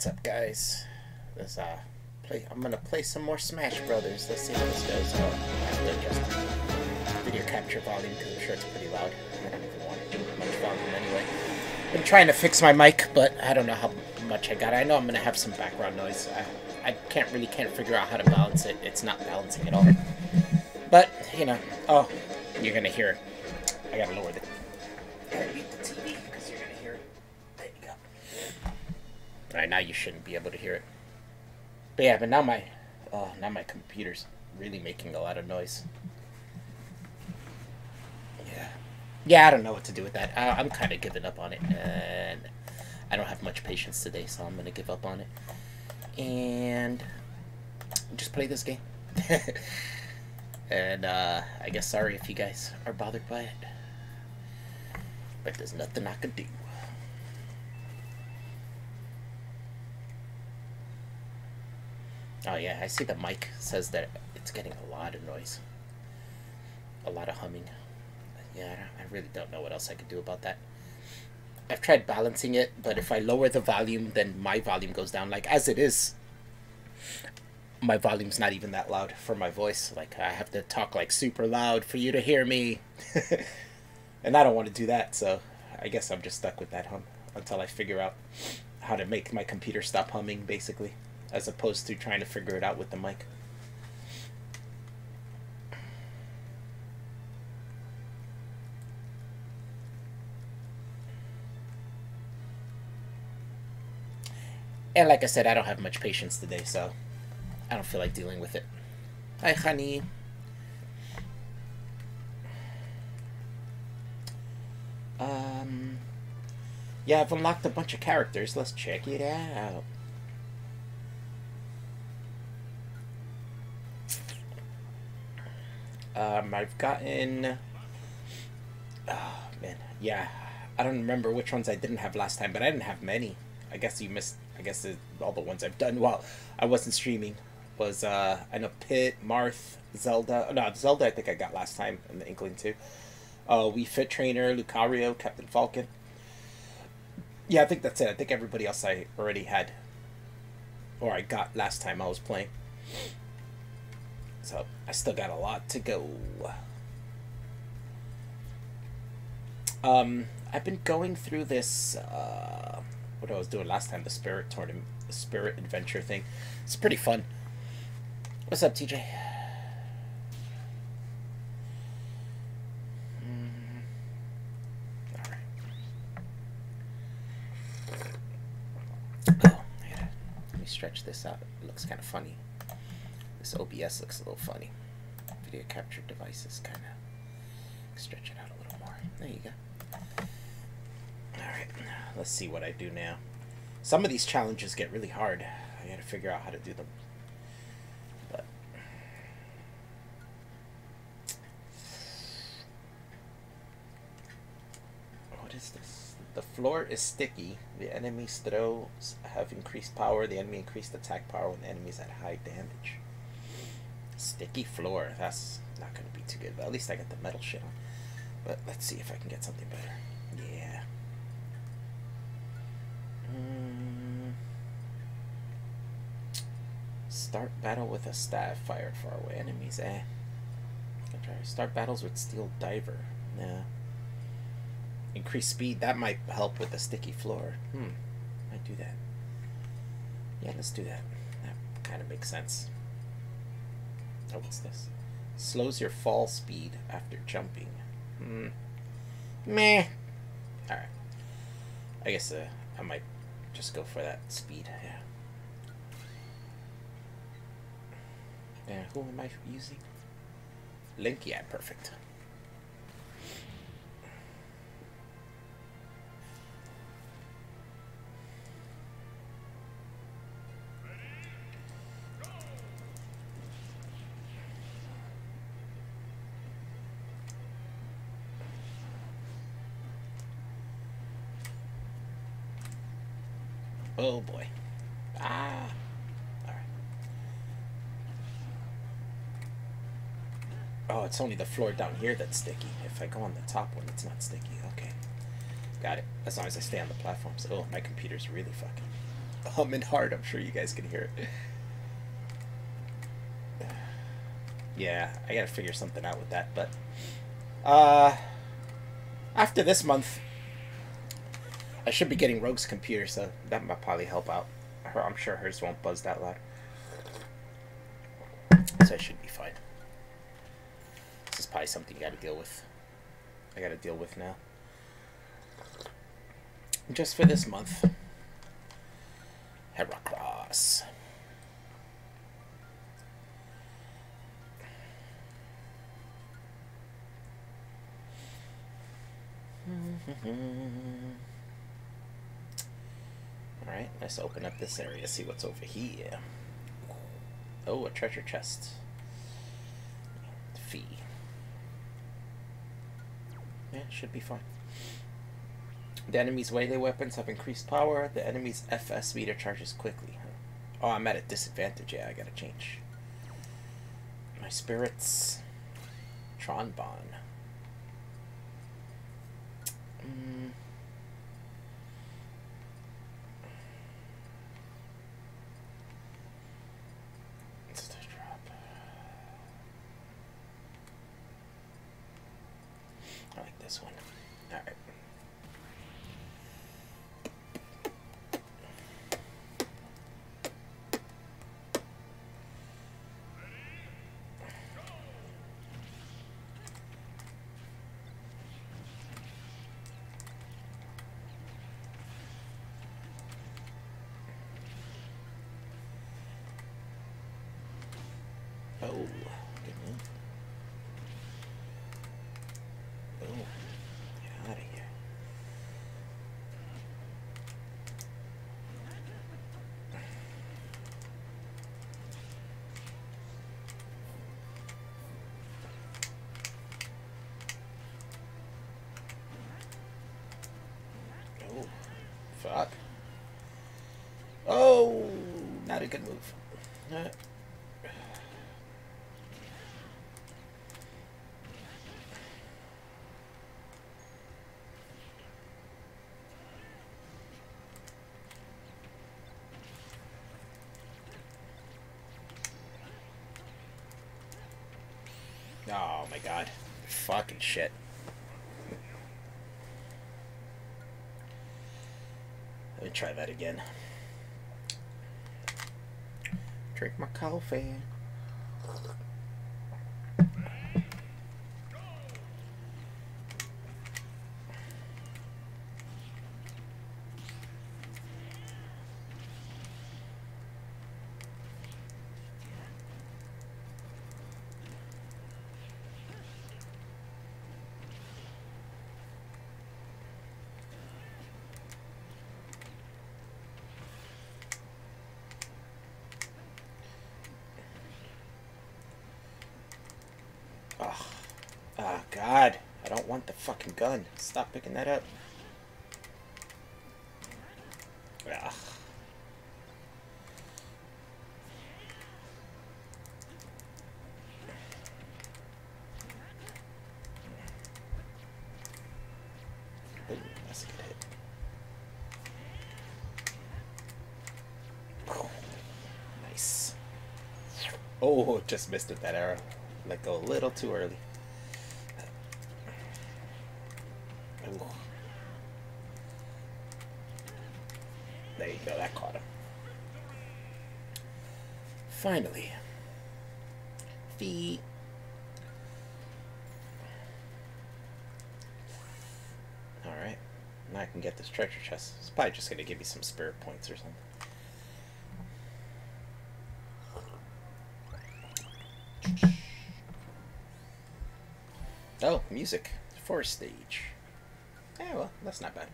What's up, guys? This I'm gonna play some more Smash Brothers. Let's see how this goes. Oh, I have to adjust the video capture volume because I'm sure it's pretty loud. I don't even want much volume anyway. Been trying to fix my mic, but I don't know how much I got. I know I'm gonna have some background noise. I can't figure out how to balance it. It's not balancing at all. But you know, oh, you're gonna hear it. I gotta lower the. I gotta mute the TV because you're gonna hear it. There you go. Alright, now you shouldn't be able to hear it. But yeah, but now my computer's really making a lot of noise. Yeah, I don't know what to do with that. I'm kind of giving up on it, and I don't have much patience today, so I'm gonna give up on it and just play this game. And I guess sorry if you guys are bothered by it, but there's nothing I can do. Oh yeah, I see the mic says that it's getting a lot of noise. A lot of humming. Yeah, I really don't know what else I could do about that. I've tried balancing it, but if I lower the volume, then my volume goes down. Like, as it is, my volume's not even that loud for my voice. Like, I have to talk, like, super loud for you to hear me. And I don't want to do that, so I guess I'm just stuck with that hum until I figure out how to make my computer stop humming, basically, as opposed to trying to figure it out with the mic. And like I said, I don't have much patience today, so I don't feel like dealing with it. Hi, honey. Yeah, I've unlocked a bunch of characters. Let's check it out. I've gotten... Oh, man. Yeah, I don't remember which ones I didn't have last time, but I didn't have many. I guess you missed... I guess all the ones I've done while I wasn't streaming was, I know Pit, Marth, Zelda. No, Zelda I think I got last time in the Inkling too. Wii Fit Trainer, Lucario, Captain Falcon. Yeah, I think that's it. I think everybody else I already had. Or I got last time I was playing. So, I still got a lot to go. I've been going through this, what I was doing last time, the Spirit Tournament, the Spirit Adventure thing. It's pretty fun. What's up, TJ? Alright. Oh, let me stretch this out. It looks kind of funny. This OBS looks a little funny. Video capture devices kind of stretch it out a little more. There you go. Alright, let's see what I do now. Some of these challenges get really hard. I gotta figure out how to do them. But what is this? The floor is sticky. The enemy's throws have increased power. The enemy increased attack power when the enemy's at high damage. Sticky floor. That's not gonna be too good, but at least I got the metal shit on. But let's see if I can get something better. Yeah. Start battle with a staff fired far away enemies. Start battles with steel diver. Nah. Increase speed. That might help with the sticky floor. Might do that. Yeah, let's do that. That kind of makes sense. Oh, what's this? Slows your fall speed after jumping. Meh. Alright. I guess I might just go for that speed. Yeah. Yeah, who am I using? Link? Yeah, perfect. Oh boy. Alright. Oh, it's only the floor down here that's sticky. If I go on the top one, it's not sticky. Okay. Got it. As long as I stay on the platforms. Oh, my computer's really fucking. humming hard. I'm sure you guys can hear it. Yeah, I gotta figure something out with that. But after this month, I should be getting Rogue's computer, so that might probably help out. I'm sure hers won't buzz that loud, so I should be fine. This is probably something you gotta deal with. I gotta deal with now. Just for this month. Heracross. Alright, let's open up this area, see what's over here. Oh, a treasure chest. Fee. Yeah, should be fine. The enemy's melee weapons have increased power. The enemy's FS meter charges quickly. Oh, I'm at a disadvantage. Yeah, I gotta change. My spirits. Tron Bond. Let's just drop. I like this one. Alright. Oh, good one. Oh, get out of here. Oh, fuck. Oh, not a good move. Oh my god. Fucking shit. Let me try that again. Drink my coffee. Oh, God. I don't want the fucking gun. Stop picking that up. Ugh. Ooh, that's a good hit. Oh, nice. Oh, just missed with that arrow. Let go a little too early. Ooh. There you go, that caught him. Finally. Feet. Alright. Now I can get this treasure chest. It's probably just gonna give me some spirit points or something. Oh, music. Forest stage. Yeah, well, that's not bad.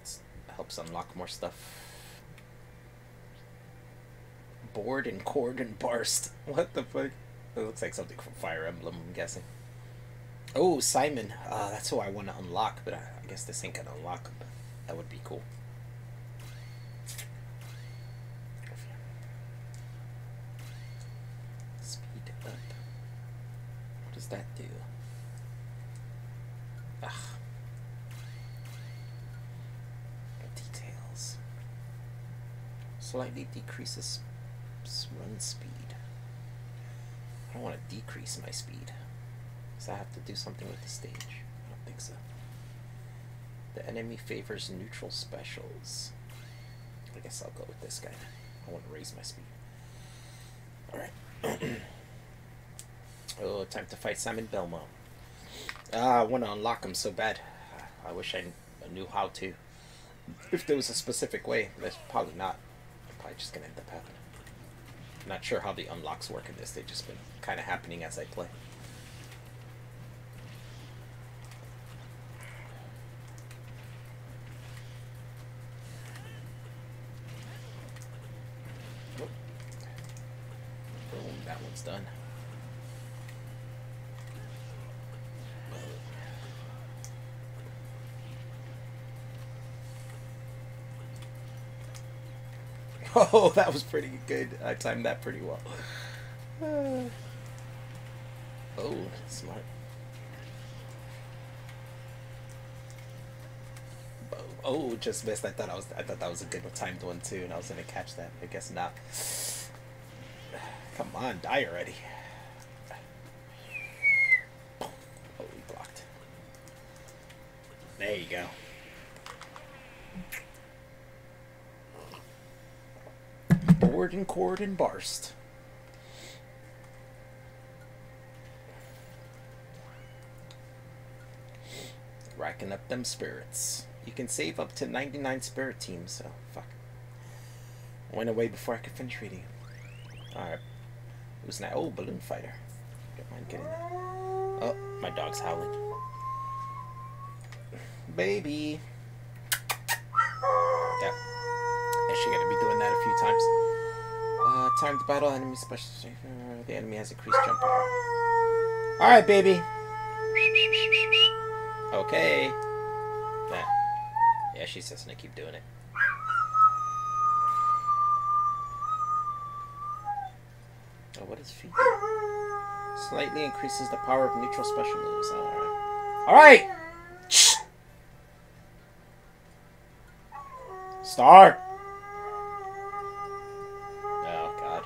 It helps unlock more stuff. Board and cord and barst. What the fuck? It looks like something from Fire Emblem, I'm guessing. Oh, Simon. That's who I want to unlock, but I guess this ain't gonna unlock him. That would be cool. Speed up. What does that do? Ugh. Details. Slightly decreases run speed. I don't want to decrease my speed. Because I have to do something with the stage. I don't think so. The enemy favors neutral specials. I guess I'll go with this guy. I want to raise my speed. Alright. Oh, time to fight Simon Belmo. I want to unlock him so bad. I wish I knew how to. If there was a specific way, but probably not. I'm probably just going to end up happening. I'm not sure how the unlocks work in this. They've just been kind of happening as I play. Oh. Boom, that one's done. Oh, that was pretty good. I timed that pretty well. Oh, smart. Oh, just missed. I thought that was a good timed one too, and I was gonna catch that. I guess not. Come on, die already. Oh, we blocked. There you go. Board and cord and barst. Racking up them spirits. You can save up to 99 spirit teams, so fuck. I went away before I could finish reading. Alright. Who's now? Oh, balloon fighter. Don't mind getting that. Oh, my dog's howling. Baby. Yep. Is she gonna be doing that a few times? Time to battle enemy special. The enemy has increased jump power. Alright, baby. Okay. Yeah, she's just gonna keep doing it. Oh, what is feedback? Slightly increases the power of neutral special moves. Alright. Alright! Star! Oh, God.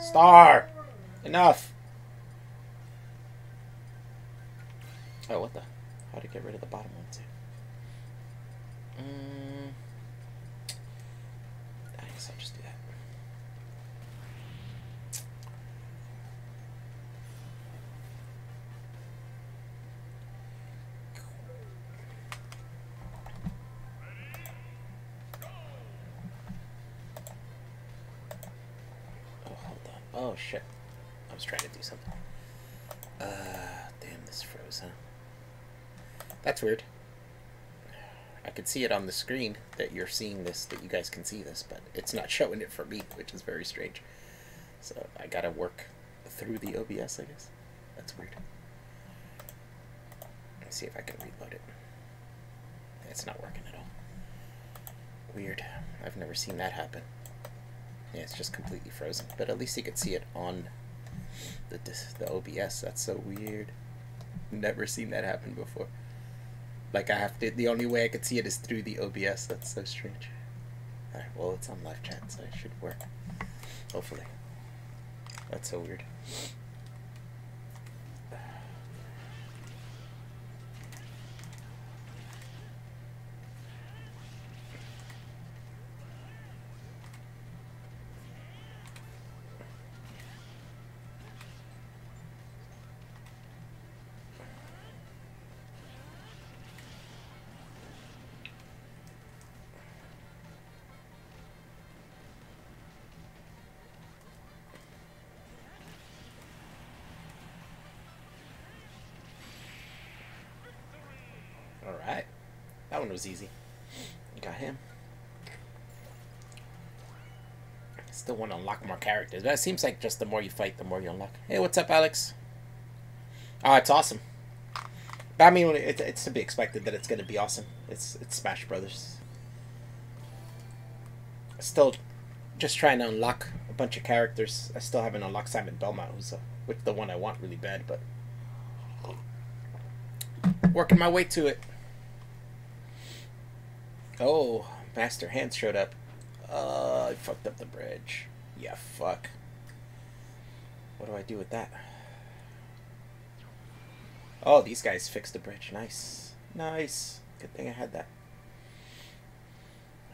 Star! Enough! Oh, what the? How to get rid of the bottom one, too? I guess I'll just do that. Oh, hold on. Oh, shit. I was trying to do something. Damn, this froze, huh? That's weird. I could see it on the screen that you're seeing this, that you guys can see this, but it's not showing it for me, which is very strange. So I gotta work through the OBS, I guess. That's weird. Let's see if I can reload it. It's not working at all. Weird. I've never seen that happen. Yeah, it's just completely frozen. But at least you could see it on the OBS. That's so weird. Never seen that happen before. Like, I have to, the only way I could see it is through the OBS. That's so strange. Alright, well, it's on live chat, so it should work. Hopefully. That's so weird. Alright. That one was easy. Got him. Still want to unlock more characters. But it seems like just the more you fight, the more you unlock. Hey, what's up, Alex? Oh, it's awesome. But I mean, it's to be expected that it's going to be awesome. It's Smash Brothers. Still just trying to unlock a bunch of characters. I still haven't unlocked Simon Belmont, who's which the one I want really bad, but working my way to it. Oh, Master Hand showed up. I fucked up the bridge. Yeah, fuck. What do I do with that? Oh, these guys fixed the bridge. Nice. Nice. Good thing I had that.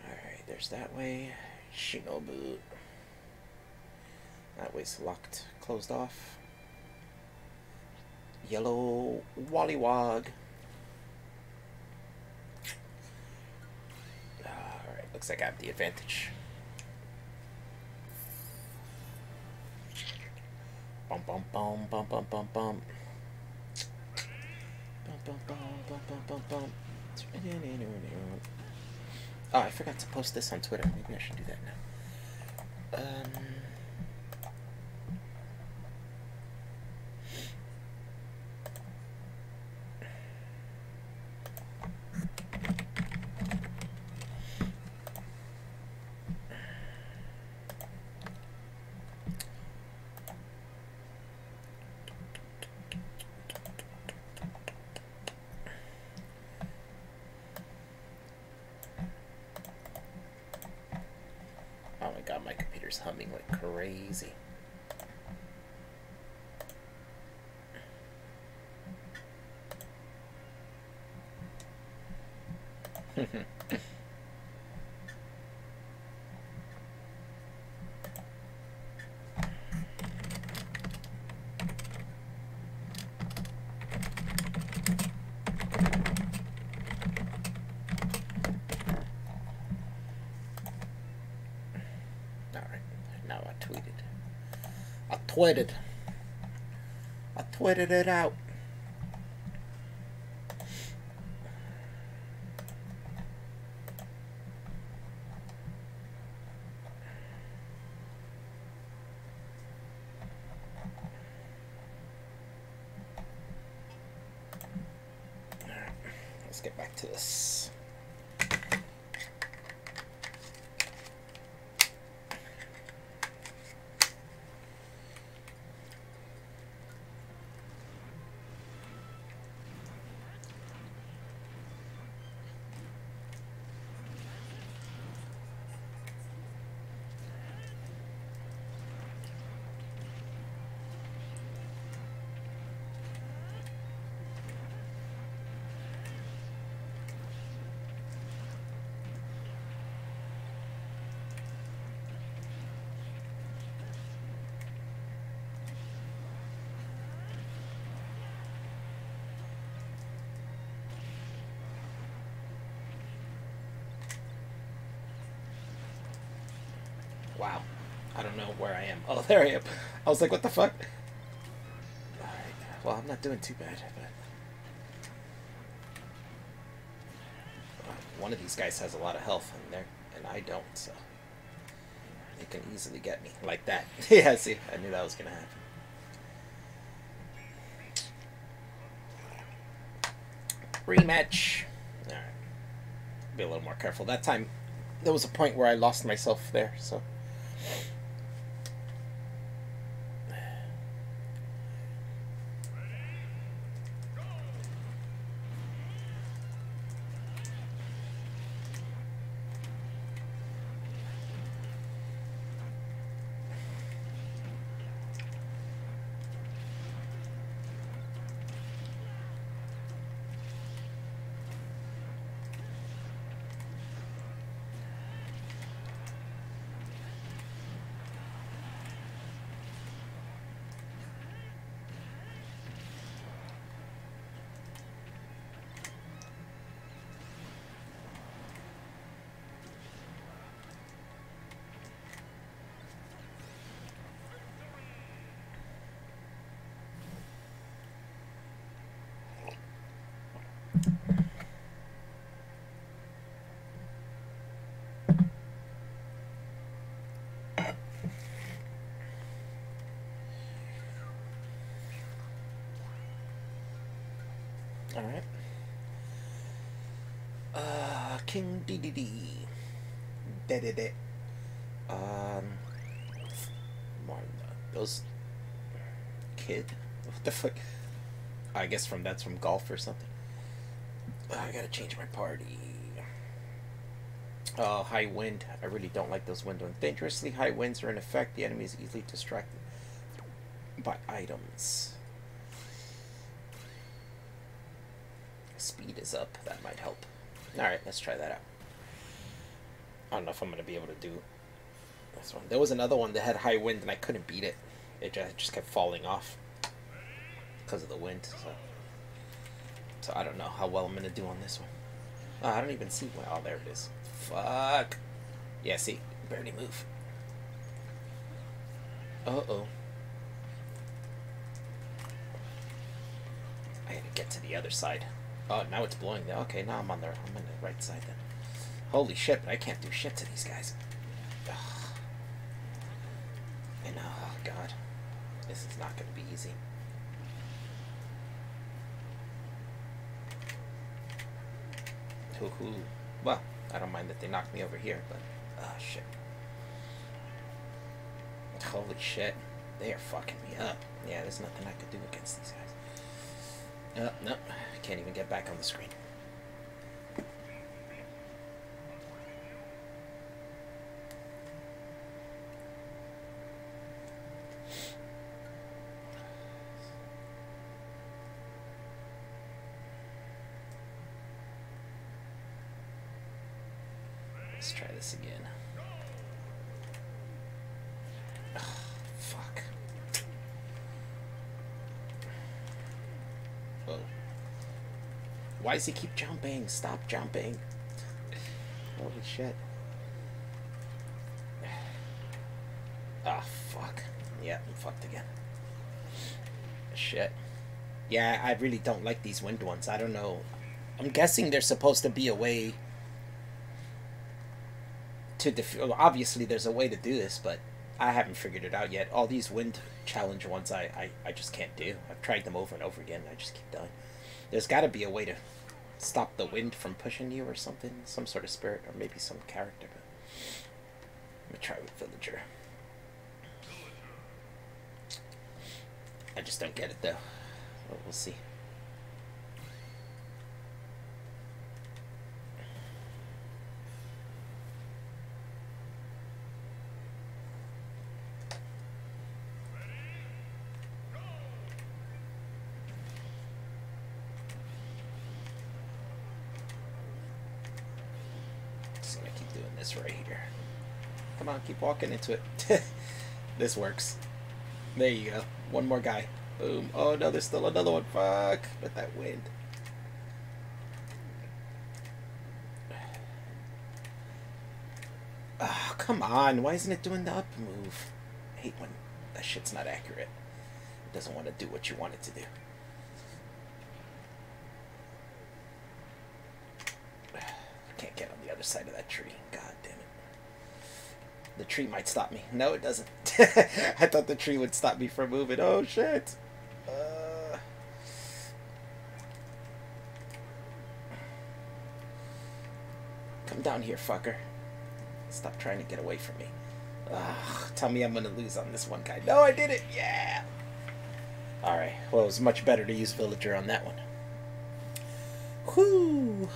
Alright, there's that way. Shinobu. That way's locked. Closed off. Yellow Wollywog. Alright, looks like I have the advantage. Bum bum bum bum bum bum bum. Bum bum bum bum bum bum. Oh, I forgot to post this on Twitter. Maybe I should do that now. Oh my god, my computer's humming like crazy. I tweeted it out. Alright, let's get back to this. Wow. I don't know where I am. Oh, there I am. I was like, what the fuck? Alright. Well, I'm not doing too bad, but one of these guys has a lot of health and I don't, so they can easily get me like that. Yeah, see, I knew that was gonna happen. Rematch. Alright. Be a little more careful. That time there was a point where I lost myself there, so alright. King DDD. Dedede. more. Those kid. What the fuck? I guess that's from golf or something. I gotta change my party. High wind. I really don't like those wind ones. Dangerously high winds are in effect. The enemy is easily distracted by items. Speed is up. That might help. Alright, let's try that out. I don't know if I'm going to be able to do this one. There was another one that had high wind and I couldn't beat it. It just kept falling off because of the wind. So I don't know how well I'm going to do on this one. Oh, I don't even see. Oh, there it is. Fuck. Yeah, see? Barely move. Uh-oh. I had to get to the other side. Oh, now it's blowing there. Okay, now I'm on the right side then. Holy shit, but I can't do shit to these guys. Ugh. And oh god. This is not gonna be easy. Hoo-hoo. Well, I don't mind that they knocked me over here, but oh shit. Holy shit. They are fucking me up. Yeah, there's nothing I could do against these guys. No, I can't even get back on the screen. Let's try this again. Ugh, fuck. Whoa. Why does he keep jumping? Stop jumping. Holy shit. Ah, fuck. Yeah, I'm fucked again. Shit. Yeah, I really don't like these wind ones. I don't know. I'm guessing there's supposed to be a way to obviously there's a way to do this, but I haven't figured it out yet. All these wind challenge ones I just can't do. I've tried them over and over again and I just keep dying. There's got to be a way to stop the wind from pushing you or something. Some sort of spirit or maybe some character. But I'm going to try with Villager. I just don't get it though. Well, we'll see. Right here. Come on, keep walking into it. This works. There you go. One more guy. Boom. Oh no, there's still another one. Fuck. With that wind. Oh, come on. Why isn't it doing the up move? I hate when that shit's not accurate. It doesn't want to do what you want it to do. Can't get on the other side of that tree. God damn it. The tree might stop me. No, it doesn't. I thought the tree would stop me from moving. Oh, shit. Come down here, fucker. Stop trying to get away from me. Tell me I'm going to lose on this one guy. No, I did it. Yeah. Alright. Well, it was much better to use Villager on that one. Whew.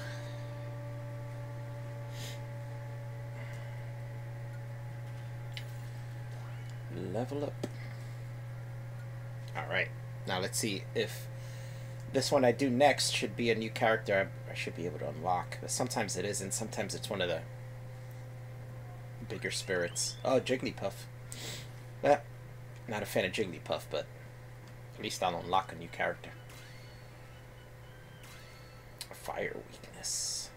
Level up. Alright. Now let's see if this one I do next should be a new character I should be able to unlock. But sometimes it isn't. Sometimes it's one of the bigger spirits. Oh, Jigglypuff. Well, not a fan of Jigglypuff, but at least I'll unlock a new character. Fire weakness.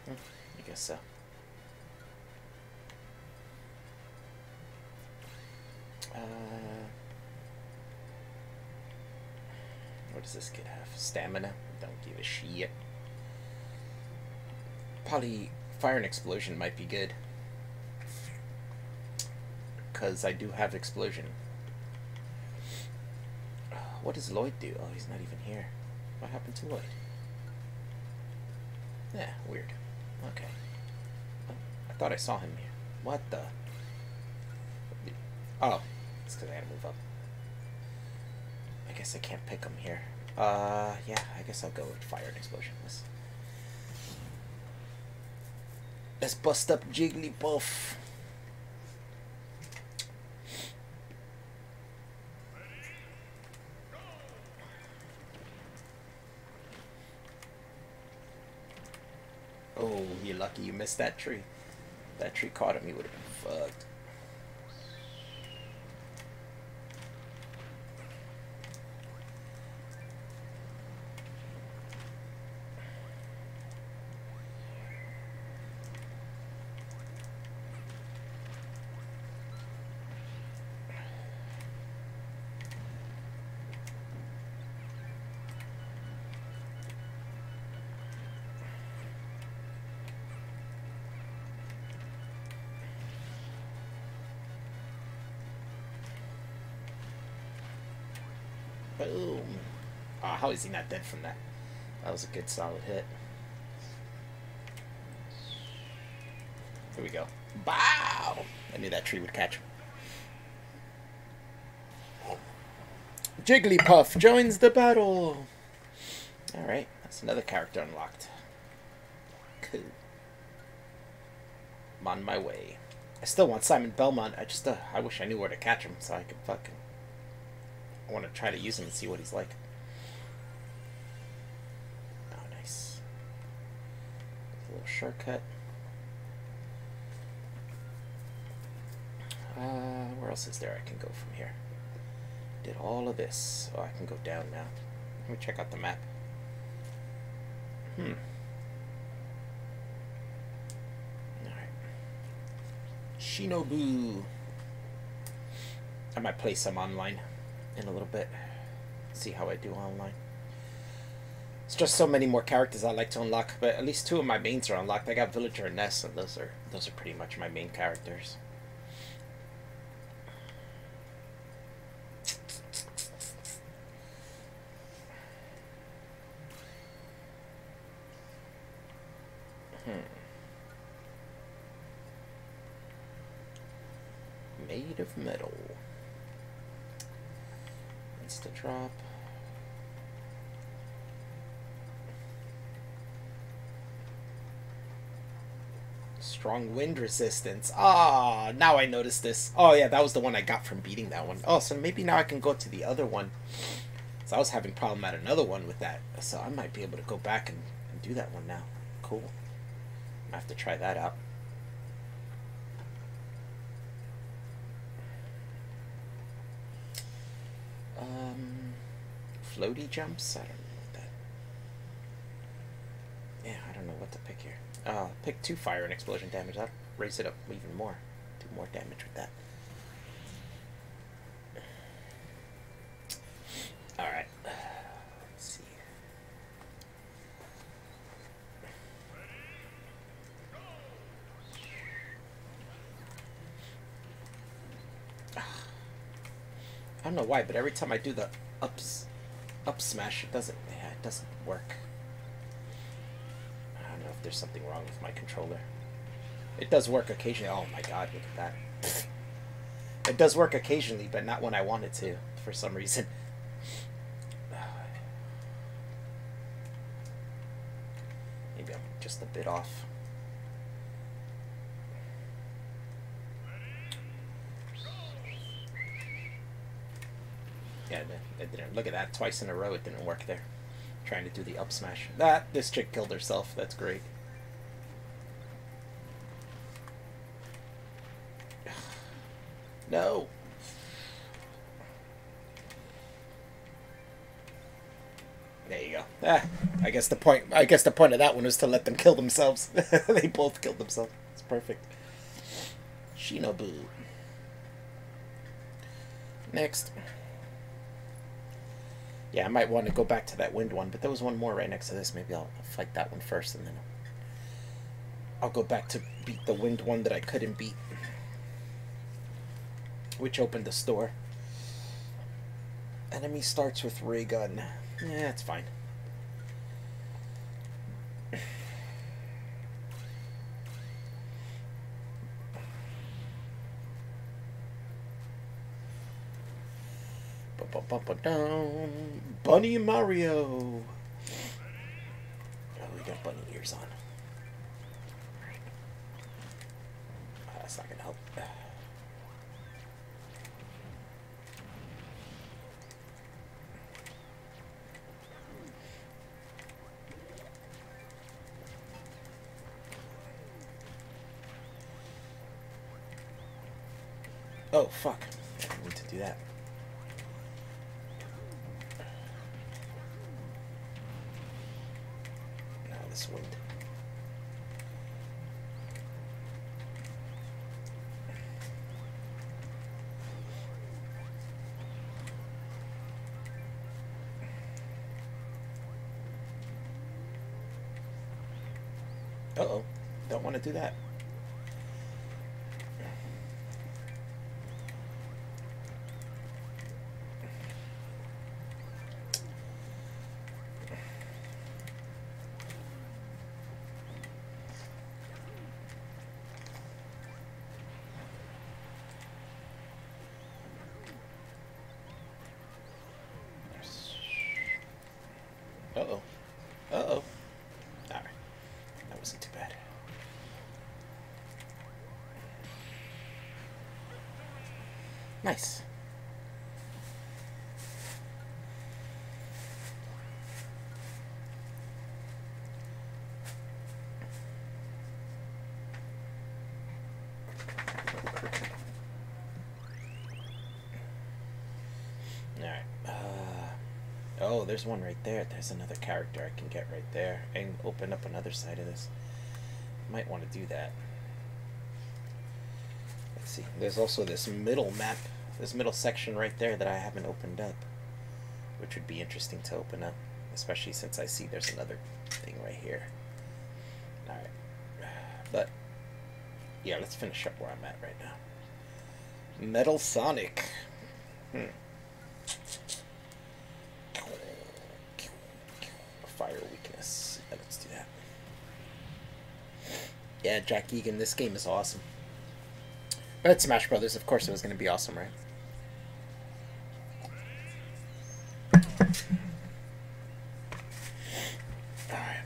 I guess so. What does this kid have? Stamina? Don't give a shit. Probably fire and explosion might be good. Because I do have explosion. What does Lloyd do? Oh, he's not even here. What happened to Lloyd? Yeah, weird. Okay. Oh, I thought I saw him here. What the? Oh, it's because I gotta move up. I guess I can't pick them here. Yeah, I guess I'll go with fire and explosion. Let's bust up Jigglypuff. Oh, you're lucky you missed that tree. If that tree caught him, he would have been fucked. Boom. Ah, how is he not dead from that? That was a good solid hit. Here we go. Bow! I knew that tree would catch him. Jigglypuff joins the battle! Alright, that's another character unlocked. Cool. I'm on my way. I still want Simon Belmont. I wish I knew where to catch him so I could fucking... I want to try to use him and see what he's like. Oh, nice. A little shortcut. Where else is there I can go from here? Did all of this. Oh, I can go down now. Let me check out the map. Alright. Shinobu. I might play some online in a little bit. See how I do online. It's just so many more characters I like to unlock, but at least 2 of my mains are unlocked. I got Villager and Ness, and those are pretty much my main characters. Made of metal. Insta drop. Strong wind resistance. Ah, now I noticed this. Oh yeah, that was the one I got from beating that one. Oh, so maybe now I can go to the other one. So I was having a problem at another one with that. So I might be able to go back and do that one now. Cool. I have to try that out. Floaty jumps? I don't know what that... Yeah, I don't know what to pick here. Pick 2 fire and explosion damage. I'll raise it up even more. Do more damage with that. Alright. Let's see. I don't know why, but every time I do the up smash, it doesn't work. I don't know if there's something wrong with my controller. It does work occasionally. Oh my god, look at that. It does work occasionally, but not when I want it to, for some reason. Maybe I'm just a bit off. Yeah, it didn't. Look at that. Twice in a row it didn't work there. Trying to do the up smash. This chick killed herself. That's great. No. There you go. I guess the point of that one was to let them kill themselves. They both killed themselves. It's perfect. Shinobu. Next. Yeah, I might want to go back to that wind one, but there was one more right next to this. Maybe I'll fight that one first, and then I'll go back to beat the wind one that I couldn't beat, which opened the store. Enemy starts with ray gun. Yeah, it's fine. Bunny Mario. Oh, we got bunny ears on. That's not gonna help. Oh, fuck. I didn't mean to do that. Now this wind. Uh-oh. Don't want to do that. Uh-oh. Uh-oh. Alright. That wasn't too bad. Nice. Alright. Oh, there's one right there. There's another character I can get right there and open up another side of this. Might want to do that. Let's see. There's also this middle map, this middle section right there that I haven't opened up, which would be interesting to open up, especially since I see there's another thing right here. Alright. But, yeah, let's finish up where I'm at right now. Metal Sonic. Fire weakness. Yeah, let's do that. Yeah, Jack Egan, this game is awesome. But it's Smash Brothers, of course it was going to be awesome, right? Alright.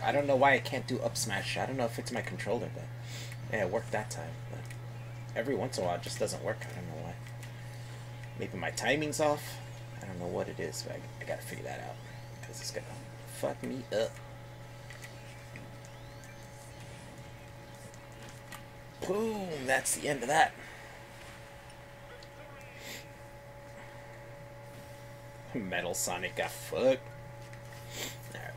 I don't know why I can't do up smash. I don't know if it's my controller, but yeah, it worked that time. But every once in a while, it just doesn't work. I don't know why. Maybe my timing's off. I don't know what it is, but I gotta figure that out because it's gonna fuck me up. Boom! That's the end of that. Metal Sonic got fucked. Alright.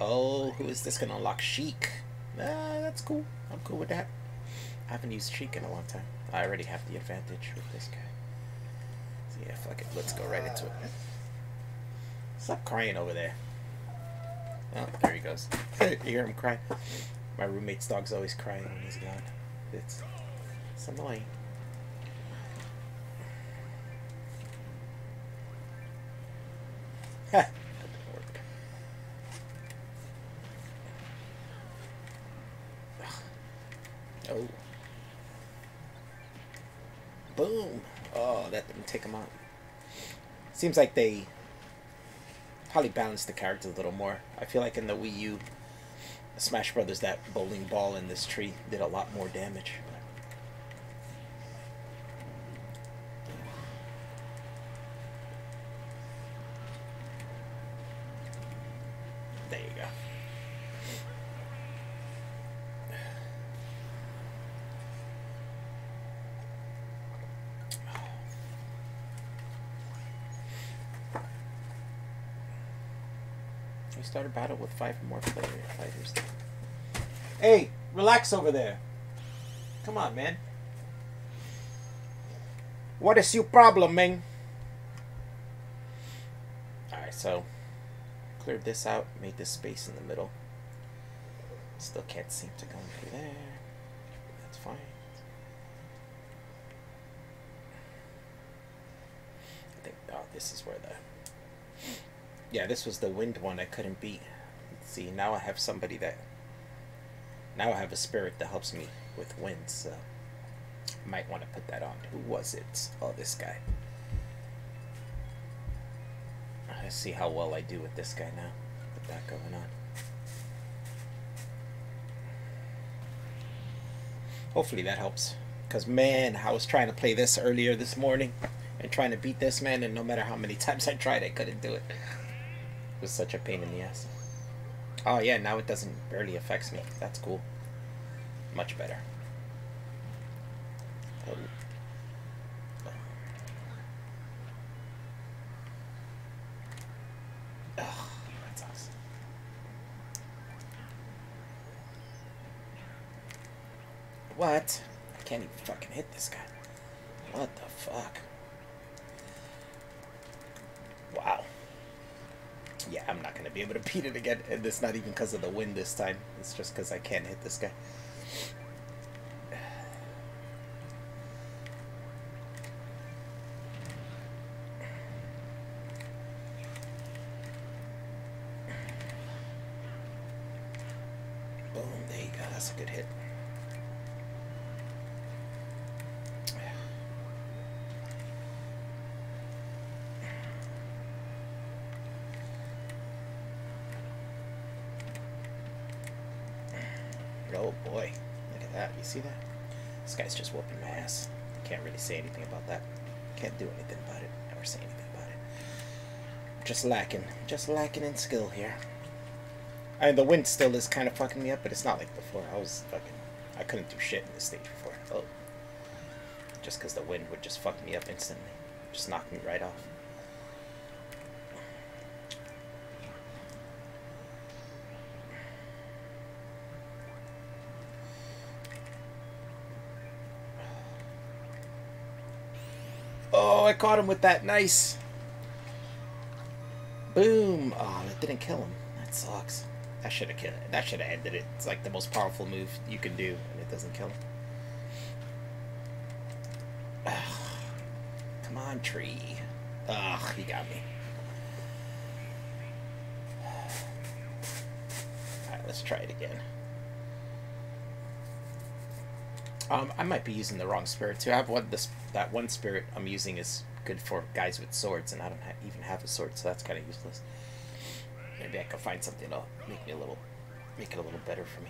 Oh, who is this gonna unlock? Sheik. That's cool. I'm cool with that. I haven't used Sheik in a long time. I already have the advantage with this guy. So yeah, fuck it. Let's go right into it. Stop crying over there. Oh, there he goes. You hear him cry? My roommate's dog's always crying when he's gone. It's annoying. Ha! That didn't work. Oh. Boom! Oh, that didn't take him out. Seems like they probably balanced the characters a little more. I feel like in the Wii U, Smash Brothers, that bowling ball in this tree did a lot more damage. There you go. We start a battle with 5 more fighters. Hey, relax over there. Come on, man. What is your problem, man? Alright, so cleared this out, made this space in the middle. Still can't seem to go through there. That's fine. I think, oh, this is where the... Yeah, this was the wind one I couldn't beat. See, now I have somebody that... Now I have a spirit that helps me with wind, so... Might want to put that on. Who was it? Oh, this guy. Let's see how well I do with this guy now. Put that going on. Hopefully that helps. Because, man, I was trying to play this earlier this morning. And trying to beat this man. And no matter how many times I tried, I couldn't do it. It was such a pain in the ass. Oh, yeah, now it doesn't barely affects me. That's cool. Much better. Oh. Oh, that's awesome. What? I can't even fucking hit this guy. What the fuck? Wow. Yeah, I'm not gonna be able to beat it again. And it's not even because of the wind this time. It's just because I can't hit this guy. Boom, there you go. That's a good hit. Oh boy, look at that. You see that? This guy's just whooping my ass. Can't really say anything about that. Can't do anything about it. Never say anything about it. Just lacking in skill here. I mean, the wind still is kind of fucking me up, but it's not like before. I couldn't do shit in this stage before. Oh. Just because the wind would just fuck me up instantly. Just knock me right off. Oh, I caught him with that. Nice. Boom. Oh, that didn't kill him. That sucks. That should have killed it. That should have ended it. It's like the most powerful move you can do, and it doesn't kill him. Ugh. Come on, tree. Ugh, he got me. Alright, let's try it again. I might be using the wrong spirit too. I have that one spirit I'm using is good for guys with swords, and I don't even have a sword, so that's kind of useless. Maybe I can find something to make it a little better for me.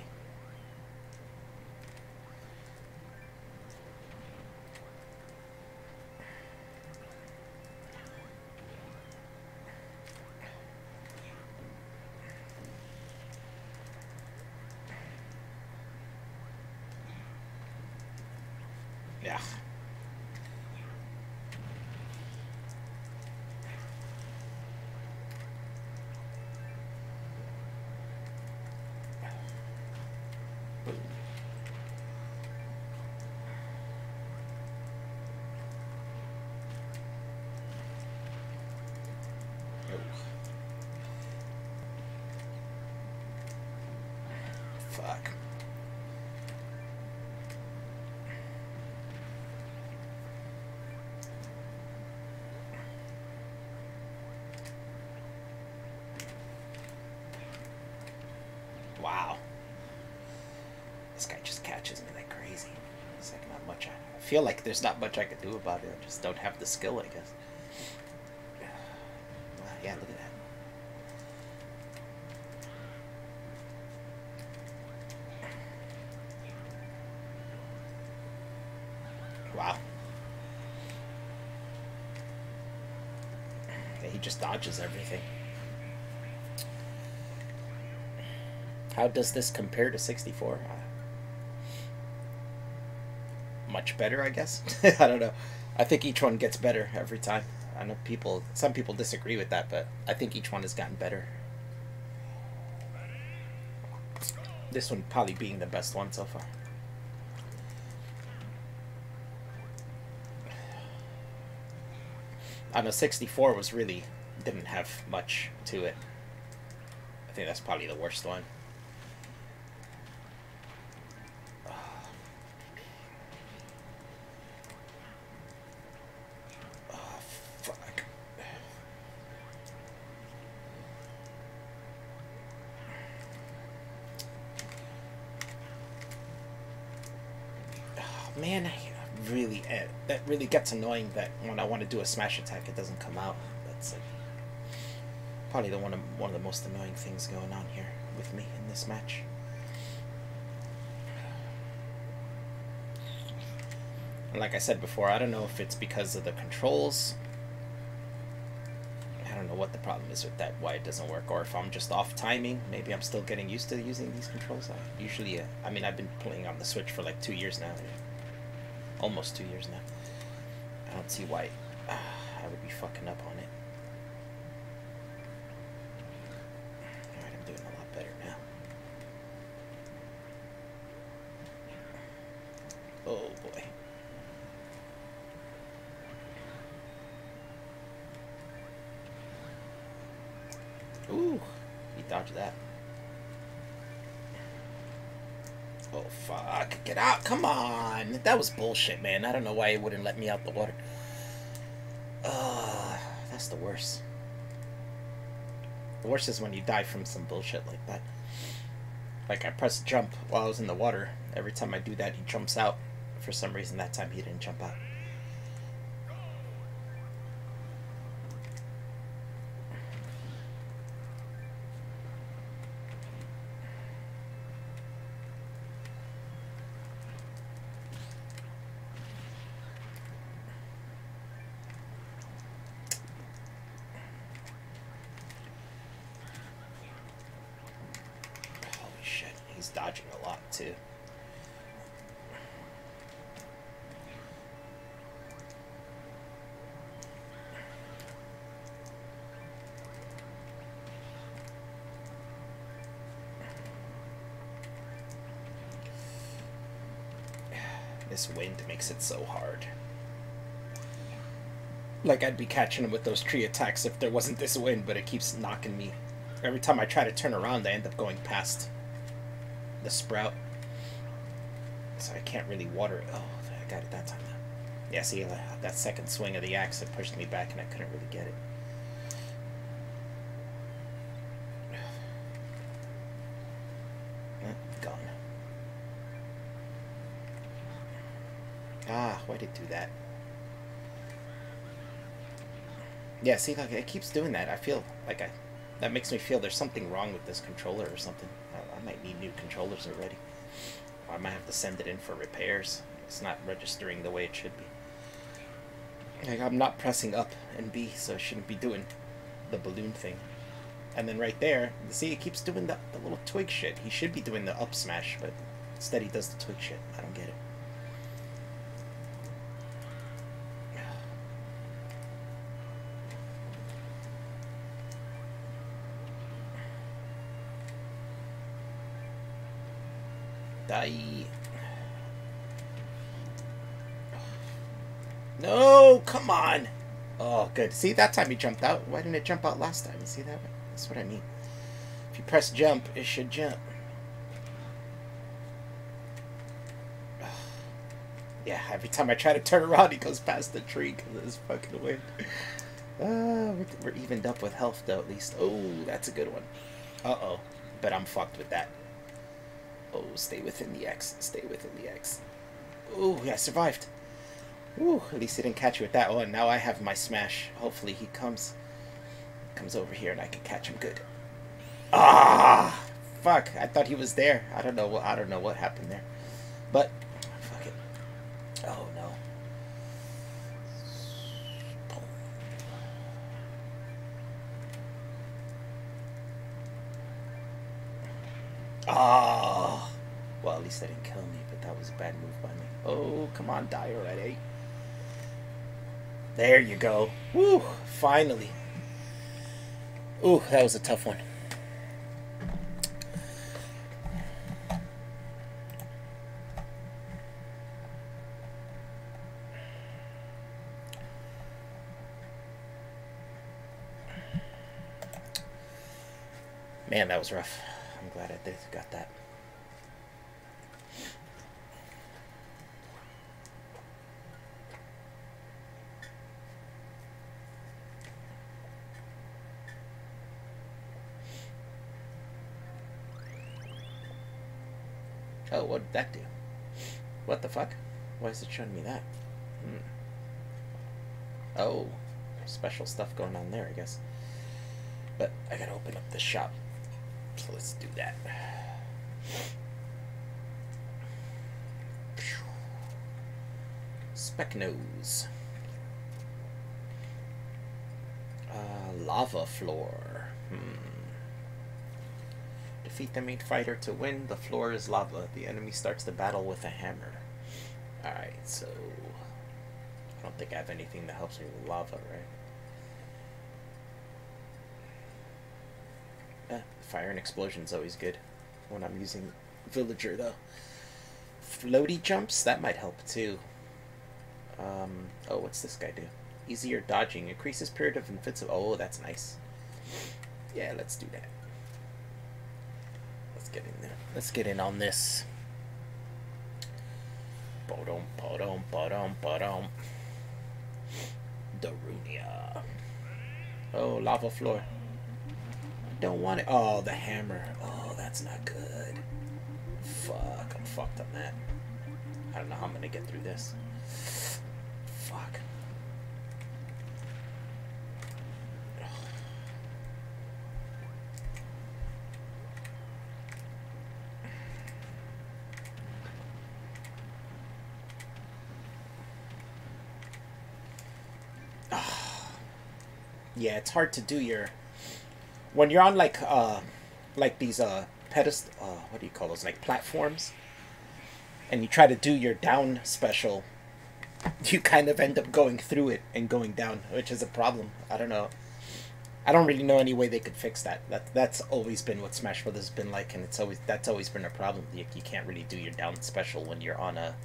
Yeah. Fuck. Wow. This guy just catches me like crazy. It's like not much. I feel like there's not much I can do about it. I just don't have the skill, I guess. Wow, yeah, look at that. Wow. Yeah, he just dodges everything. How does this compare to 64? Much better, I guess. I don't know. I think each one gets better every time. I know some people disagree with that, but I think each one has gotten better. This one probably being the best one so far. I know 64 was really Didn't have much to it. I think that's probably the worst one. Oh, fuck. Oh, man, really, that really gets annoying that when I want to do a smash attack, it doesn't come out. That's like probably one of the most annoying things going on here with me in this match. And like I said before, I don't know if it's because of the controls. I don't know what the problem is with that, why it doesn't work, or if I'm just off timing. Maybe I'm still getting used to using these controls. I mean, I've been playing on the Switch for like 2 years now. Almost 2 years now. I don't see why I would be fucking up on it. Alright, I'm doing a lot better now. Oh boy. Ooh, he dodged that. Oh, fuck. Get out. Come on. That was bullshit, man. I don't know why he wouldn't let me out the water. That's the worst. The worst is when you die from some bullshit like that. Like, I pressed jump while I was in the water. Every time I do that, he jumps out. For some reason, that time he didn't jump out. He's dodging a lot too. This wind makes it so hard. Like, I'd be catching him with those tree attacks if there wasn't this wind, but it keeps knocking me. Every time I try to turn around, I end up going past the sprout, so I can't really water it. Oh, I got it that time. Yeah, see, that second swing of the axe, it pushed me back and I couldn't really get it. Gone. Ah, why did it do that? Yeah, see, like, it keeps doing that. I feel like that makes me feel there's something wrong with this controller or something. I might need new controllers already. Or I might have to send it in for repairs. It's not registering the way it should be. Like, I'm not pressing up and B, so it shouldn't be doing the balloon thing. And then right there, see, it keeps doing the little twig shit. He should be doing the up smash, but instead he does the twig shit. I don't get it. Die. No, come on. Oh, good. See, that time he jumped out. Why didn't it jump out last time? You see that? That's what I mean. If you press jump, it should jump. Yeah, every time I try to turn around, he goes past the tree because of this fucking wind. We're evened up with health, though, at least. Oh, that's a good one. Uh-oh. But I'm fucked with that. Oh, stay within the X. Stay within the X. Ooh, yeah, I survived. Ooh, at least he didn't catch you with that one. Now I have my smash. Hopefully he comes over here and I can catch him good. Ah, fuck! I thought he was there. I don't know what happened there, but fuck it. Oh no. Ah. Well, at least that didn't kill me, but that was a bad move by me. Oh, come on, die already. There you go. Woo, finally. Ooh, that was a tough one. Man, that was rough. I'm glad I got that. Oh, what did that do? What the fuck? Why is it showing me that? Oh, special stuff going on there, I guess. But I gotta open up the shop. So let's do that. Spec nose. Lava floor. Defeat the main fighter to win. The floor is lava. The enemy starts the battle with a hammer. Alright, so I don't think I have anything that helps me with lava, right? Fire and explosion's always good when I'm using villager, though. Floaty jumps, that might help too. Oh, what's this guy do? Easier dodging, increases period of invincible. Oh, that's nice. Yeah, let's do that. Let's get in there. Let's get in on this. Ba-dum, ba-dum, ba-dum, ba-dum. Darunia. Oh, lava floor. Don't want it. Oh, the hammer. Oh, that's not good. Fuck, I'm fucked on that. I don't know how I'm gonna get through this. Fuck. Yeah, it's hard to do your... When you're on, like these, pedestal... what do you call those? Like, platforms. And you try to do your down special, you kind of end up going through it and going down, which is a problem. I don't know. I don't really know any way they could fix that. That's always been what Smash Brothers has been like, and that's always been a problem. You can't really do your down special when you're on a...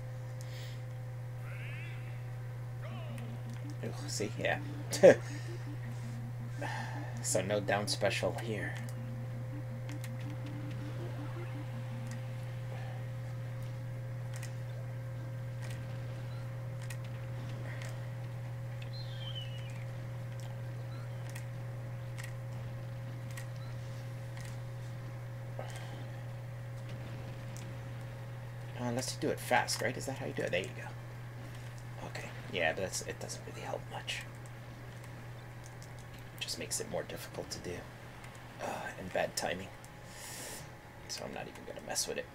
Ooh, see? Yeah. So no down special here. Unless you do it fast, right? Is that how you do it? There you go. Okay. Yeah, but it doesn't really help much. Just makes it more difficult to do. And bad timing. So I'm not even going to mess with it.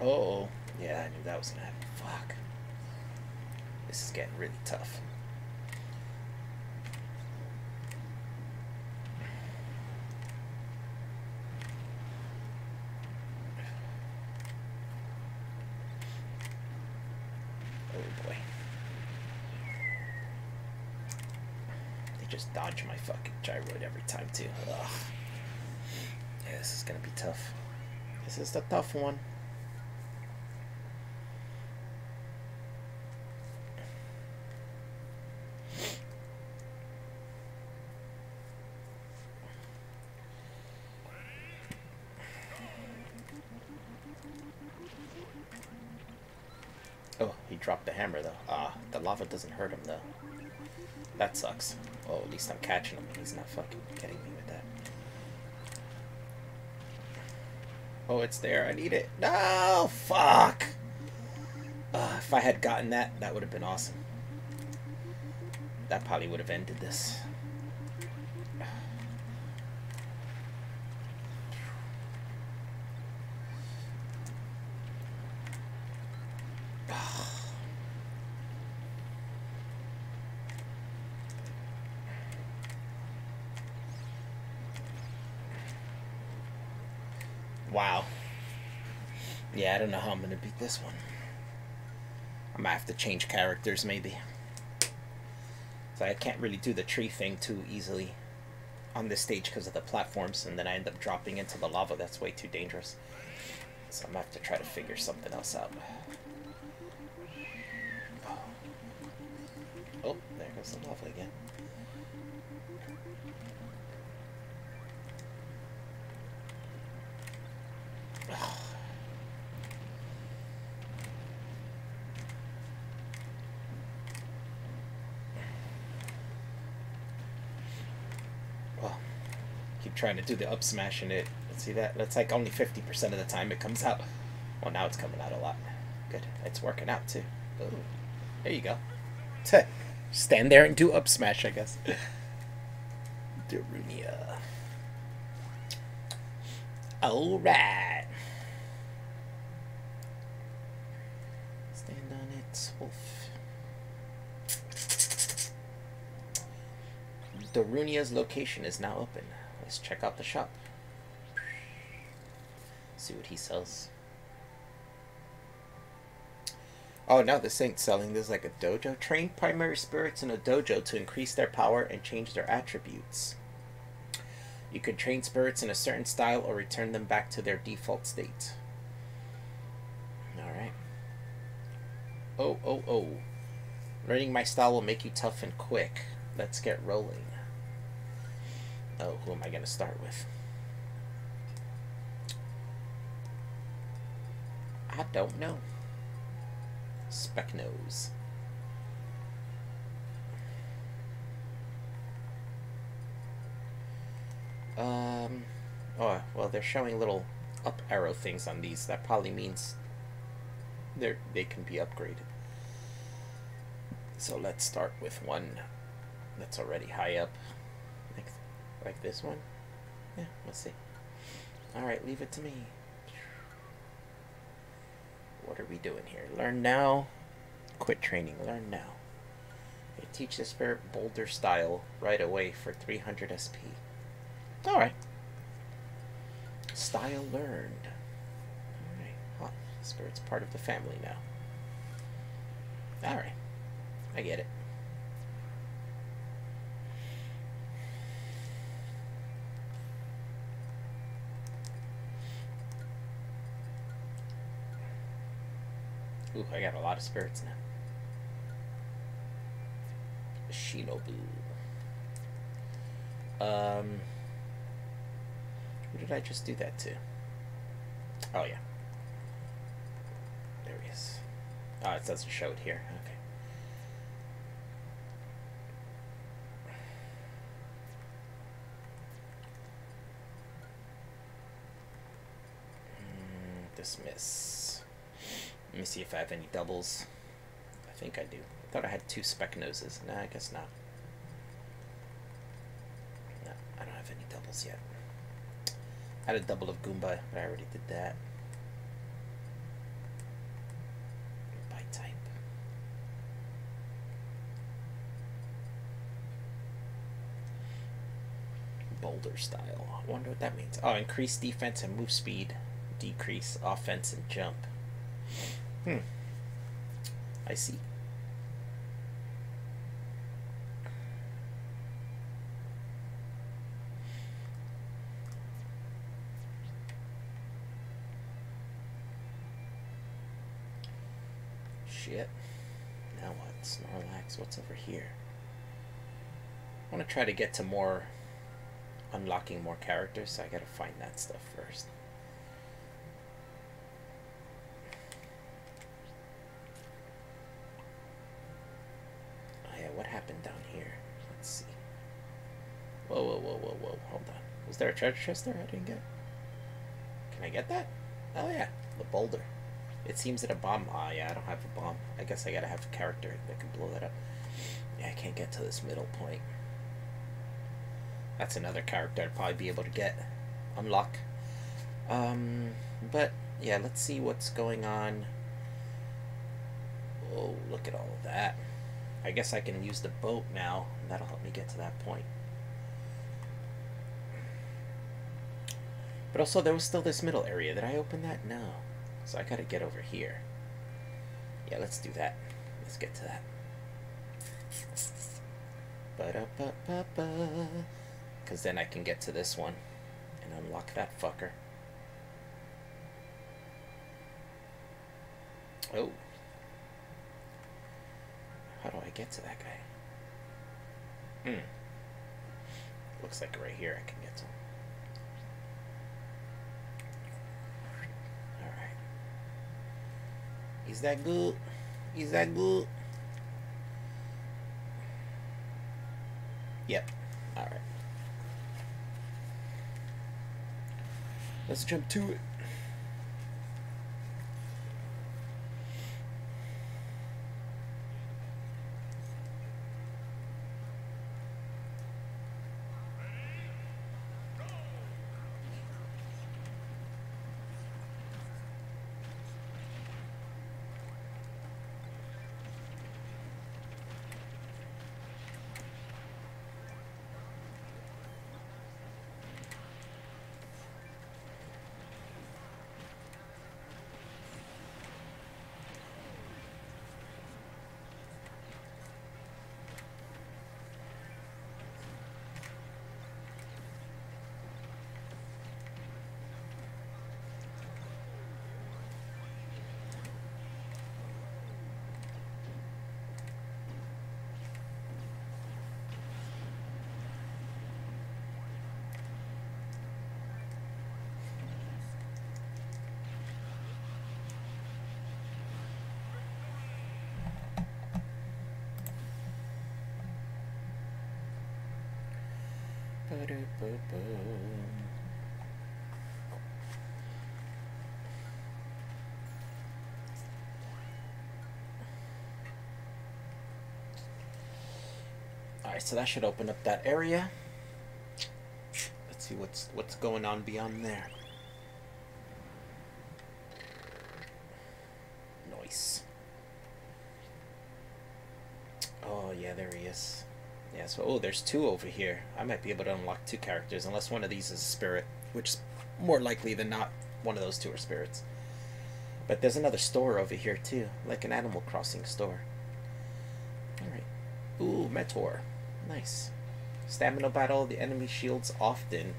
Oh, yeah, I knew that was going to happen. Fuck. This is getting really tough. Oh boy. They just dodge my fucking gyroid every time too. Ugh. Yeah, this is gonna be tough. This is the tough one. Oh, he dropped the hammer though. The lava doesn't hurt him though. That sucks. Oh, at least I'm catching him and he's not fucking getting me with that. Oh, it's there. I need it. No! Fuck! If I had gotten that, that would have been awesome. That probably would have ended this. Wow. Yeah, I don't know how I'm going to beat this one. I might have to change characters, maybe. So I can't really do the tree thing too easily on this stage because of the platforms, and then I end up dropping into the lava. That's way too dangerous. So I'm gonna have to try to figure something else out. Oh, there goes the lava again. Well, keep trying to do the up smash in it. See that? That's like only 50% of the time it comes out. Well, now it's coming out a lot. Good. It's working out too. Ooh. There you go. Stand there and do up smash, I guess. Darunia. Alright. Stand on it, wolf. Darunia's location is now open. Let's check out the shop. See what he sells. Oh no, this ain't selling. This is like a dojo. Train primary spirits in a dojo to increase their power and change their attributes. You could train spirits in a certain style or return them back to their default state. Alright. Oh. Learning my style will make you tough and quick. Let's get rolling. Oh, who am I going to start with? I don't know. Specknose. Oh, well, they're showing little up arrow things on these. That probably means they can be upgraded. So let's start with one that's already high up. Like this one. Yeah, we'll see. Alright, leave it to me. What are we doing here? Learn now. Quit training. Learn now. Okay, teach the spirit boulder style right away for 300 SP. Alright. Style learned. Alright. Hot. Spirit's part of the family now. Alright. I get it. Ooh, I got a lot of spirits now. Shinobu. Who did I just do that to? Oh, yeah. There he is. Oh, it doesn't show it here. Okay. Dismiss. Let me see if I have any doubles. I think I do. I thought I had 2 speck noses. Nah, I guess not. No, I don't have any doubles yet. I had a double of Goomba, but I already did that. By type. Boulder style. I wonder what that means. Oh, increase defense and move speed. Decrease offense and jump. I see. Shit. Now what? Snorlax, what's over here? I want to try to get to more unlocking more characters, so I gotta find that stuff first. What happened down here? Let's see. Whoa. Hold on. Was there a treasure chest there I didn't get? Can I get that? Oh, yeah. The boulder. It seems that a bomb... Oh, yeah, I don't have a bomb. I guess I gotta have a character that can blow that up. Yeah, I can't get to this middle point. That's another character I'd probably be able to get. Unlock. But, yeah, let's see what's going on. Oh, look at all of that. I guess I can use the boat now, and that'll help me get to that point. But also, there was still this middle area. Did I open that? No. So I gotta get over here. Yeah, let's do that. Let's get to that. Ba-da-ba-ba-ba. Because then I can get to this one and unlock that fucker. Oh. How do I get to that guy? Looks like right here I can get to him. Alright. Is that good? Is that good? Yep. Alright. Let's jump to it. Alright, so that should open up that area. Let's see what's going on beyond there. Nice. Oh yeah, there he is. Yeah, so, oh, there's two over here. I might be able to unlock two characters, unless one of these is a spirit, which is more likely than not one of those two are spirits. But there's another store over here, too, like an Animal Crossing store. Alright. Ooh, Meteor. Nice. Stamina battle, the enemy shields often.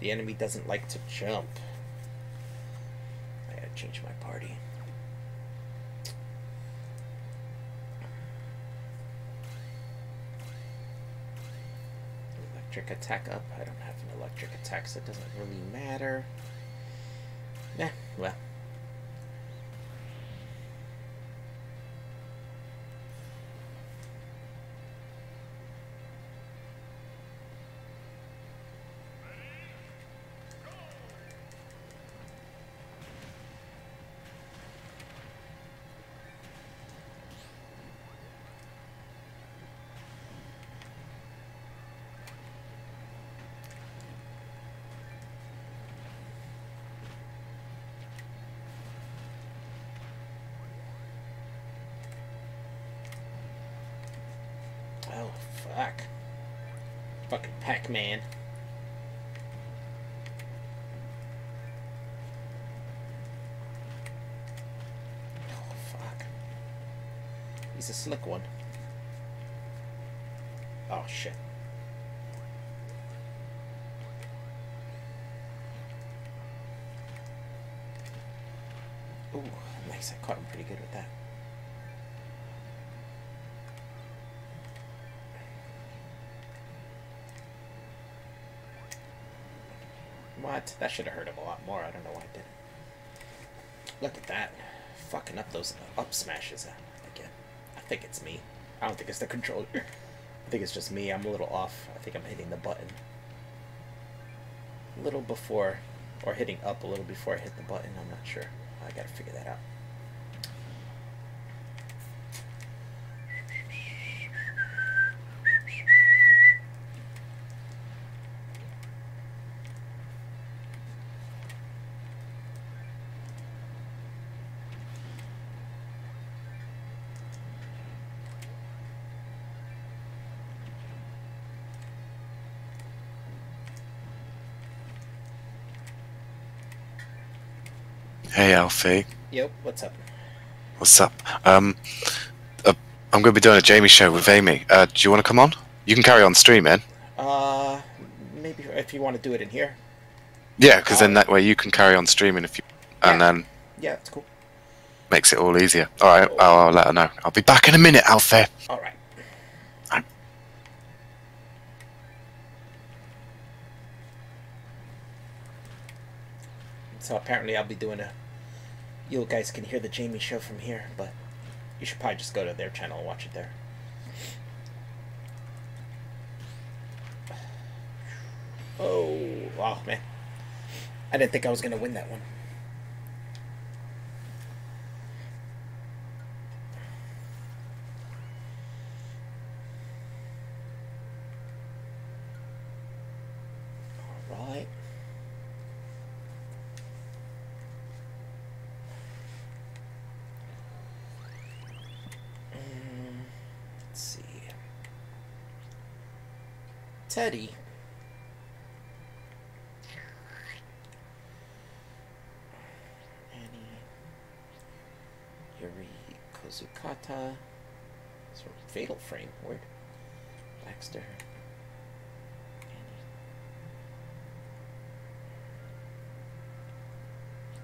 The enemy doesn't like to jump. I gotta change my party. Electric attack up. I don't have an electric attack, so it doesn't really matter. Yeah, well. Oh, fuck. Fucking Pac-Man. Oh, fuck. He's a slick one. Oh, shit. Ooh, nice. I caught him pretty good with that. What? That should have hurt him a lot more. I don't know why I didn't. Look at that. Fucking up those up smashes again. I think it's me. I don't think it's the controller. I think it's just me. I'm a little off. I think I'm hitting the button a little before, or hitting up a little before I hit the button. I'm not sure. I gotta figure that out. Hey Alfie. Yep, what's up? What's up? I'm going to be doing a Jamie show with Amy. Do you want to come on? You can carry on streaming. Maybe if you want to do it in here. Yeah, because then that way you can carry on streaming if you... And yeah. then... Yeah, that's cool. Makes it all easier. Alright, I'll let her know. I'll be back in a minute, Alfie. Alright. So apparently I'll be doing a... You guys can hear the Jamie show from here, but you should probably just go to their channel and watch it there. Oh, wow, man. I didn't think I was going to win that one. All right. Let's see. Teddy. Yuri Kozukata. Sort of Fatal Frame. Word. Baxter.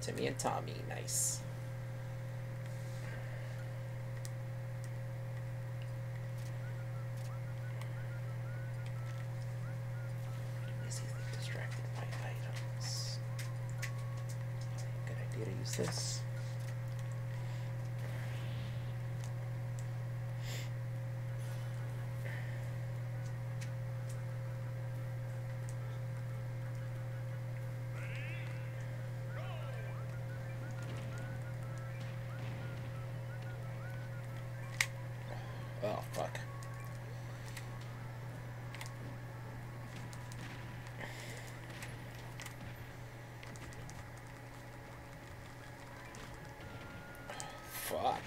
Timmy and Tommy. Nice. Easily distracted by items. Good idea to use this. Oh, fuck. Fuck.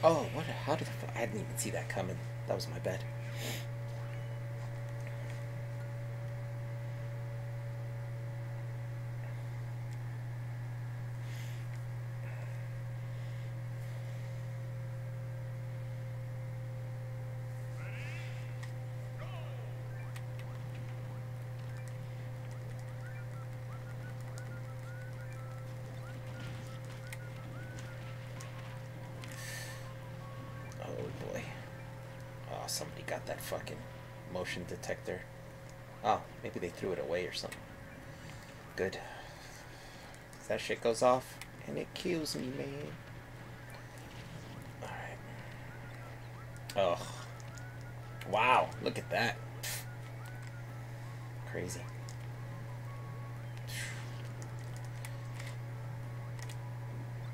Oh, what? How did I didn't even see that coming. That was my bad. Oh boy. Oh, somebody got that fucking motion detector. Oh, maybe they threw it away or something. Good. That shit goes off and it kills me, man. Alright. Oh. Wow, look at that. Crazy.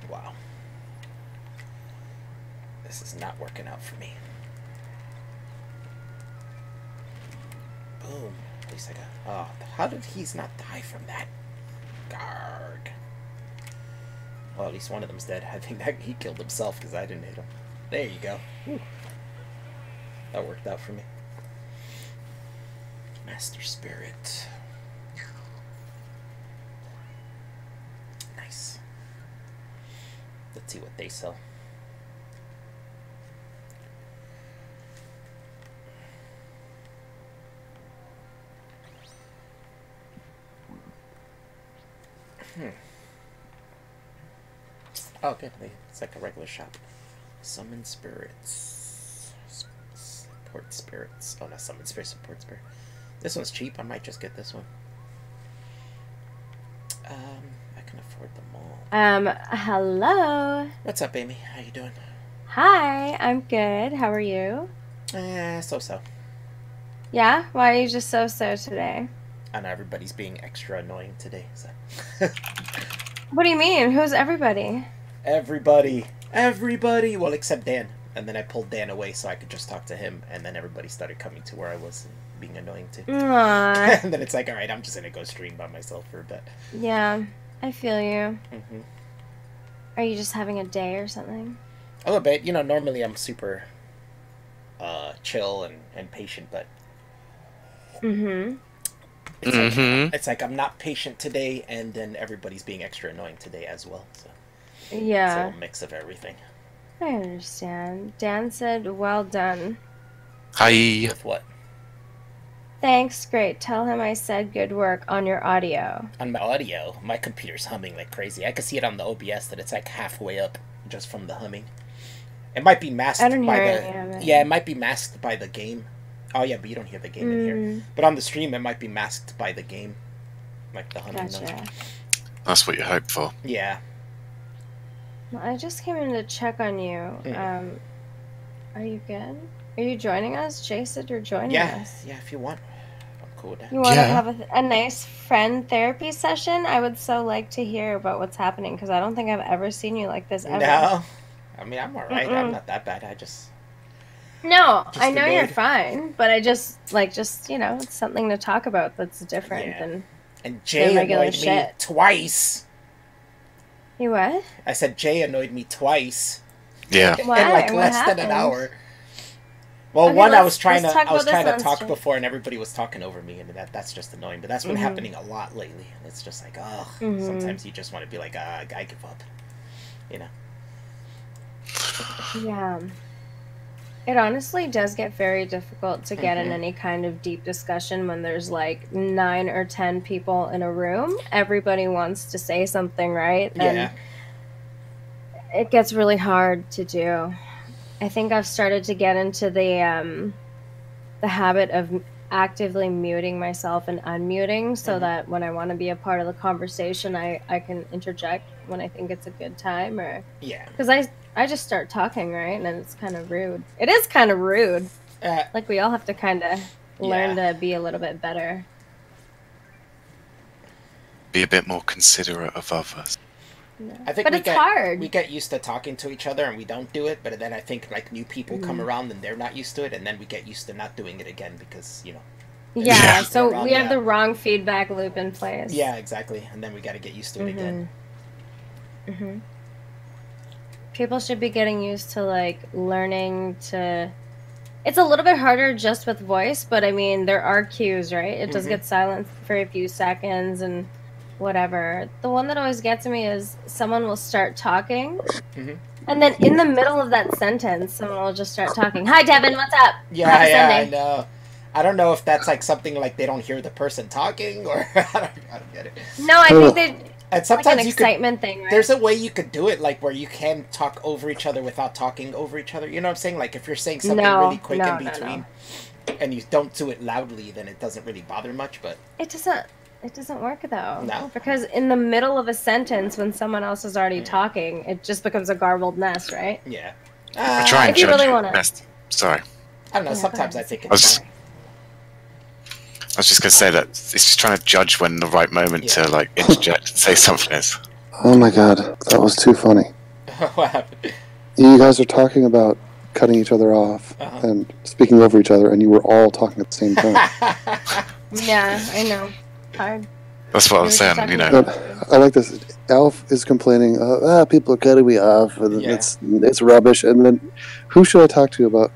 Wow. This is not working out for me. Boom. At least I got... Oh, how did he not die from that? Garg. Well, at least one of them's dead. I think that he killed himself because I didn't hit him. There you go. Whew. That worked out for me. Master Spirit. Nice. Let's see what they sell. Oh, good. It's like a regular shop. Summon spirits. Support spirits. Oh, not summon spirits. Support spirit. This one's cheap. I might just get this one. I can afford them all. Hello. What's up, Amy? How you doing? Hi, I'm good. How are you? So-so. Yeah? Why are you just so-so today? I know everybody's being extra annoying today, so... What do you mean? Who's everybody? Everybody! Well, except Dan. And then I pulled Dan away so I could just talk to him, and then everybody started coming to where I was and being annoying too. Aww. And then it's like, alright, I'm just gonna go stream by myself for a bit. Yeah, I feel you. Mm-hmm. Are you just having a day or something? A little bit. You know, normally I'm super chill and patient, but... Mm-hmm. It's like I'm not patient today, and then everybody's being extra annoying today as well. So it's a Yeah, little mix of everything. I understand. Dan said, well done. Hi. With what? Thanks, great. Tell him I said good work on your audio. On my audio, my computer's humming like crazy. I can see it on the OBS that it's like halfway up just from the humming. It might be masked I don't by hear the any of it. yeah, it might be masked by the game. Oh yeah, but you don't hear the game in here. But on the stream, it might be masked by the game, like the humming noise. Gotcha. That's what you hope for. Yeah. Well, I just came in to check on you. Are you good? Are you joining us? Jay said you're joining Yeah. us. Yeah. If you want, I'm cool with that. You want to Yeah. have a nice friend therapy session? I would so like to hear about what's happening because I don't think I've ever seen you like this ever. No. I mean, I'm alright. I'm not that bad. I just. No, Just I know you're annoyed. fine, but I just it's something to talk about that's different Yeah. than And Jay regular annoyed me shit. twice. you. What? I said Jay annoyed me twice. Yeah. Why? In like What less than happened? an hour. Well, Okay, one I let's- was trying let's to talk about this talk one, before, and everybody was talking over me, and that's just annoying. But that's been happening a lot lately. It's just like, oh, sometimes you just want to be like, I give up, you know. Yeah. It honestly does get very difficult to get in any kind of deep discussion when there's like 9 or 10 people in a room. Everybody wants to say something, right? Yeah. It gets really hard to do. I think I've started to get into the habit of actively muting myself and unmuting so that when I want to be a part of the conversation, I can interject when I think it's a good time, or Yeah. because I just start talking, right? And it's kind of rude. It is kind of rude. Like we all have to kind of learn to be a little bit better. Be a bit more considerate of others. I think But it's hard. We get used to talking to each other and we don't do it, but then I think like new people come around and they're not used to it, and then we get used to not doing it again because Yeah, Yeah. so Around, we have yeah. the wrong feedback loop in place. yeah, exactly, and then we got to get used to it again. People should be getting used to like learning to. It's a little bit harder just with voice, but I mean there are cues, right? It does get silent for a few seconds and whatever. The one that always gets me is someone will start talking, and then in the middle of that sentence, someone will just start talking. Hi, Devin, what's up? Yeah, Happy yeah, I Sunday." know. I don't know if that's like something like they don't hear the person talking, or I don't get it. No, I think they And like sometimes an you excitement thing, right? there's a way you could do it, like where you can talk over each other without talking over each other. You know what I'm saying? Like if you're saying something No, really quick no, in no, between, and you don't do it loudly, then it doesn't really bother much. But It doesn't work though. No? Because in the middle of a sentence when someone else is already talking, it just becomes a garbled mess, right? yeah, I try and If you judge really wanna- best. Sorry. I don't know. Yeah, Sometimes go I ahead. think I was it's just- I was just going to say that it's just trying to judge when the right moment to like interject and say something is. Oh my god, that was too funny. fine. What happened? You guys are talking about cutting each other off and speaking over each other, and you were all talking at the same time. Yeah, I know. Hard. That's what I We was were saying, just you talking know. But I like this. Alf is complaining, people are cutting me off, and Yeah. it's rubbish. And then, who should I talk to about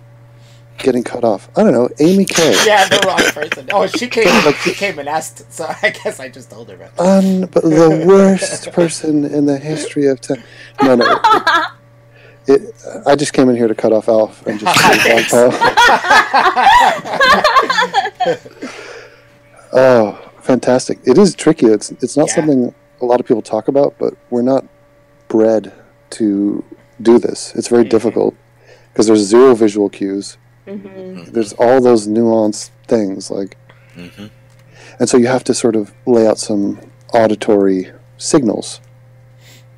getting cut off? I don't know, Amy K. Yeah, the wrong person. Oh, she came and asked, so I guess I just told her about it. But the worst person in the history of time. No. I just came in here to cut off Alf and just Thanks. Oh, fantastic! It is tricky. It's not Yeah. something a lot of people talk about, but we're not bred to do this. It's very difficult because there's zero visual cues. There's all those nuanced things, like, and so you have to sort of lay out some auditory signals.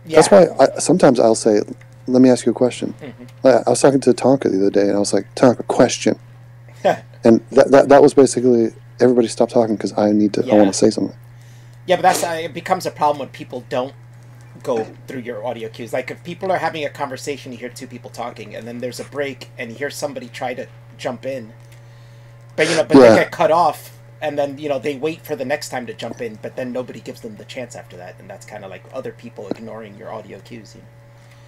Yeah. That's why sometimes I'll say, "Let me ask you a question." I was talking to Tonka the other day, and I was like, "Tonka, question," and that was basically everybody stopped talking because I want to say something. Yeah, but it becomes a problem when people don't go through your audio cues. Like if people are having a conversation, you hear two people talking, and then there's a break, and you hear somebody try to jump in, but they get cut off, and then they wait for the next time to jump in, but then nobody gives them the chance after that, and that's kind of like other people ignoring your audio cues.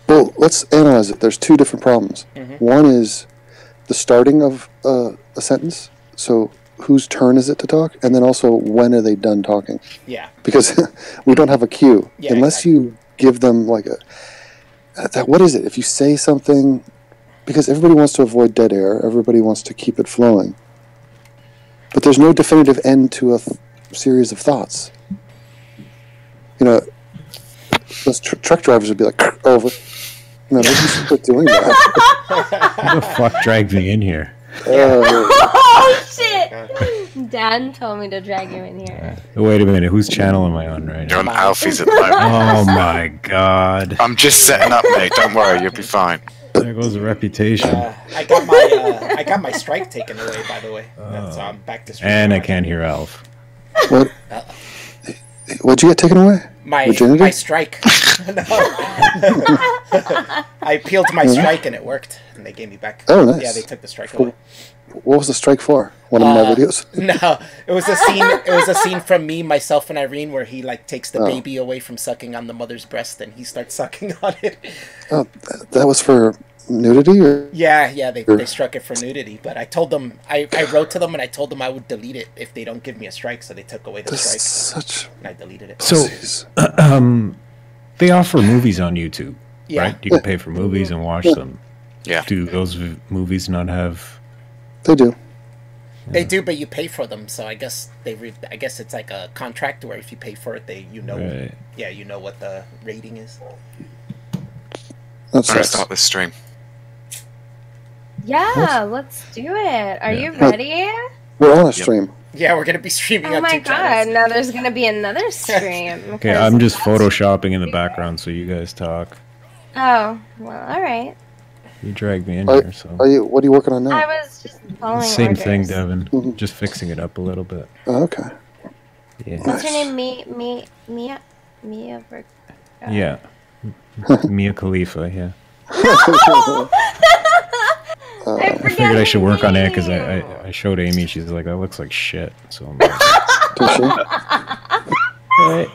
Well, let's analyze it. There's two different problems. One is the starting of a sentence. So whose turn is it to talk, and then also when are they done talking? Yeah. Because we don't have a cue unless exactly. you give them like what is it? If you say something, because everybody wants to avoid dead air, everybody wants to keep it flowing, but there's no definitive end to a series of thoughts. You know, those truck drivers would be like, over. No, they just quit doing that. Who the fuck dragged me in here? Oh shit! Dan told me to drag you in here. Wait a minute, whose channel am I on right You're now? on Alfie's at the moment. Oh my god. I'm just setting up, mate. Don't worry, you'll be fine. There goes the reputation. I got my strike taken away, by the way. That's I'm back to streaming. And I can't hear Alf. What? What'd you get taken away? My Virginity? strike. No. I peeled my strike and it worked, and they gave me back. Oh, nice. Yeah, they took the strike away. What was the strike for? One of my videos? No, it was a scene. It was a scene from me, myself, and Irene, where he like takes the Oh. baby away from sucking on the mother's breast, and he starts sucking on it. Oh, that was for nudity? Or? Yeah, they struck it for nudity. But I told them, I wrote to them, and I told them I would delete it if they don't give me a strike. So they took away the That's strike, such and I deleted it. So, pussies. they offer movies on YouTube, Yeah. right? You can pay for movies and watch them. Yeah. Do those movies not have... They do. They do, but you pay for them. So I guess I guess it's like a contract where if you pay for it, Right. you know what the rating is. That's I'm gonna start this stream. Yeah, let's do it. Are you Yeah. ready? We're on a stream. Yeah, we're gonna be streaming Oh on my 2 god, channels. now there's gonna be another stream. Okay, I'm just photoshopping in the background so you guys talk. Oh, well, alright. You dragged me in Are, here, so... what are you working on now? I was just following Same orders. thing, Devin. Mhm. Just fixing it up a little bit. Oh, okay. Yeah. What's your name? Mia Yeah. Mia Khalifa, yeah. I I figured I should work on it because I showed Amy. She's like, that looks like shit. So I'm like, Does right.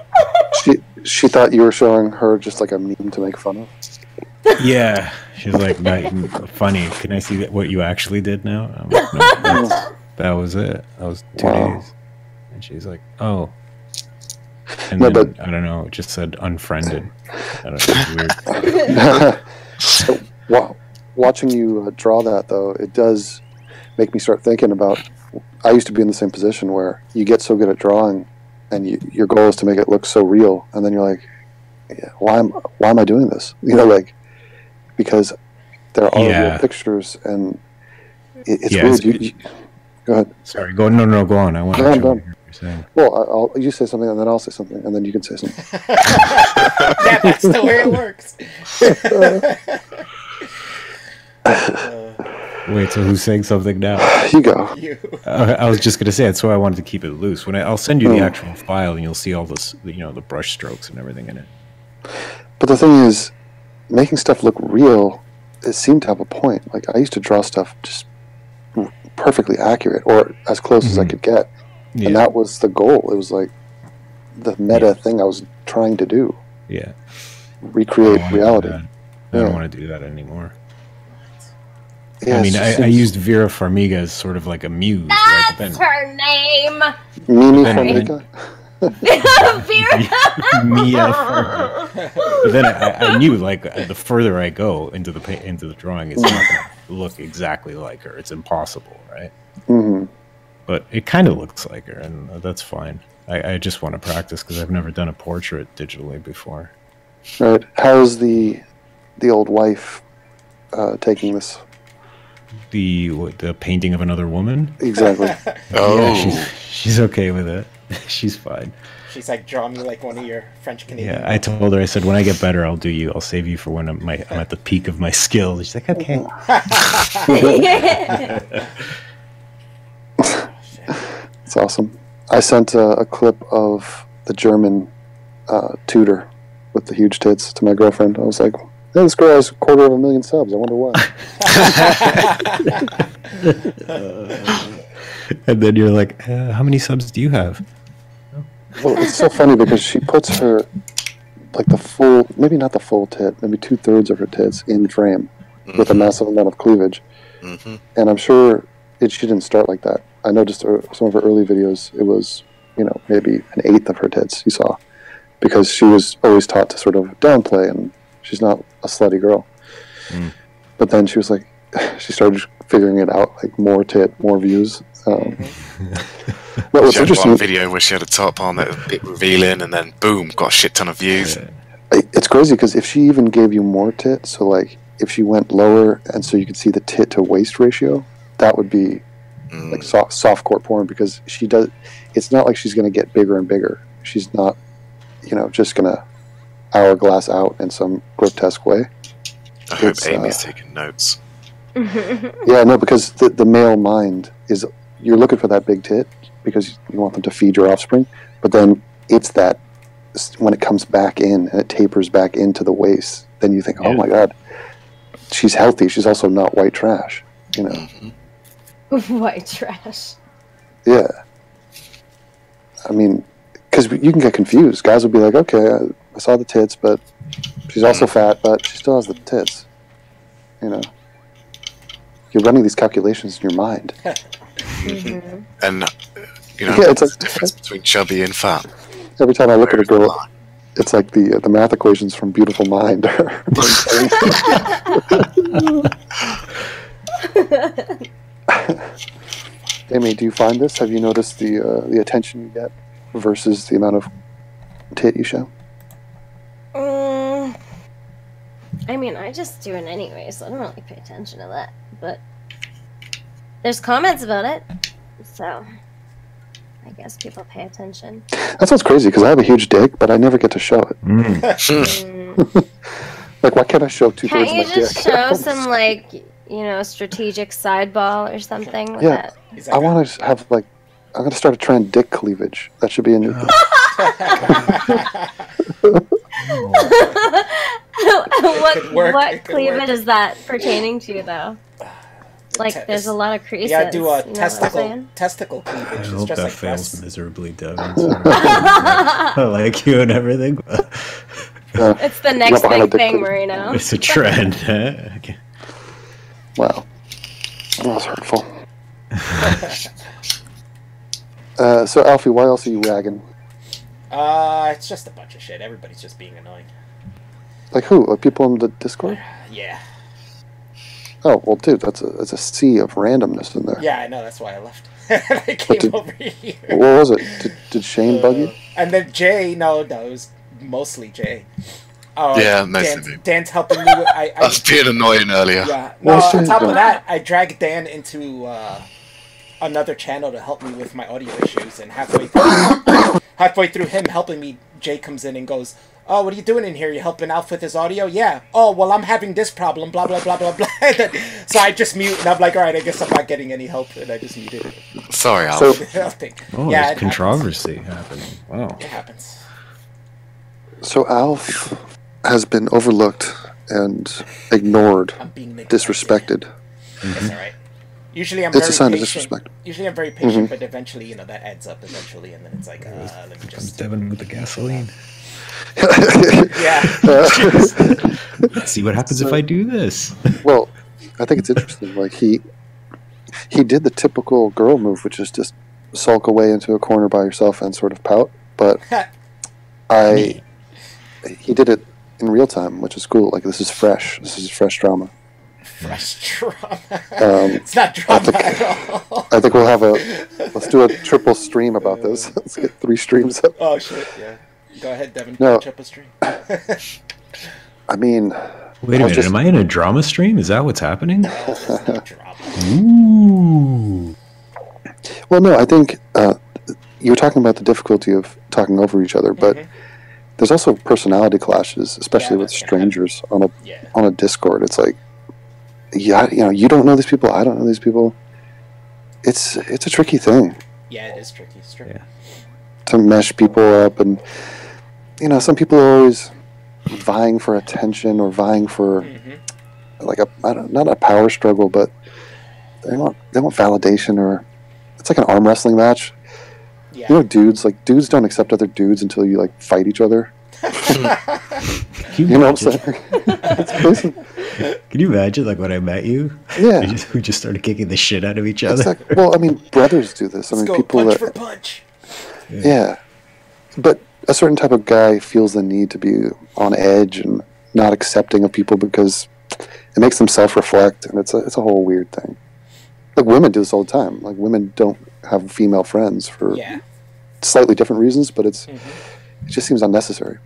she thought you were showing her just like a meme to make fun of. Yeah. She's like, funny. Can I see what you actually did now? I'm like, no, that was it. That was 2 Wow. days. And she's like, oh. And No, then, but- I don't know, it just said unfriended. I don't know, it's weird. Wow. Watching you draw that, though, it does make me start thinking about. I used to be in the same position where you get so good at drawing, and your goal is to make it look so real, and then you're like, yeah, why am I doing this? You know, like because there are Yeah. real pictures, and it's Yeah, weird. it's- Go ahead. Sorry, go on. I want No, to I'm hear done. what you're saying. Well, you say something, and then I'll say something, and then you can say something. Yeah, that's the way it works. Wait, so who's saying something now? You go. You. I was just gonna say that's why I wanted to keep it loose. I'll send you the Oh. actual file, and you'll see all this, the brush strokes and everything in it. But the thing is, making stuff look real, it seemed to have a point. Like I used to draw stuff just perfectly accurate, or as close as I could get, Yeah, and that was the goal. It was like the meta thing I was trying to do, yeah. recreate I don't wanna do reality. that. I don't Yeah. want to do that anymore. Yeah, I mean, it I seems- used Vera Farmiga as sort of like a muse, right? But That's then her name. Mimi then- Farmiga. Vera. Mia Farmiga. But then I knew, like, the further I go into the drawing, it's not going to look exactly like her. It's impossible, right? Hmm. But it kind of looks like her, and that's fine. I just want to practice because I've never done a portrait digitally before. Right. How's the old wife taking this? The painting of another woman. Exactly. Oh, Yeah, she's okay with it. She's fine. She's like, draw me like one of your French Canadian. Yeah, I told her. I said, when I get better, I'll do you. I'll save you for when I'm at the peak of my skill. She's like, okay. It's awesome. I sent a clip of the German tutor with the huge tits to my girlfriend. I was like, hey, this girl has 250,000 subs. I wonder why. And then you're like, how many subs do you have? Well, it's so funny because she puts her, like the full, maybe not the full tit, maybe 2/3 of her tits in frame with a massive amount of cleavage. hmm And I'm sure she didn't start like that. I noticed some of her early videos. It was, maybe an eighth of her tits you saw, because she was always taught to sort of downplay, and she's not a slutty girl. But then she was like, she started figuring it out, like more tit, more views. But what's She had interesting, one video where she had a top on that was a bit revealing, and then boom, got a shit ton of views. it's crazy because if she even gave you more tit, so like if she went lower and so you could see the tit to waist ratio, that would be like softcore porn, because she does. It's not like she's going to get bigger and bigger. She's not, just going to hourglass out in some grotesque way. I hope Amy's taking notes. Yeah, no, because the male mind is, you're looking for that big tit because you want them to feed your offspring, but then it's that when it comes back in and it tapers back into the waist, then you think, oh my god, she's healthy. She's also not white trash, White trash. Yeah. I mean, because you can get confused. Guys will be like, okay, I saw the tits, but she's also fat, but she still has the tits. You're running these calculations in your mind. And, it's the difference between chubby and fat. Every time I look at a girl, it's like the math equations from Beautiful Mind. Amy, do you find this? Have you noticed the attention you get versus the amount of tit you show? I mean, I just do it anyway, so I don't really pay attention to that. But there's comments about it, so I guess people pay attention. That sounds crazy, because I have a huge dick, but I never get to show it. Like, why can't I show 2/3 of Can't my you dick? just show some, like, strategic side ball or something with Yeah. that? I want to have, like, I'm going to start a trend, dick cleavage. That should be a new thing. What cleavage is that pertaining to, though? Like, there's a lot of creases. Yeah, do a you know what I'm testicle cleavage. I It's hope just that like fails breasts. miserably, Devin. I like you and everything, but It's the next behind a big dick thing, cleavage. Marino. it's a trend. Okay. Wow. That was hurtful. So, Alfie, why else are you ragging? It's just a bunch of shit. Everybody's just being annoying. Like who? Like people in the Discord? Yeah. Oh, well, dude, that's a sea of randomness in there. Yeah, I know. That's why I left. I came over here. What was it? Did Shane bug you? And then Jay, no, it was mostly Jay. Oh, Yeah, mostly me. Dan's helping me. I I was being annoying earlier. Yeah. No, Well, on top of Shane- that, I dragged Dan into another channel to help me with my audio issues, and halfway through him helping me, Jay comes in and goes, "Oh, what are you doing in here? You helping Alf with his audio?" "Yeah." "Oh, well, I'm having this problem, blah, blah, blah, blah, blah." So I just mute, and I'm like, alright, I guess I'm not getting any help, and I just muted it. Sorry, Al. So, Oh, Yeah, there's it controversy happening. Wow. It happens. so Alf has been overlooked and ignored, I'm being neglected. disrespected. That's alright. Usually I'm It's a very sign of patient. disrespect. Usually I'm very patient, but eventually, that adds up eventually, and then it's like, let me Comes just... Devin with the gasoline. Yeah. Let's see what happens if I do this. Well, I think it's interesting. Like he did the typical girl move, which is just sulk away into a corner by yourself and sort of pout. But he did it in real time, which is cool. Like this is fresh. This is fresh drama. Fresh drama. Um, It's not drama at all. I think we'll have let's do a triple stream about this. Let's get 3 streams up. Oh shit! Yeah. Go ahead, Devin. No. Catch up a stream. I mean, Wait a minute, just- am I in a drama stream? Is that what's happening? It's not drama. Ooh. well, no, I think you were talking about the difficulty of talking over each other, but there's also personality clashes, especially Yeah, with that's strangers Yeah. on a Discord. It's like, yeah, you don't know these people. I don't know these people. It's a tricky thing Yeah, it is tricky. It's tricky. Yeah. to mesh people up, and some people are always vying for attention or vying for like not a power struggle, but they want validation, or it's like an arm wrestling match. Yeah. Dudes don't accept other dudes until you like fight each other. Can You know what I'm saying? It's crazy. Can you imagine, like, when I met you? Yeah. We just started kicking the shit out of each It's other. like, well, I mean, brothers do this. I Let's mean, go people punch that, for punch. yeah. But a certain type of guy feels the need to be on edge and not accepting of people because it makes them self-reflect, and it's a whole weird thing. Like, women do this all the time. Like, women don't have female friends for Yeah. slightly different reasons, but it just seems unnecessary.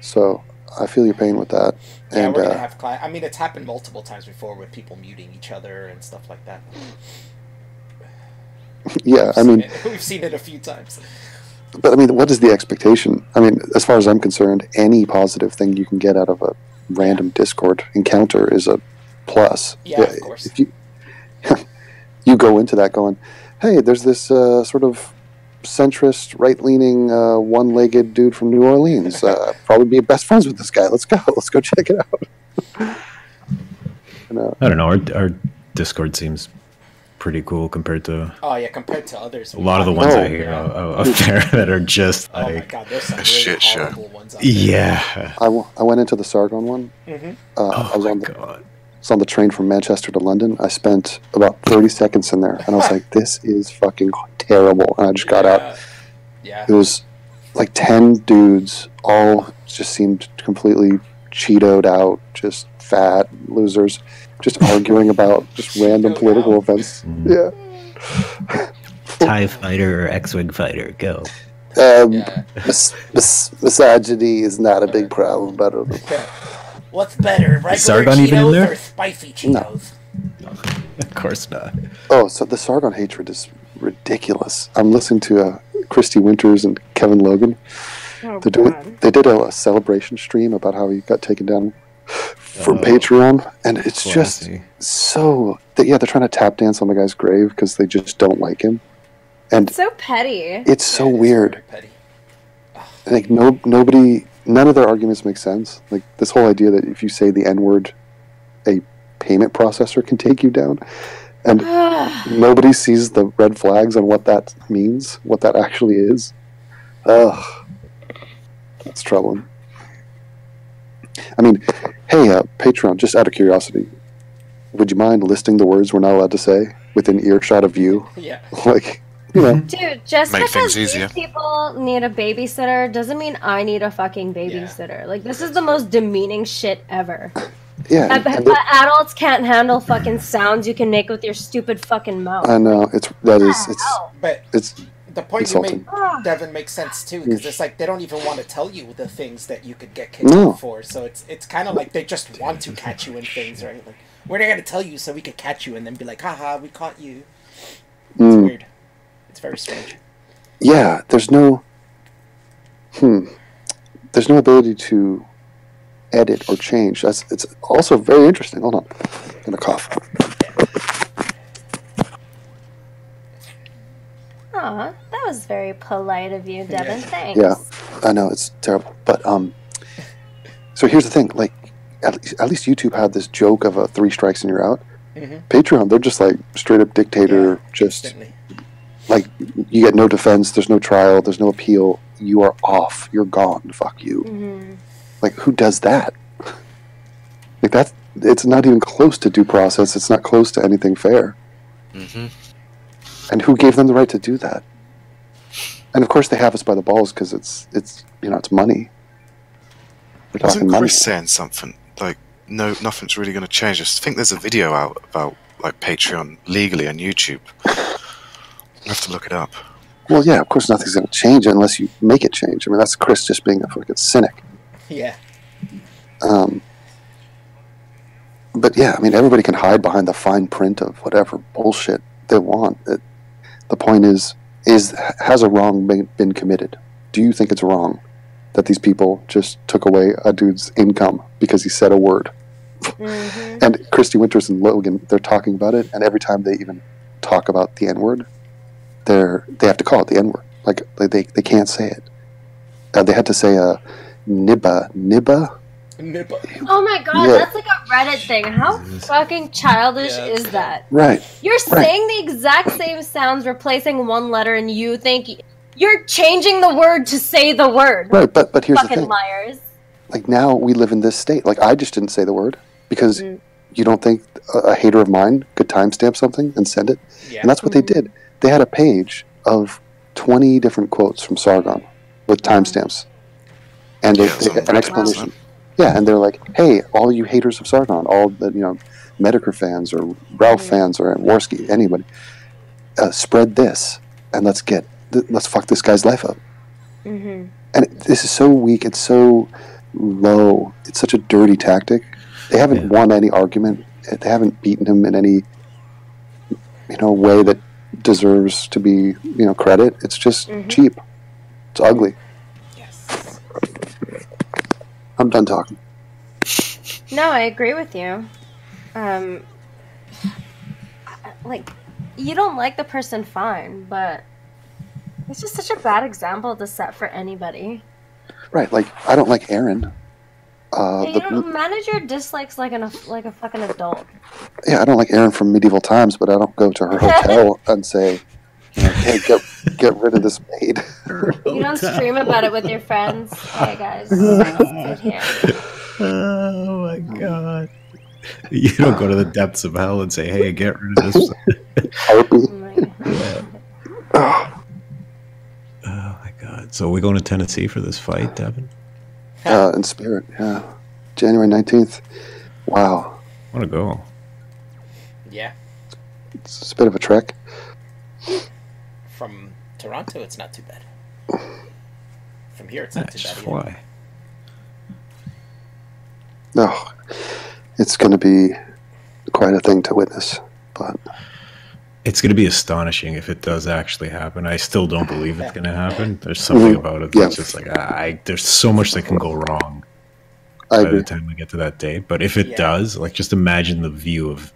So I feel your pain with that. Yeah, And we're gonna have class. I mean, it's happened multiple times before with people muting each other and stuff like that. yeah, I mean, We've seen it a few times. but I mean, what is the expectation? I mean, as far as I'm concerned, any positive thing you can get out of a random Discord encounter is a plus. Yeah, of course. If you go into that going, hey, there's this sort of centrist, right-leaning, one-legged dude from New Orleans. Probably be best friends with this guy. Let's go check it out. I don't know. Our Discord seems pretty cool compared to Oh yeah, compared to others. a lot of the ones I Oh, hear out there that are just Oh my like, god, there's some A really shit show. horrible ones out there. yeah. I went into the Sargon one. Mhm. I Oh was my on god. was on the train from Manchester to London. I spent about 30 seconds in there, and I was like, this is fucking terrible. And I just got out. Yeah. It was like 10 dudes, all just seemed completely Cheetoed out, just fat losers, just arguing about just random Cheetoed political out. events. Yeah. TIE fighter or X-Wing fighter, go. Yeah. Misogyny is not a big problem, but What's better, regular Sargon even in Cheetos there? or spicy Cheetos? Of course not. oh, so the Sargon hatred is ridiculous. I'm listening to Christy Winters and Kevin Logan. Oh, They're doing, God. they did a celebration stream about how he got taken down from Oh. Patreon, and it's just Classy. so they're trying to tap dance on the guy's grave because they just don't like him, and So petty. it's so Yeah, it is weird. very petty. Like none of their arguments make sense. Like this whole idea that if you say the N-word, a payment processor can take you down, and nobody sees the red flags on what that means, what that actually is. Ugh, that's troubling. I mean, hey, Patreon, just out of curiosity, would you mind listing the words we're not allowed to say within earshot of you? Yeah. Like, you know, Dude, just Make because things easier. these people need a babysitter doesn't mean I need a fucking babysitter. Like, this is the most demeaning shit ever. yeah. and Adults can't handle fucking sounds you can make with your stupid fucking mouth. I know it's But it's the point insulting. you made, Devin, makes sense too, because it's like they don't even want to tell you the things that you could get kicked No. out for. So it's kind of like they just want to catch you in things, right? Like we're not gonna tell you so we could catch you and then be like, haha, we caught you. It's weird. It's very strange. Yeah, there's no ability to edit or change. It's also very interesting. Hold on, I'm gonna cough. Aw, that was very polite of you, Devin. Yeah. Thanks. Yeah, I know it's terrible, but so here's the thing. Like, at least YouTube had this joke of a 3 strikes and you're out. Patreon, they're just like straight up dictator. Just Instantly. like you get no defense. There's no trial. There's no appeal. You are off. You're gone. Fuck you. Like, who does that? Like that's. It's not even close to due process. It's not close to anything fair. Mm-hmm. And who gave them the right to do that? And of course, they have us by the balls because it's money. We're talking Wasn't money. Chris saying something like, no, nothing's really going to change? I think there's a video out about like Patreon legally on YouTube. I have to look it up. Well, yeah, of course, nothing's going to change unless you make it change. I mean, that's Chris just being a fucking cynic. Yeah. But yeah, I mean, everybody can hide behind the fine print of whatever bullshit they want. The point is has a wrong been committed? Do you think it's wrong that these people just took away a dude's income because he said a word? And Christy Winters and Logan, they're talking about it, and every time they even talk about the N-word, they have to call it the N-word. Like they can't say it. They had to say nibba. Oh my god, Yeah. that's like a Reddit thing. How fucking childish Yeah, is that? Right. You're saying the exact same sounds, replacing one letter, and you think You're changing the word to say the word. Right, but here's the Fucking thing. liars. Like, now we live in this state. Like, I just didn't say the word because you don't think a hater of mine could timestamp something and send it? Yeah. And that's what they did. They had a page of 20 different quotes from Sargon with timestamps and an explanation. Yeah, and they're like, "Hey, all you haters of Sargon, all the Medicare fans or Ralph fans or Warski, anybody, spread this and let's fuck this guy's life up." Mm-hmm. And this is so weak. It's so low. It's such a dirty tactic. They haven't won any argument. They haven't beaten him in any way that deserves to be credit. It's just cheap. It's ugly. Yes. I'm done talking. No, I agree with you. Like, you don't like the person, fine, but it's just such a bad example to set for anybody. Right, like, I don't like Aaron. You don't manage your dislikes like a fucking adult. Yeah, I don't like Aaron from Medieval Times, but I don't go to her hotel and say, "Hey, get rid of this maid." You don't stream about it with your friends. Hey guys, sit here. Oh my god. You don't go to the depths of hell and say, "Hey, get rid of this." Oh my God. Oh my god. So are we going to Tennessee for this fight, Devin? In spirit, yeah. January 19th. Wow. I want to go. Yeah. It's a bit of a trek. From Toronto, it's not too bad. From here, it's not too Just bad. fly. No. It's going to be quite a thing to witness, but It's going to be astonishing if it does actually happen. I still don't believe it's going to happen. There's something about it that's just like, there's so much that can go wrong I by agree. the time we get to that day. But if it does, like, just imagine the view of,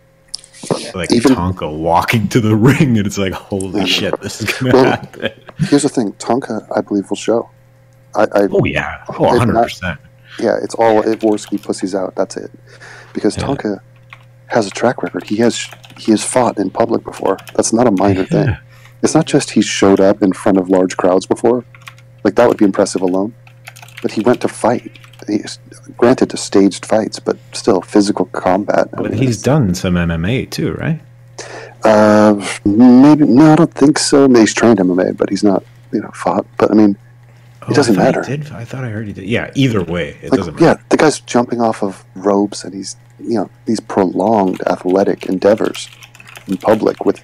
like, Even- Tonka walking to the ring, and it's like, holy shit, this is going to Well, happen. Here's the thing. Tonka, I believe, will show. Oh, yeah. Oh, 100%. Yeah, it's all Ivorski pussies out. That's it. Because Tonka has a track record. He has fought in public before. That's not a minor thing. It's not just he showed up in front of large crowds before. Like, that would be impressive alone. But he went to fight. Granted, to staged fights, but still physical combat. But he's done some MMA too, right? Maybe no, I don't think so. I mean, he's trained MMA, but he's not fought. But I mean, it doesn't matter. I thought I heard he did. Yeah, either way, it Like, doesn't matter. yeah, the guy's jumping off of ropes, and he's these prolonged athletic endeavors in public with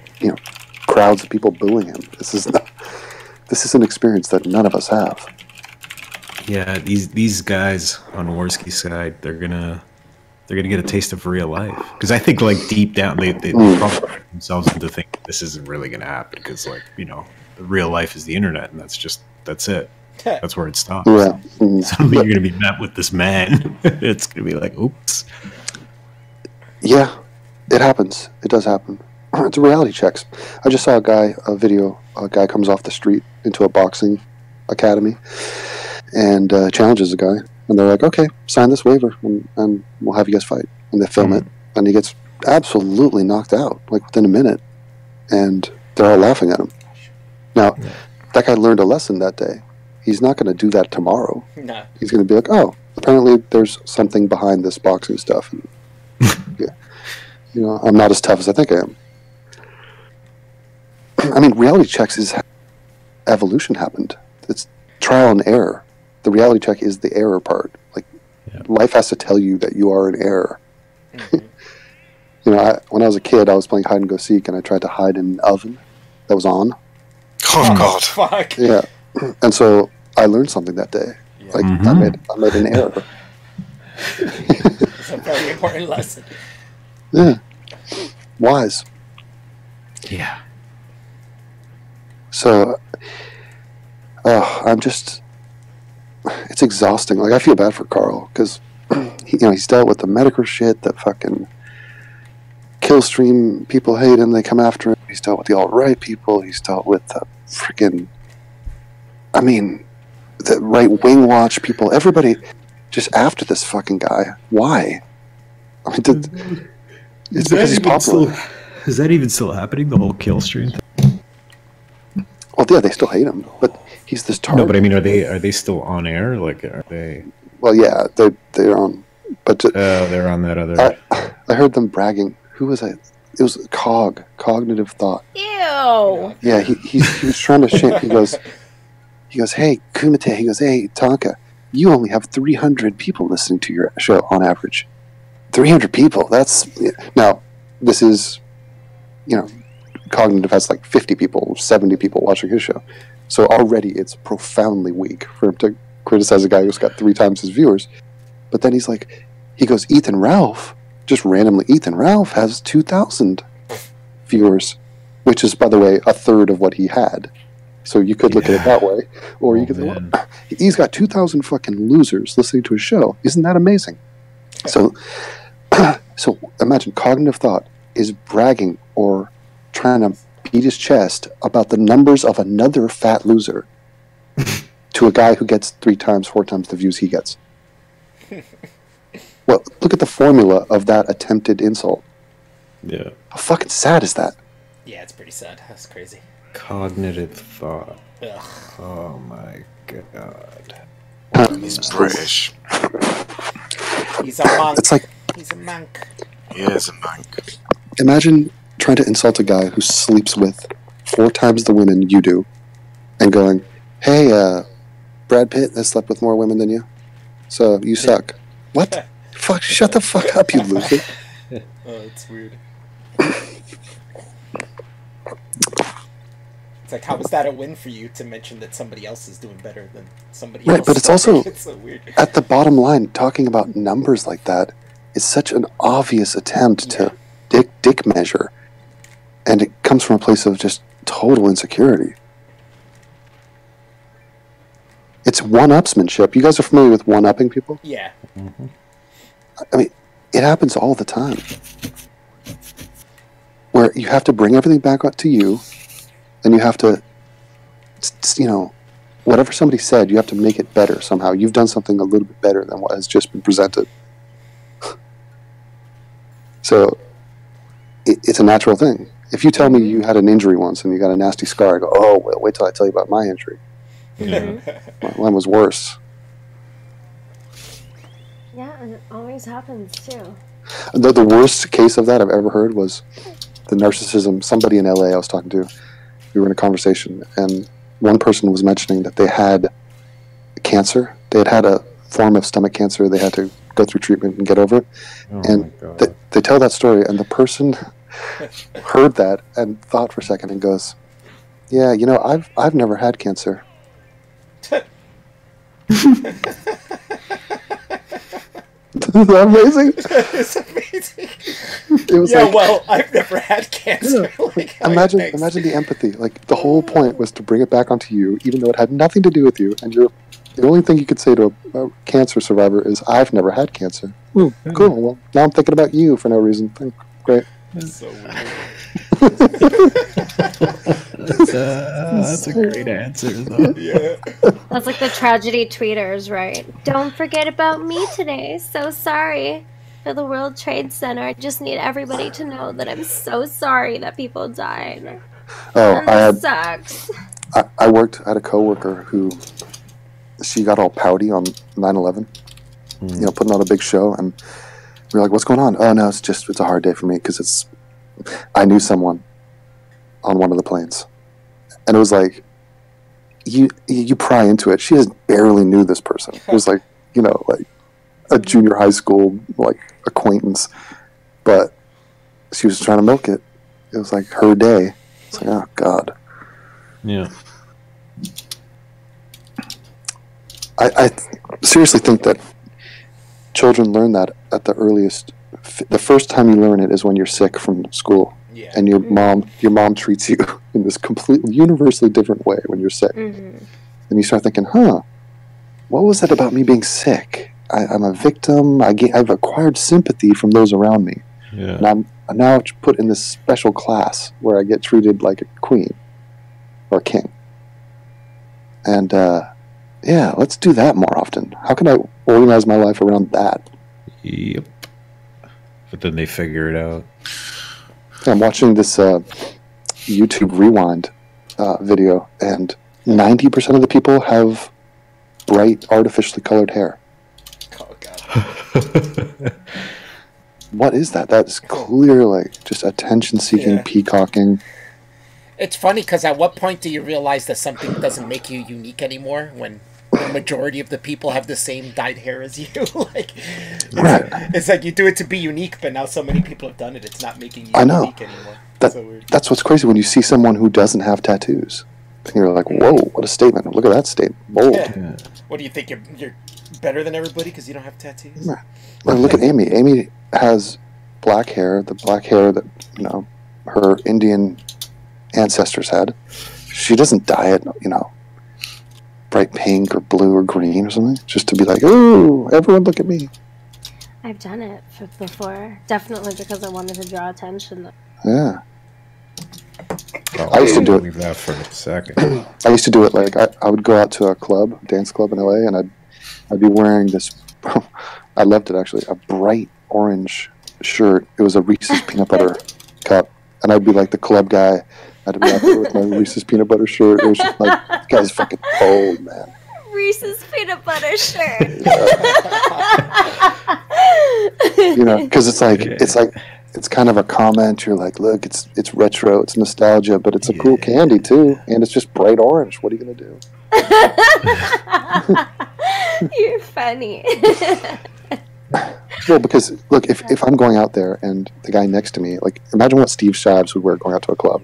crowds of people booing him. This is an experience that none of us have. Yeah, these guys on Warski's side, they're gonna get a taste of real life. Because I think, like, deep down, they probably trick themselves into thinking this isn't really gonna happen. Because, like, the real life is the internet, and that's it. That's where it stops. Yeah. Suddenly, you're gonna be met with this man. It's gonna be like, oops. Yeah, it happens. It does happen. It's reality checks. I just saw a video. A guy comes off the street into a boxing academy and challenges a guy. And they're like, "Okay, sign this waiver and we'll have you guys fight." And they film it. And he gets absolutely knocked out, like, within a minute. And they're all laughing at him. Now, that guy learned a lesson that day. He's not going to do that tomorrow. No. He's going to be like, "Oh, apparently there's something behind this boxing stuff. And, I'm not as tough as I think I am." I mean, reality checks is how evolution happened. It's trial and error. The reality check is the error part. Like, life has to tell you that you are in error. When I was a kid, I was playing hide and go seek, and I tried to hide in an oven that was on. Oh, God. Fuck. Yeah, and so I learned something that day. Like, I made an error. It's a very important lesson. Yeah, wise. Yeah. So, it's exhausting. Like, I feel bad for Carl because he's dealt with the Medicare shit, the fucking Killstream people hate him, they come after him. He's dealt with the alt-right people. He's dealt with the freaking, the right-wing watch people. Everybody just after this fucking guy. Why? I mean, it's because he's popular. Is that even still happening? The whole kill stream? Well, Well, yeah, they still hate him, but he's this target. No, but I mean, are they still on air? Like, are they? Well, yeah, they're on, but They're on that other. I heard them bragging. Who was it? It was Cognitive Thought. Ew. Yeah, he was trying to shame. He goes, hey, Kumite. He goes, hey, Tonka, you only have 300 people listening to your show on average. 300 people. That's now. This is, Cognitive has like 50 people, 70 people watching his show. So already it's profoundly weak for him to criticize a guy who's got 3 times his viewers. But then he goes, Ethan Ralph, just randomly, Ethan Ralph has 2,000 viewers, which is, by the way, a third of what he had. So you could look at it that way. Or you could say, well, he's got 2,000 fucking losers listening to his show. Isn't that amazing? So imagine Cognitive Thought is bragging or trying to beat his chest about the numbers of another fat loser to a guy who gets 3 times, 4 times the views he gets. Well, look at the formula of that attempted insult. Yeah. How fucking sad is that? Yeah, it's pretty sad. That's crazy. Cognitive Thought. Ugh. Oh my god. He's British. He's a monk. It's like, He's a monk. He is a monk. imagine trying to insult a guy who sleeps with 4 times the women you do and going, hey, Brad Pitt has slept with more women than you, so you suck. What? Fuck, shut the fuck up, you loser. Oh, it's weird. It's like, how is that a win for you to mention that somebody else is doing better than somebody else? Right, but it's also, it's so weird. at the bottom line, talking about numbers like that is such an obvious attempt to dick measure. And it comes from a place of just total insecurity. It's one-upsmanship. You guys are familiar with one-upping people? Yeah. Mm-hmm. I mean, it happens all the time. Where you have to bring everything back up to you, and you have to, whatever somebody said, you have to make it better somehow. You've done something a little bit better than what has just been presented. So, it's a natural thing. If you tell me you had an injury once and you got a nasty scar, I go, oh, well, wait till I tell you about my injury. Yeah. Mine was worse. Yeah, and it always happens too. The worst case of that I've ever heard was the narcissism. Somebody in LA I was talking to, we were in a conversation, and one person was mentioning that they had cancer. They had a form of stomach cancer. They had to go through treatment and get over it. Oh And my god. they tell that story, and the person heard that and thought for a second and goes, yeah, I've never had cancer. Isn't that amazing? It's amazing. It was Yeah, well, I've never had cancer. Like, imagine thanks. the empathy. Like, the whole point was to bring it back onto you, even though it had nothing to do with you. And the only thing you could say to a cancer survivor is, "I've never had cancer." Ooh, cool. Well, now I'm thinking about you for no reason. Great. It's so weird. That's a great answer, though. Yeah. That's like the tragedy tweeters, right? Don't forget about me today. So sorry for the World Trade Center. I just need everybody to know that I'm so sorry that people died. Oh, And that sucks. I worked at a coworker who, she got all pouty on 9/11. Putting on a big show, and we were like, "What's going on?" "Oh no, it's a hard day for me because I knew someone on one of the planes," and it was like, you pry into it. She just barely knew this person. It was like, like a junior high school acquaintance, but she was trying to milk it. It was like her day. It's like, oh god. Yeah. I seriously think that children learn that at the earliest. The first time you learn it is when you're sick from school, Yeah. and your mom treats you in this completely universally different way when you're sick, and you start thinking, what was it about me being sick? I'm a victim. I've acquired sympathy from those around me, Yeah. and I'm now put in this special class where I get treated like a queen or a king. And let's do that more often. How can I organize my life around that? Yep. But then they figure it out. I'm watching this YouTube Rewind video, and 90% of the people have bright, artificially colored hair. Oh god. What is that? That's clear, like, just attention-seeking, Yeah. peacocking. It's funny because at what point do you realize that something doesn't make you unique anymore when the majority of the people have the same dyed hair as you? Like, Right. it's like you do it to be unique, but now so many people have done it, it's not making you I know. unique anymore. That, So weird. that's what's crazy when you see someone who doesn't have tattoos. And you're like, whoa, what a statement. Look at that statement. Bold. Yeah. What do you think? You're better than everybody because you don't have tattoos? Right. Like, look at Amy. Amy has black hair, the black hair that, you know, her Indian ancestors had. She doesn't dye it, you know, bright pink or blue or green or something, just to be like, oh, everyone look at me. I've done it before. Definitely because I wanted to draw attention. Yeah. Oh, I used to do it. Leave that for a second. I used to do it like I would go out to a club, dance club in LA, and I'd be wearing this. I loved it actually, a bright orange shirt. It was a Reese's peanut butter cup, and I'd be like the club guy. I'd be out there with my Reese's peanut butter shirt. It was just like, this guy's fucking bold, man. Reese's peanut butter shirt. You know, because it's kind of a comment. You're like, look, it's retro, it's nostalgia, but it's a cool candy too, and it's just bright orange. What are you gonna do? You're funny. Well, because look, if I'm going out there and the guy next to me, like, imagine what Steve Shives would wear going out to a club.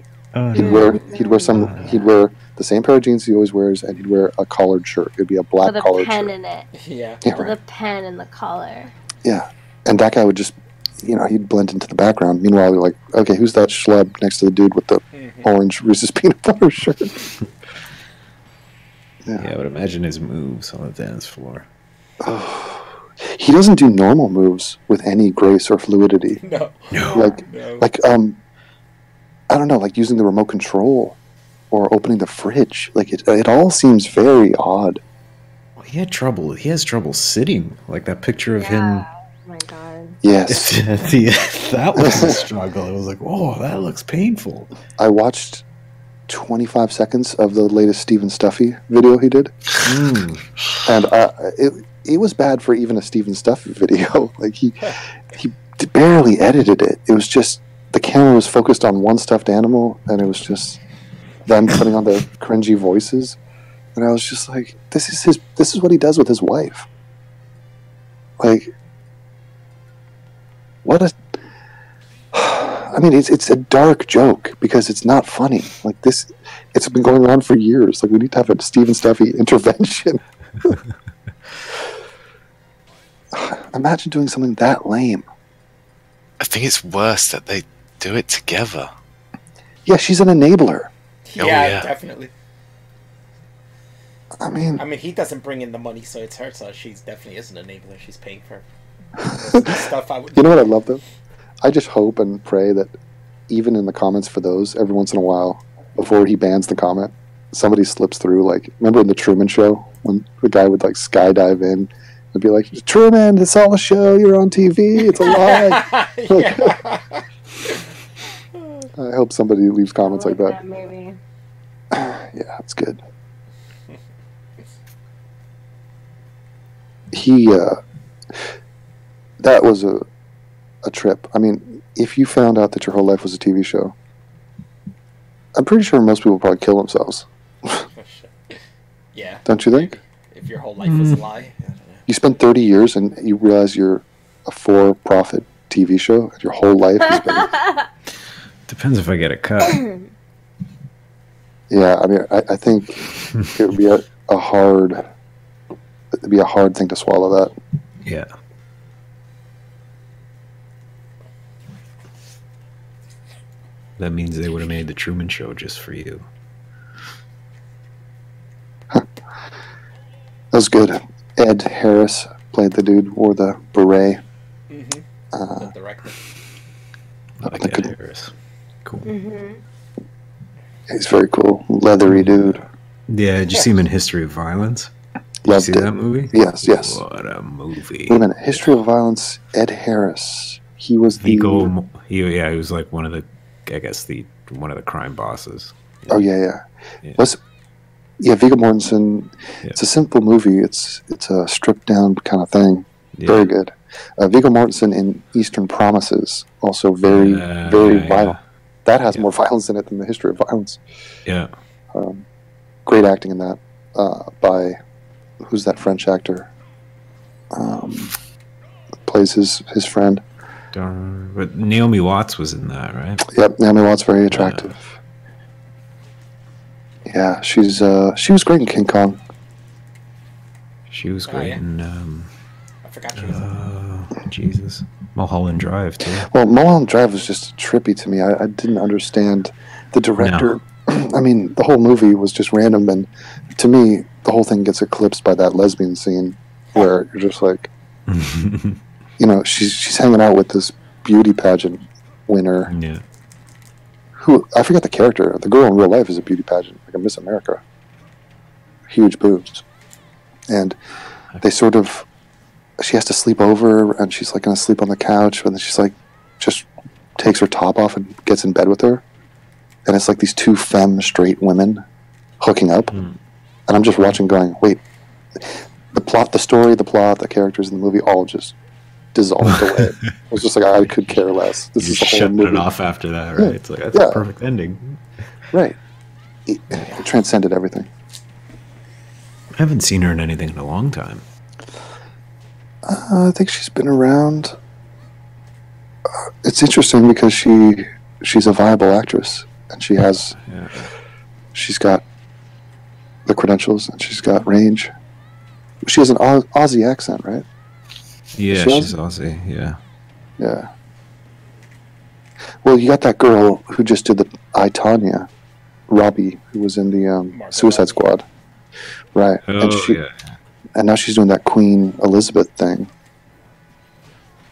He'd wear the same pair of jeans he always wears, and he'd wear a collared shirt. It'd be a black With a collared pen shirt. in it. Yeah. Yeah, With right. a pen in the collar. Yeah, and that guy would just, you know, he'd blend into the background. Meanwhile, you're like, okay, who's that schlub next to the dude with the orange Reese's peanut butter shirt? Yeah, but imagine his moves on the dance floor. He doesn't do normal moves with any grace or fluidity. No. Like I don't know, like using the remote control or opening the fridge. Like it all seems very odd. Well, he has trouble sitting. Like that picture of him. Oh my god. Yes, That was a struggle. It was like, oh, that looks painful. I watched 25 seconds of the latest Steven Stuffy video he did, and it was bad for even a Steven Stuffy video. Like he barely edited it. It was just the camera was focused on one stuffed animal, and it was just them putting on their cringy voices, and I was just like, this is what he does with his wife. Like, what a. I mean, it's a dark joke because it's not funny. Like this, it's been going on for years. Like, we need to have a Steven Stuffy intervention. Imagine doing something that lame. I think it's worse that they do it together. Yeah, she's an enabler. Yeah, yeah. definitely. I mean, He doesn't bring in the money, so it's her. So she's definitely is an enabler. She's paying for stuff. I would. you know what I love though? I just hope and pray that even in the comments for those, every once in a while, before he bans the comment, somebody slips through. Like, remember in the Truman Show when the guy would like skydive in and be like, "Truman, it's all a show. You're on TV. It's a lie." Yeah. I hope somebody leaves comments like that. movie. Yeah, it's good. That was a trip. I mean, if you found out that your whole life was a TV show, I'm pretty sure most people would probably kill themselves. Yeah. Don't you think? If your whole life was a lie. I don't know. You spend 30 years and you realize you're a for-profit TV show, and your whole life has been... Depends if I get a cut. Yeah, I mean, I think it would be a hard... It'd be a hard thing to swallow that. Yeah. That means they would have made the Truman Show just for you. That was good. Ed Harris played the dude, wore the beret. The director. I like Look Ed at- Harris. Cool. He's very cool. Leathery dude. Yeah, did you see him in History of Violence? Did Loved you see it. that movie? Yes, yes. What a movie. Wait a minute. History of Violence, Ed Harris. He was the... He was like one of the, I guess one of the crime bosses. Oh yeah. Yeah. Viggo Mortensen. Yeah. It's a simple movie. It's a stripped down kind of thing. Yeah. Very good. Viggo Mortensen in Eastern Promises, also very violent. That has more violence in it than The History of Violence. Yeah. Great acting in that by who's that French actor? Plays his friend. But Naomi Watts was in that, right? Yep, Naomi Watts, very attractive. Yeah, she was great in King Kong. She was great yeah. in I forgot she was in that. Jesus, Mulholland Drive too. Well, Mulholland Drive was just trippy to me. I didn't understand the director. I mean, the whole movie was just random, and to me, the whole thing gets eclipsed by that lesbian scene where you're just like, you know, she's hanging out with this beauty pageant winner. Yeah. Who I forget the character. The girl in real life is a beauty pageant, like a Miss America. Huge boobs, and they sort of. She has to sleep over, and she's like gonna sleep on the couch, and then she's like, just takes her top off and gets in bed with her, and it's like these two femme straight women hooking up, and I'm just watching, going, wait, the plot, the characters in the movie all just dissolved away. It was just like I could care less. This You is the whole shut movie. it off after that, right? Yeah. It's like that's a perfect ending. Right. It transcended everything. I haven't seen her in anything in a long time. I think she's been around. It's interesting because she's a viable actress, and she's got the credentials, and she's got range. She has an Aussie accent, right? Yeah, she's Aussie. Yeah. Yeah. Well, you got that girl who just did the I, Tonya, Robbie, who was in the Suicide Squad, right? Oh, And now she's doing that Queen Elizabeth thing.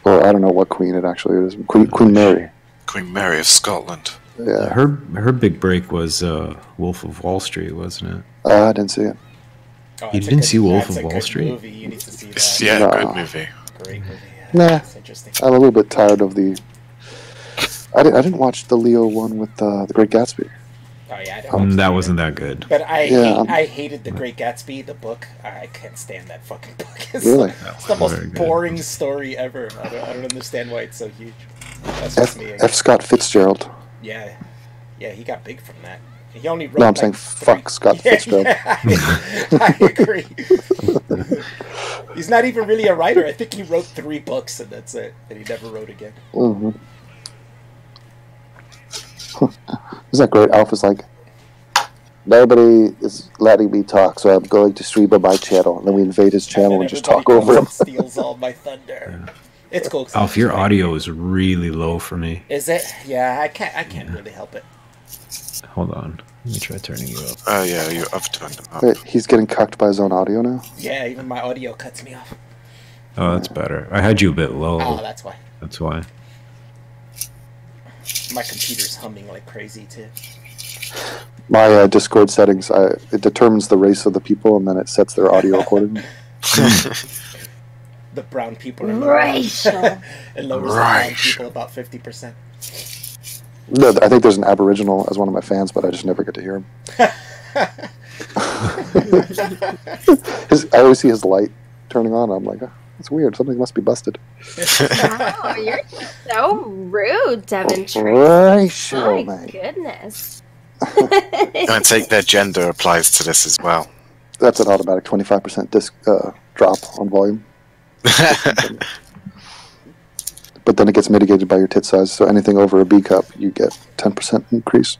Or I don't know what queen it actually is. Queen Mary. Queen Mary of Scotland. Yeah. Her big break was Wolf of Wall Street, wasn't it? I didn't see it. Oh, You it's a didn't good- see Wolf that's of a Wall good Street? Movie. You need to see It's, that. yeah, No. good movie. Great movie. Nah. That's interesting. I'm a little bit tired of the... I didn't watch the Leo one with The Great Gatsby. Oh yeah, I don't That wasn't that good. But Yeah, I hated The Great Gatsby, the book. I can't stand that fucking book. It's, Really? it's the most Very good. boring story ever. I don't understand why it's so huge. That's just me. F. Scott Fitzgerald. Yeah, he got big from that. He only wrote. No, I'm like, saying three- fuck Scott Yeah, Fitzgerald. yeah, I agree. He's not even really a writer. I think he wrote 3 books and that's it. And he never wrote again. Mm-hmm. Isn't that great? Alpha's like, nobody is letting me talk, so I'm going to stream on my channel. And then we invade his channel and just talk everybody over him. comes and steals all my thunder. It's cool. 'cause Alf, your audio is really low for me. Is it? Yeah, I can't really help it. Hold on. Let me try turning you up. Oh yeah, I've turned them up. Wait, he's getting cucked by his own audio now? Yeah, even my audio cuts me off. Oh, that's better. I had you a bit low. Oh, that's why. That's why. My computer's humming like crazy too. My Discord settings, it determines the race of the people, and then it sets their audio accordingly. The brown people are lower. Racial. It lowers the brown Racial. people about 50%. No, I think there's an Aboriginal as one of my fans, but I just never get to hear him. I always see his light turning on. I'm like, oh, that's weird. Something must be busted. Wow, you're so rude, Devin Tracy. Racial, My mate. goodness. And I take their gender applies to this as well. That's an automatic 25% drop on volume. But then it gets mitigated by your tit size, so anything over a B cup, you get 10% increase.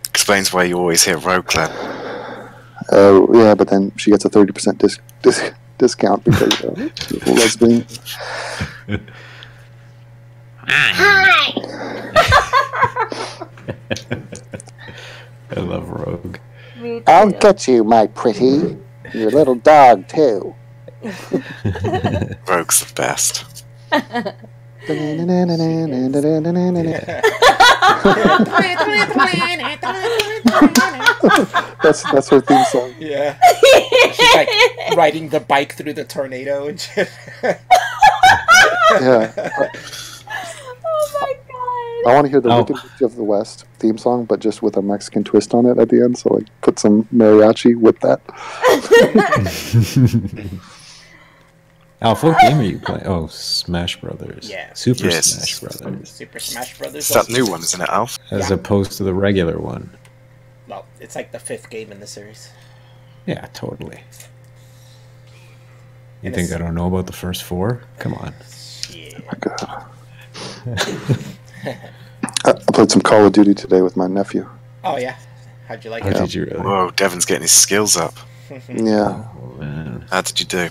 Explains why you always hear Roclan. Yeah, but then she gets a 30% discount because she's a lesbian. Hi. I love Rogue. Me too. I'll get you, my pretty. Your little dog, too. Rogue's the best. That's her theme song. Yeah. She's like riding the bike through the tornado and shit. Yeah. Oh my I want to hear the Oh. Wicked Witch of the West theme song, but just with a Mexican twist on it at the end. So, like, put some mariachi with that. Alf, what game are you playing? Oh, Smash Brothers. Yeah. Super Yes. Smash Brothers. Super Smash Brothers. It's that new one, isn't it, Alf? As Yeah. opposed to the regular one. Well, it's like the 5th game in the series. Yeah, totally. You And think it's- I don't know about the first 4? Come on. Yeah. God. I played some Call of Duty today with my nephew. Oh yeah. How'd you like How it? did you really? Whoa, Devon's getting his skills up. Yeah. Oh, man. How did you do?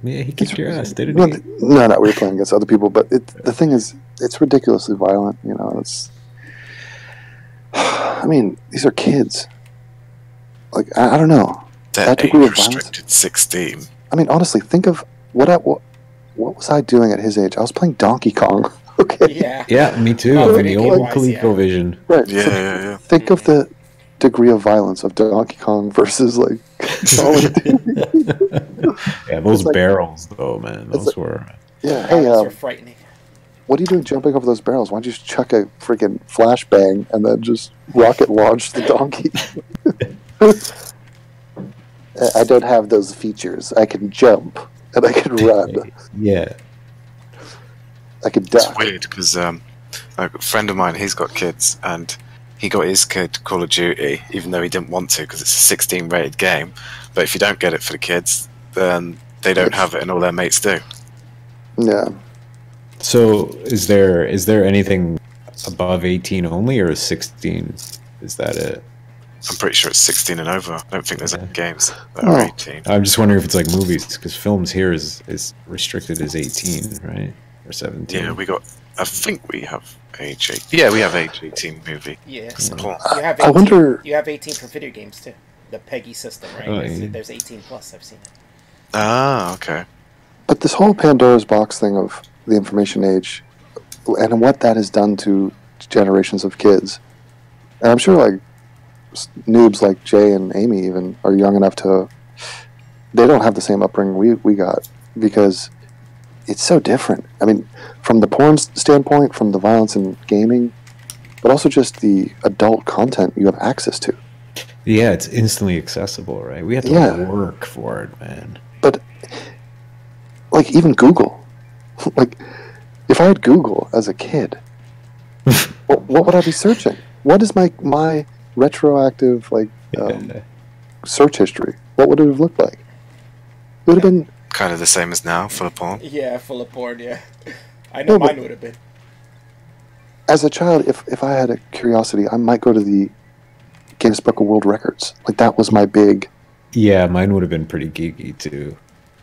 Yeah, he kicked your ass, didn't Well, he? no, we were playing against other people, but the thing is, it's ridiculously violent. You know, it's. I mean, these are kids. Like, I don't know. They're That age degree of violence? restricted 16. I mean, honestly, think of what was I doing at his age? I was playing Donkey Kong. Okay, Yeah. Yeah, me too. Oh, In the video old game-wise, ColecoVision. right. Yeah, so yeah, yeah. think of the degree of violence of Donkey Kong versus like Call of Duty. Yeah, those It's like- barrels, though, man. it's Those were. Yeah. Hey, Those are frightening. what are you doing jumping over those barrels? Why don't you just chuck a freaking flashbang and then just rocket launch the donkey? I don't have those features. I can jump and I can run. Yeah. I can It's duck. weird because a friend of mine, he's got kids, and he got his kid Call of Duty, even though he didn't want to because it's a 16 rated game. But if you don't get it for the kids, then they don't have it, and all their mates do. Yeah. So, is there anything above 18 only, or is 16? Is that it? I'm pretty sure it's 16 and over. I don't think there's any games that Oh. are 18. I'm just wondering if it's like movies, because films here is restricted as 18, right? Or 17. Yeah, I think we have age 18. Yeah, we have age 18 movie. Yeah. Cool. You have 18, I wonder. You have 18 for video games too. The PEGI system, right? Oh, There's, yeah. there's 18 plus. I've seen it. Ah, okay. But this whole Pandora's box thing of the information age and what that has done to generations of kids. And I'm sure like noobs like Jay and Amy even are young enough to they don't have the same upbringing we got because it's so different. I mean, from the porn standpoint, from the violence in gaming, but also just the adult content you have access to. Yeah, it's instantly accessible, right? We have to Yeah. work for it, man. But like even Google, like if I had Google as a kid, what would I be searching? What is my retroactive like search history? What would it have looked like? It would have been Kind of the same as now, full of porn. Yeah, full of porn. Yeah. I know No, but- mine would have been. as a child. If I had a curiosity, I might go to the Guinness Book of World Records. Like that was my big. Yeah, mine would have been pretty geeky too.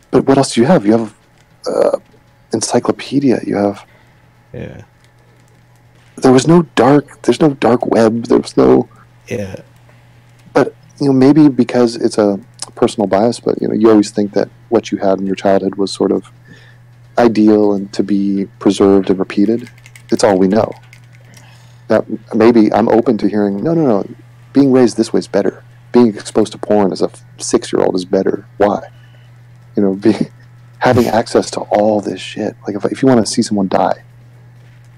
But what else do you have? You have encyclopedia. You have. Yeah. There's no dark web. There was no. Yeah. But maybe because it's a personal bias, but you always think that what you had in your childhood was sort of ideal and to be preserved and repeated. It's all we know. That maybe I'm open to hearing no. Being raised this way is better. Being exposed to porn as a 6-year-old is better. Why? Having access to all this shit. Like if you want to see someone die,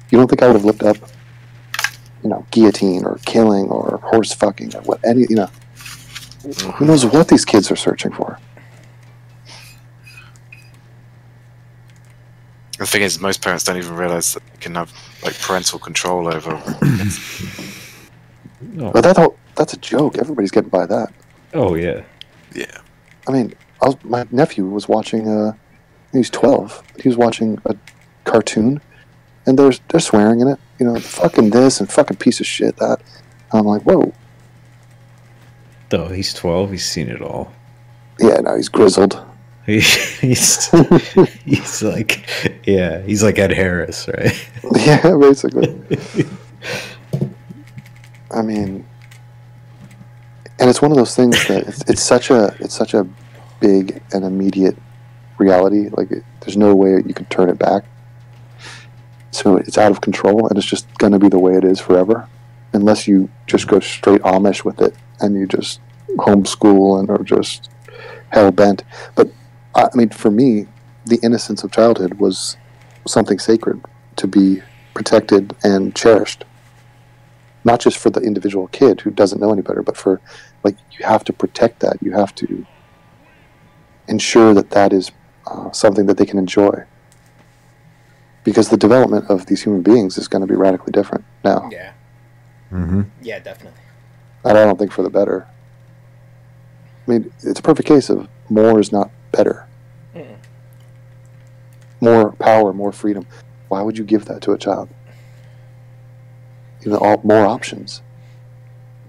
you don't think I would have looked up, guillotine or killing or horse fucking or what any. Who knows what these kids are searching for? The thing is, most parents don't even realize that they can have like parental control over. Oh, But that's a joke. Everybody's getting by that. oh yeah. Yeah. I mean, my nephew was watching. He's 12. He was watching a cartoon, and they're swearing in it. Fucking this and fucking piece of shit that. And I'm like, whoa. Though he's 12, he's seen it all. Yeah, no, he's grizzled. He's like, yeah, he's like Ed Harris, right? Yeah, basically. I mean, and it's one of those things that it's such a big and immediate reality. Like, there's no way you can turn it back. So it's out of control, and it's just going to be the way it is forever, unless you just go straight Amish with it and you just homeschool and are just hell bent. But I mean, for me, the innocence of childhood was something sacred. To be protected and cherished. Not just for the individual kid who doesn't know any better, but for, like, you have to protect that. You have to ensure that that is something that they can enjoy. Because the development of these human beings is going to be radically different now. Yeah. Mm-hmm. Yeah, definitely. And I don't think for the better. I mean, it's a perfect case of more is not better. Mm. More power, more freedom. Why would you give that to a child? You know, more options.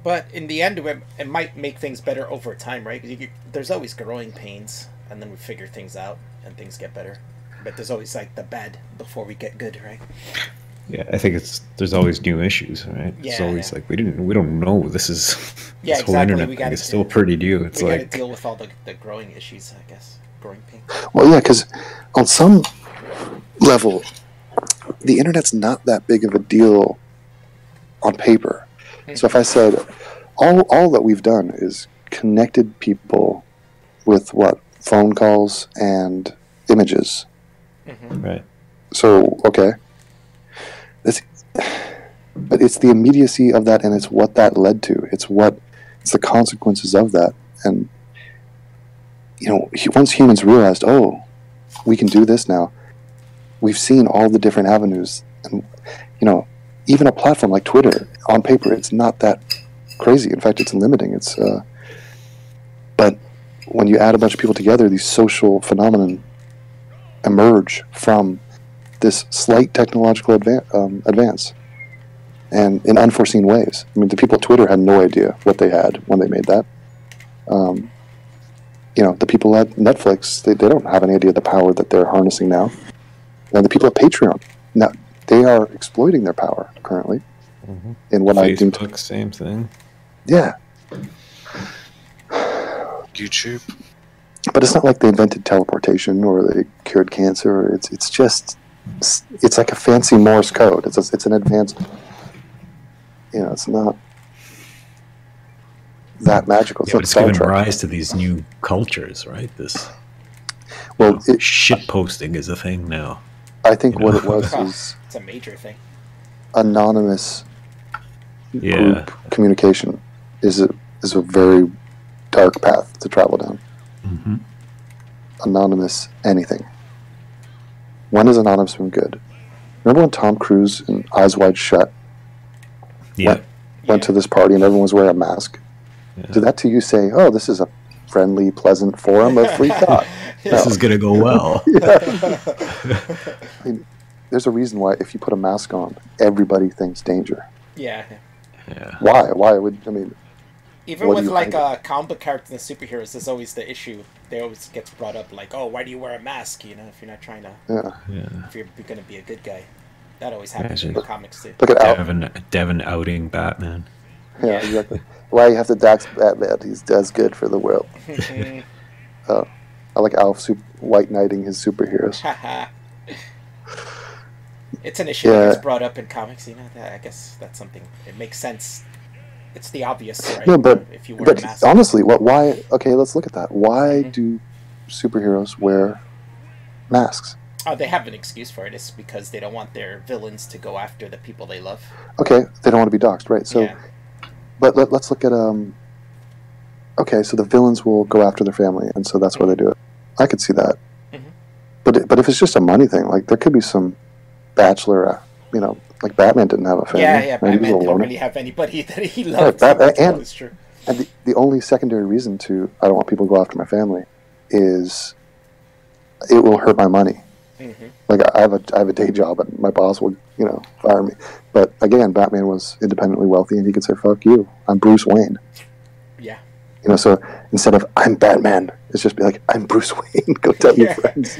But in the end, it might make things better over time, right? Because there's always growing pains, and then we figure things out, and things get better. But there's always, like, the bad before we get good, right? Yeah, I think there's always new issues, right? Yeah, it's always yeah. like we don't know this is Yeah, this whole exactly. internet We thing gotta is still pretty new. It's we like gotta deal with all the growing issues, I guess. Growing pains. Well, yeah, because on some level, the internet's not that big of a deal on paper. So if I said, all that we've done is connected people with what? Phone calls and images. right. So, okay. But it's the immediacy of that, and it's what that led to. It's the consequences of that. And, you know, once humans realized, oh, we can do this now, we've seen all the different avenues. And, you know, even a platform like Twitter, on paper, it's not that crazy. In fact, it's limiting. But when you add a bunch of people together, these social phenomenon emerge from this slight technological advance, and in unforeseen ways. I mean, the people at Twitter had no idea what they had when they made that. You know, the people at Netflix, they don't have any idea the power that they're harnessing now. And the people at Patreon, now they are exploiting their power currently in what I deem to... Facebook, same thing. Yeah. YouTube. But it's not like they invented teleportation or they cured cancer. It's like a fancy Morse code. It's an advanced. You know, it's not that magical. Yeah, but it's given rise to these new cultures, right? This shit posting is a thing now. I think what it was is it's a major thing. Anonymous group communication is a very dark path to travel down. Mm-hmm. Anonymous anything. When has anonymous been good? Remember when Tom Cruise in Eyes Wide Shut went to this party and everyone was wearing a mask? Yeah. Did that to you say, oh, this is a friendly, pleasant forum of free thought? This is going to go well. I mean, there's a reason why if you put a mask on, everybody thinks danger. Yeah. Why? Why would, I mean... Even with, like, comic book characters and superheroes, there's always the issue. They always gets brought up, like, oh, why do you wear a mask, you know, if you're not trying to... If you're going to be a good guy. That always happens in the comics, too. Look at Devin outing Batman. Yeah, exactly. Why you have to dox Batman? He does good for the world. I like Alf white knighting his superheroes. It's an issue that gets brought up in comics, you know. I guess that's something. It makes sense. It's the obvious, right? No, but if you wear a mask. Honestly, why? Okay, let's look at that. Why do superheroes wear masks? Oh, they have an excuse for it. It's because they don't want their villains to go after the people they love. Okay, they don't want to be doxxed, right? So, but let's look at okay, so the villains will go after their family, and so that's why they do it. I could see that. But if it's just a money thing, like there could be some bachelor, you know, like Batman didn't have a family. Yeah, Batman didn't really have anybody that he loved. Right, and the only secondary reason to I don't want people to go after my family is it will hurt my money. Like I have a day job, and my boss will, you know, fire me. But again, Batman was independently wealthy, and he could say, "Fuck you, I'm Bruce Wayne." Yeah. You know, so instead of "I'm Batman," it's just be like, "I'm Bruce Wayne." Go tell your friends.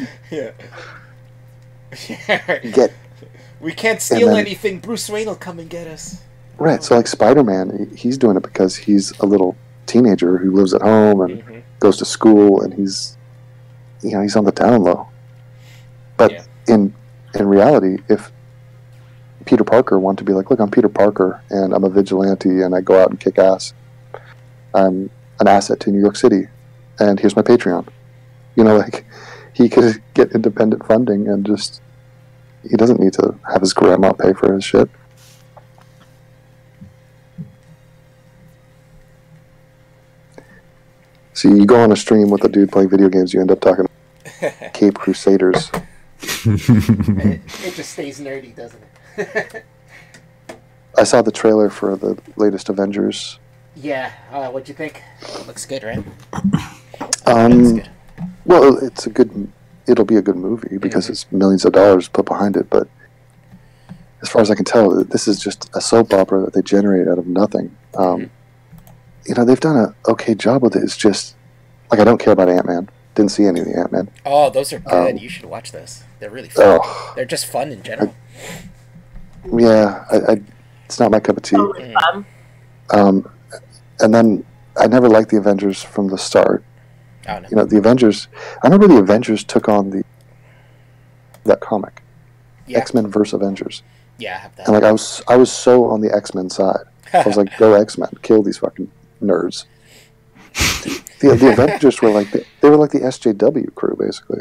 We can't steal anything. Bruce Wayne will come and get us. Right. So like Spider-Man, he's doing it because he's a little teenager who lives at home and goes to school, and he's on the down low. But in reality, if Peter Parker wanted to be like, look, I'm Peter Parker, and I'm a vigilante, and I go out and kick ass. I'm an asset to New York City, and here's my Patreon. You know, like, he could get independent funding and just he doesn't need to have his grandma pay for his shit. See, you go on a stream with a dude playing video games, you end up talking Cape Crusaders. It just stays nerdy, doesn't it? I saw the trailer for the latest Avengers. Yeah. What'd you think? Looks good, right? Um, well, it's a good. It'll be a good movie because it's millions of dollars put behind it. But as far as I can tell, this is just a soap opera that they generate out of nothing. You know, they've done an okay job with it. It's just like I don't care about Ant-Man. Didn't see any of the Ant-Man. Oh, those are good. You should watch those. They're really fun. Oh, They're just fun in general. yeah, it's not my cup of tea. Totally fun. And then I never liked the Avengers from the start. Oh, no. You know, the Avengers. I remember the Avengers took on that comic, Yeah. X-Men vs Avengers, Yeah, I have that. and like I was so on the X-Men side. I was like, go X-Men, kill these fucking nerds. The Avengers were like they were like the SJW crew basically.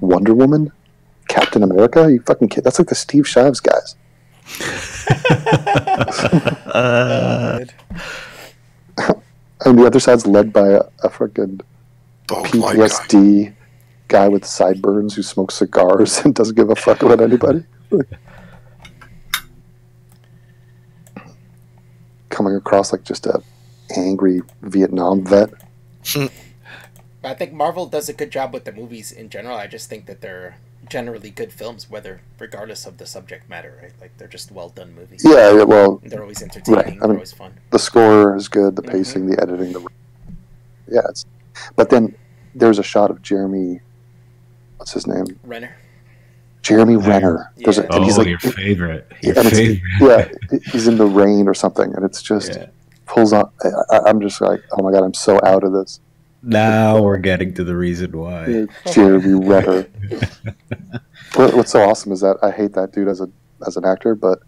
Wonder Woman, Captain America, you fucking kid. That's like the Steve Shives guys. And the other side's led by a fucking Oh my god. PTSD guy with sideburns who smokes cigars and doesn't give a fuck about anybody. Coming across like just a angry Vietnam vet. I think Marvel does a good job with the movies in general. I just think that they're generally good films, regardless of the subject matter, right? Like they're just well done movies. Yeah, well, They're always entertaining. Right, I They're mean- always fun. the score is good, the pacing, the editing, yeah. But then there's a shot of Jeremy. What's his name? Renner. Jeremy Renner. There's Yeah. and he's like, your favorite. and Your it's- favorite. yeah, he's in the rain or something, and it's just Yeah. pulls on. I'm just like, oh my god, I'm so out of this. Now we're getting to the reason why. Jeremy Renner. What's so awesome is that I hate that dude as an actor, but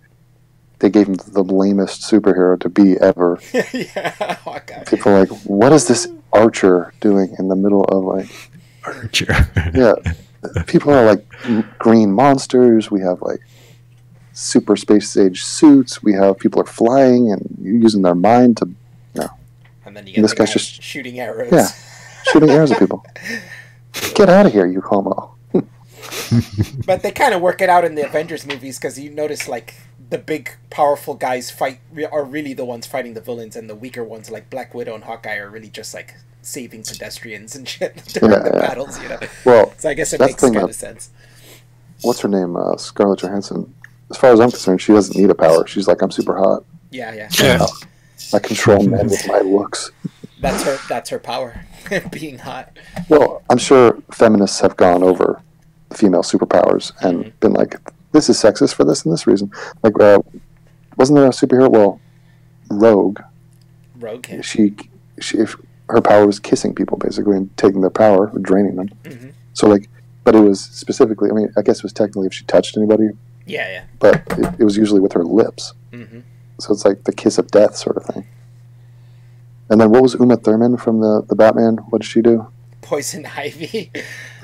they gave him the lamest superhero to be ever. Yeah, Hawkeye. People are like, what is this Archer doing in the middle of like? Archer. Yeah, people are like green monsters. We have like super space age suits. We have people are flying and using their mind to And then you get This the guy's guy just- shooting arrows. Yeah. shooting arrows at people. Get out of here, you homo. But they kind of work it out in the Avengers movies because you notice like the big powerful guys are really the ones fighting the villains, and the weaker ones like Black Widow and Hawkeye are really just like saving pedestrians and shit during the Yeah. battles, you know. Well, So I guess it that's makes the thing kind that- of sense. what's her name? Scarlett Johansson. As far as I'm concerned, she doesn't need a power. She's like, I'm super hot. Yeah, yeah. Yeah. I control men with my looks. That's her power, being hot. Well, I'm sure feminists have gone over female superpowers and been like, this is sexist for this and this reason. Like, wasn't there a superhero? Well, Rogue. Rogue. Yeah. She if her power was kissing people basically and taking their power, or draining them. Mm-hmm. So like, but it was specifically. I mean, I guess it was technically if she touched anybody, Yeah, but it was usually with her lips. yeah. Mm-hmm. So it's like the kiss of death sort of thing. And then what was Uma Thurman from the Batman? What did she do? Poison Ivy.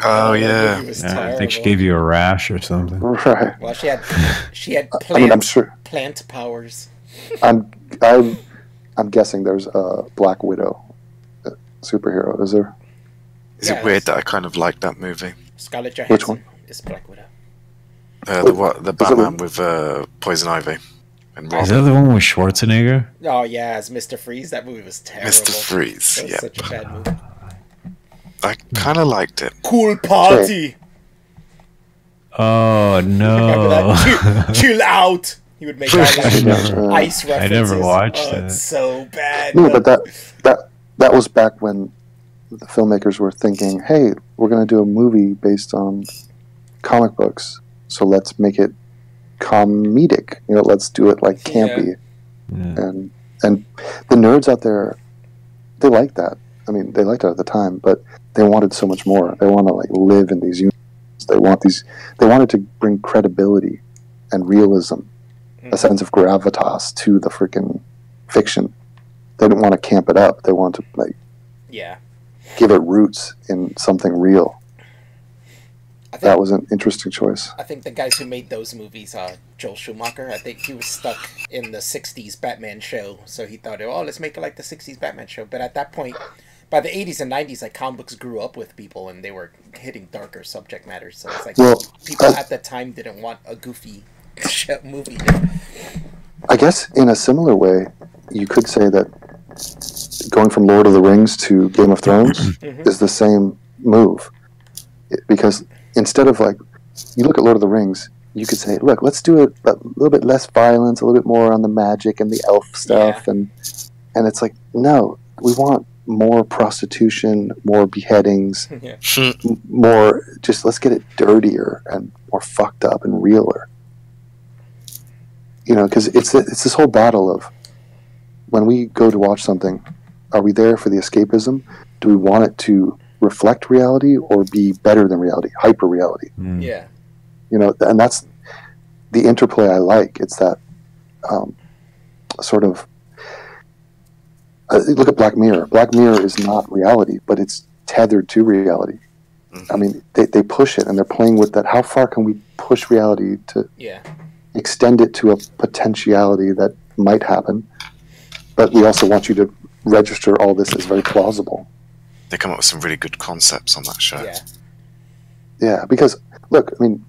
Oh, that yeah. movie was Yeah, I think she terrible. gave you a rash or something. Right. Well, she had plant, I mean, I'm sure. plant powers. I'm guessing there's a Black Widow superhero. Is there? Is Yeah, it weird that I kind of like that movie? Scarlett Which Johansson one? is Black Widow. The it Batman one? with Poison Ivy and Is Robin. that the one with Schwarzenegger? Oh yeah, as Mr. Freeze. That movie was terrible. Mr. Freeze. That was Yeah, such a bad movie. I kind of liked it. Cool party. Oh Remember no! that? Chill out. He would make all like Uh, ice references. I never watched oh, that. It's so bad. No, but that was back when the filmmakers were thinking, "Hey, we're going to do a movie based on comic books, so let's make it comedic. You know, let's do it like campy." Yeah. And the nerds out there, they like that. I mean, they liked it at the time, but they wanted so much more. They want to like live in these universes. They wanted to bring credibility and realism, a sense of gravitas to the freaking fiction. They didn't want to camp it up. They want to like Yeah. give it roots in something real. that was an interesting choice. I think the guys who made those movies, Joel Schumacher, I think he was stuck in the 60s Batman show, so he thought, oh, let's make it like the 60s Batman show. But at that point, by the 80s and 90s, like, comic books grew up with people, and they were hitting darker subject matters. So it's like, people at the time didn't want a goofy movie. I guess in a similar way, you could say that going from Lord of the Rings to Game of Thrones is the same move. Because instead of, like, you look at Lord of the Rings, you could say, look, let's do a little bit less violence, a little bit more on the magic and the elf stuff. Yeah. And it's like, no, we want more prostitution, more beheadings, more, just let's get it dirtier and more fucked up and realer. You know, because it's this whole battle of, when we go to watch something, are we there for the escapism? Do we want it to reflect reality or be better than reality, hyper reality? Yeah. You know, and that's the interplay I like. It's that sort of, look at Black Mirror. Black Mirror is not reality, but it's tethered to reality. I mean, they push it, and they're playing with that. How far can we push reality to extend it to a potentiality that might happen? But we also want you to register all this as very plausible. They come up with some really good concepts on that show. Yeah, because, look, I mean,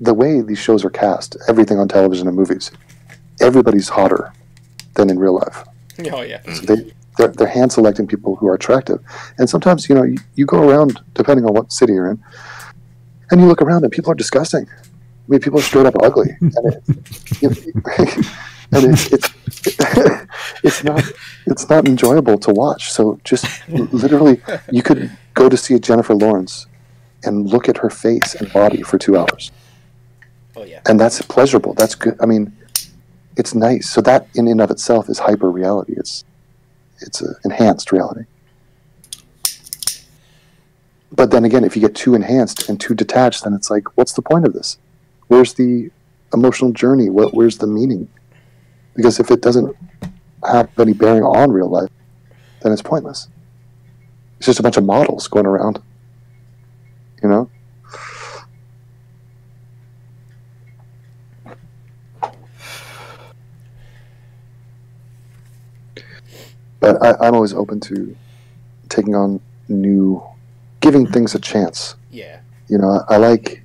the way these shows are cast, everything on television and movies, everybody's hotter than in real life. Oh, yeah. So they're hand-selecting people who are attractive. And sometimes, you know, you go around, depending on what city you're in, and you look around and people are disgusting. I mean, people are straight up ugly. And it's not enjoyable to watch. So just literally, you could go to see a Jennifer Lawrence and look at her face and body for 2 hours. Oh, yeah. And that's pleasurable. That's good. I mean, it's nice. So that in and of itself is hyper reality. It's an enhanced reality. But then again, if you get too enhanced and too detached, then it's like, what's the point of this? Where's the emotional journey? Where's the meaning? Because if it doesn't have any bearing on real life, then it's pointless. It's just a bunch of models going around. You know? But I'm always open to taking on giving things a chance. Yeah. You know, I like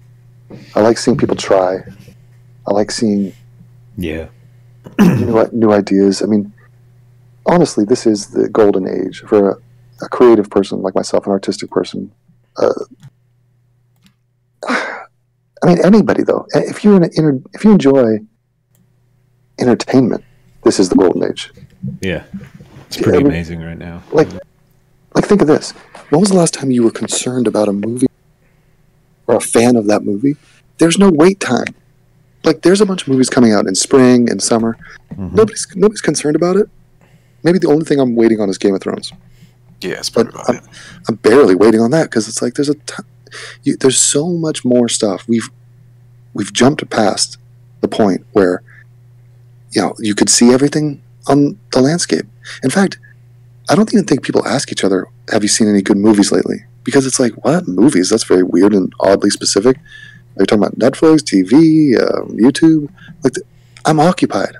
seeing people try. I like seeing new ideas. I mean, honestly, this is the golden age for a creative person like myself, an artistic person. I mean, anybody though. If you enjoy entertainment, this is the golden age. Yeah. It's pretty amazing right now. Like think of this. When was the last time you were concerned about a movie or a fan of that movie? There's no wait time. Like, there's a bunch of movies coming out in spring and summer. Mm-hmm. Nobody's concerned about it. Maybe the only thing I'm waiting on is Game of Thrones. Yeah, it's probably about it. I'm barely waiting on that because it's like there's so much more stuff. We've jumped past the point where, you know, you could see everything on the landscape. In fact, I don't even think people ask each other, have you seen any good movies lately? Because it's like, what? Movies? That's very weird and oddly specific. Are you talking about Netflix, TV, YouTube? Like, I'm occupied.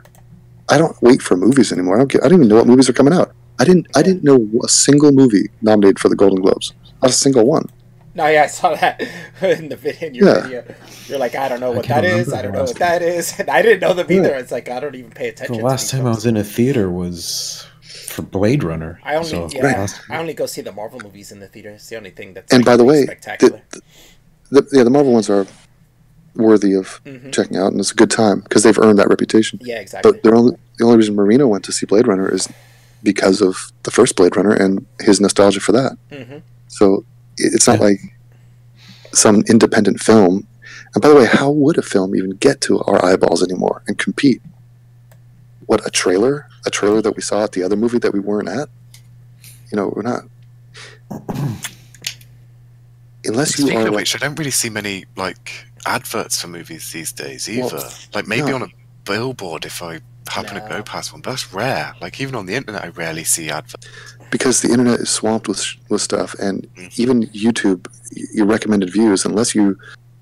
I don't wait for movies anymore. I don't even know what movies are coming out. I didn't know a single movie nominated for the Golden Globes. Not a single one. No, yeah, I saw that in your video. You're like, I don't know what that is. I don't know what that is. And I didn't know them either. It's like, I don't even pay attention. The last time I was in a theater was for Blade Runner. I only go see the Marvel movies in the theater. It's the only thing that's by the way, spectacular. The Marvel ones are worthy of checking out, and it's a good time because they've earned that reputation. Yeah, exactly. But the only reason Marino went to see Blade Runner is because of the first Blade Runner and his nostalgia for that. Mm-hmm. So it's not like some independent film. And by the way, how would a film even get to our eyeballs anymore and compete? What, a trailer? A trailer that we saw at the other movie that we weren't at? You know, we're not. Unless you Speaking are. of which, I don't really see many like adverts for movies these days either. Well, like maybe on a billboard if I happen to go past one, but that's rare. Like even on the internet, I rarely see adverts. because the internet is swamped with stuff, and even YouTube, your recommended views, unless you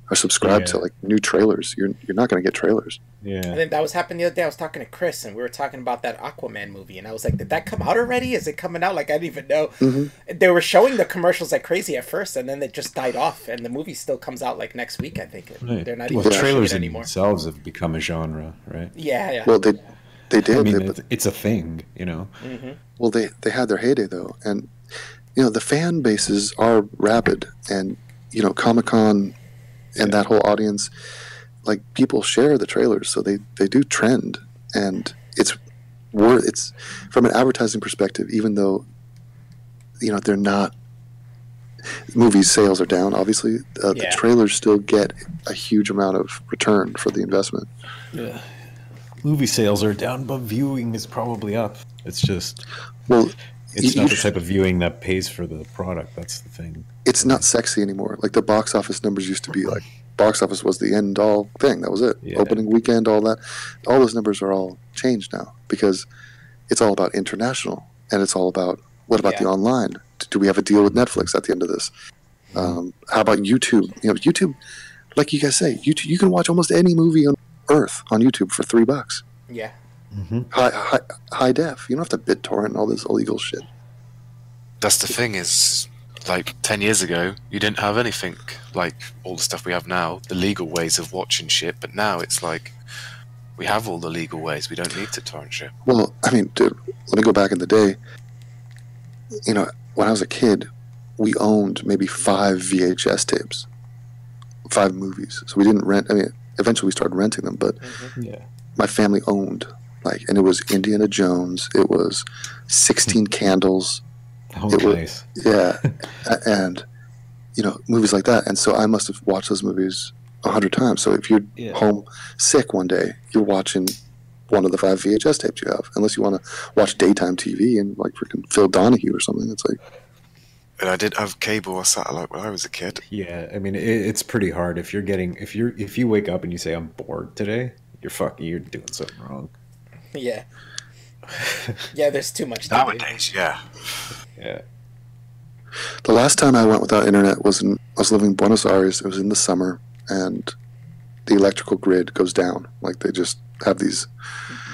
are subscribed to like new trailers, you're not going to get trailers. Yeah. And then that was happening the other day. I was talking to Chris, and we were talking about that Aquaman movie, and I was like, "Did that come out already? Is it coming out?" Like I didn't even know. They were showing the commercials like crazy at first, and then it just died off. And the movie still comes out like next week, I think. Right. They're not Well, even trailers it in anymore. themselves have become a genre, right? Yeah. Well, they did. I mean, it's a thing, you know. Well, they had their heyday though, and the fan bases are rabid, and Comic-Con and that whole audience, like people share the trailers, so they do trend, and it's from an advertising perspective, even though they're not, movie sales are down, obviously, the trailers still get a huge amount of return for the investment. Yeah. Movie sales are down, but viewing is probably up. It's just, it's not the type of viewing that pays for the product. That's the thing. It's not sexy anymore. Like the box office numbers used to be like, box office was the end all thing. That was it. Yeah. Opening weekend, all that. All those numbers are all changed now because it's all about international, and it's all about what about the online? Do we have a deal with Netflix at the end of this? How about YouTube? YouTube, like you guys say, YouTube, you can watch almost any movie on Earth on YouTube for $3. Yeah. High def. You don't have to BitTorrent and all this illegal shit. That's the thing is, like 10 years ago, you didn't have anything like all the stuff we have now, the legal ways of watching shit, but now it's like we have all the legal ways. We don't need to torrent shit. Well, I mean, dude, let me go back in the day. When I was a kid, we owned maybe 5 VHS tapes, 5 movies. So we didn't rent. I mean, eventually we started renting them, but my family owned, and it was Indiana Jones, it was 16 Candles. Oh, nice. Yeah, and movies like that. And so I must have watched those movies 100 times. So if you're home sick one day, you're watching one of the 5 VHS tapes you have, unless you want to watch daytime TV and like freaking Phil Donahue or something. It's like. And I did have cable or satellite when I was a kid. Yeah, I mean it's pretty hard if you wake up and you say I'm bored today, you're doing something wrong. Yeah. Yeah, there's too much nowadays. Yeah. The last time I went without internet was I was living in Buenos Aires. It was in the summer, and the electrical grid goes down. Like they just have these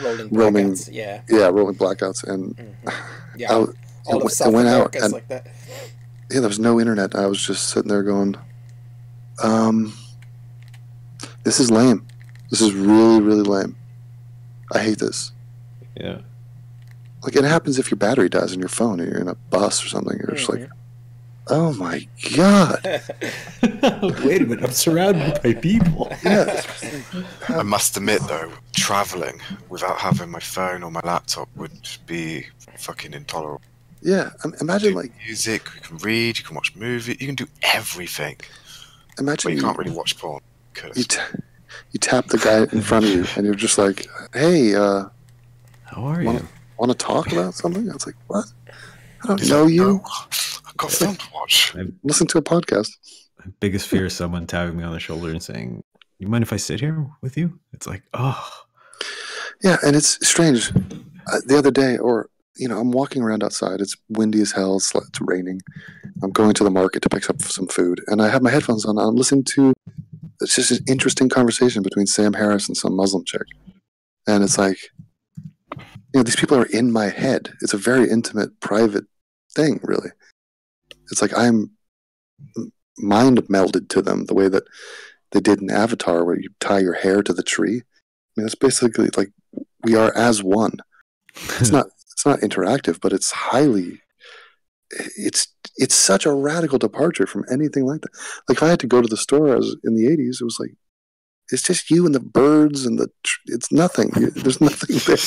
rolling blackouts. Rolling blackouts, and I went out and like that. Yeah, there was no internet. I was just sitting there going, this is lame. This is really, really lame. I hate this. Yeah. Like, it happens if your battery dies in your phone and you're in a bus or something. You're just like, oh my God. Wait a minute, I'm surrounded by people. Yeah. I must admit, though, traveling without having my phone or my laptop would be fucking intolerable. Yeah, imagine like music. You can read. You can watch movies. You can do everything. Imagine but you can't really watch porn. You tap the guy in front of you, and you're just like, "Hey, how are you? Want to talk about something?" It's like, "What? I don't know you. No, I've got film to watch. Listen to a podcast." My biggest fear is someone tapping me on the shoulder and saying, "You mind if I sit here with you?" It's like, oh, yeah, and it's strange. The other day, I'm walking around outside. It's windy as hell. It's raining. I'm going to the market to pick up some food, and I have my headphones on. I'm listening to. It's just an interesting conversation between Sam Harris and some Muslim chick, and it's like, these people are in my head. It's a very intimate, private thing, really. It's like I'm mind melded to them the way that they did in Avatar, where you tie your hair to the tree. I mean, it's basically like we are as one. It's not interactive, but it's highly. It's such a radical departure from anything like that. Like if I had to go to the store as in the 80s, it was like it's just you and the birds and it's nothing. There's nothing there.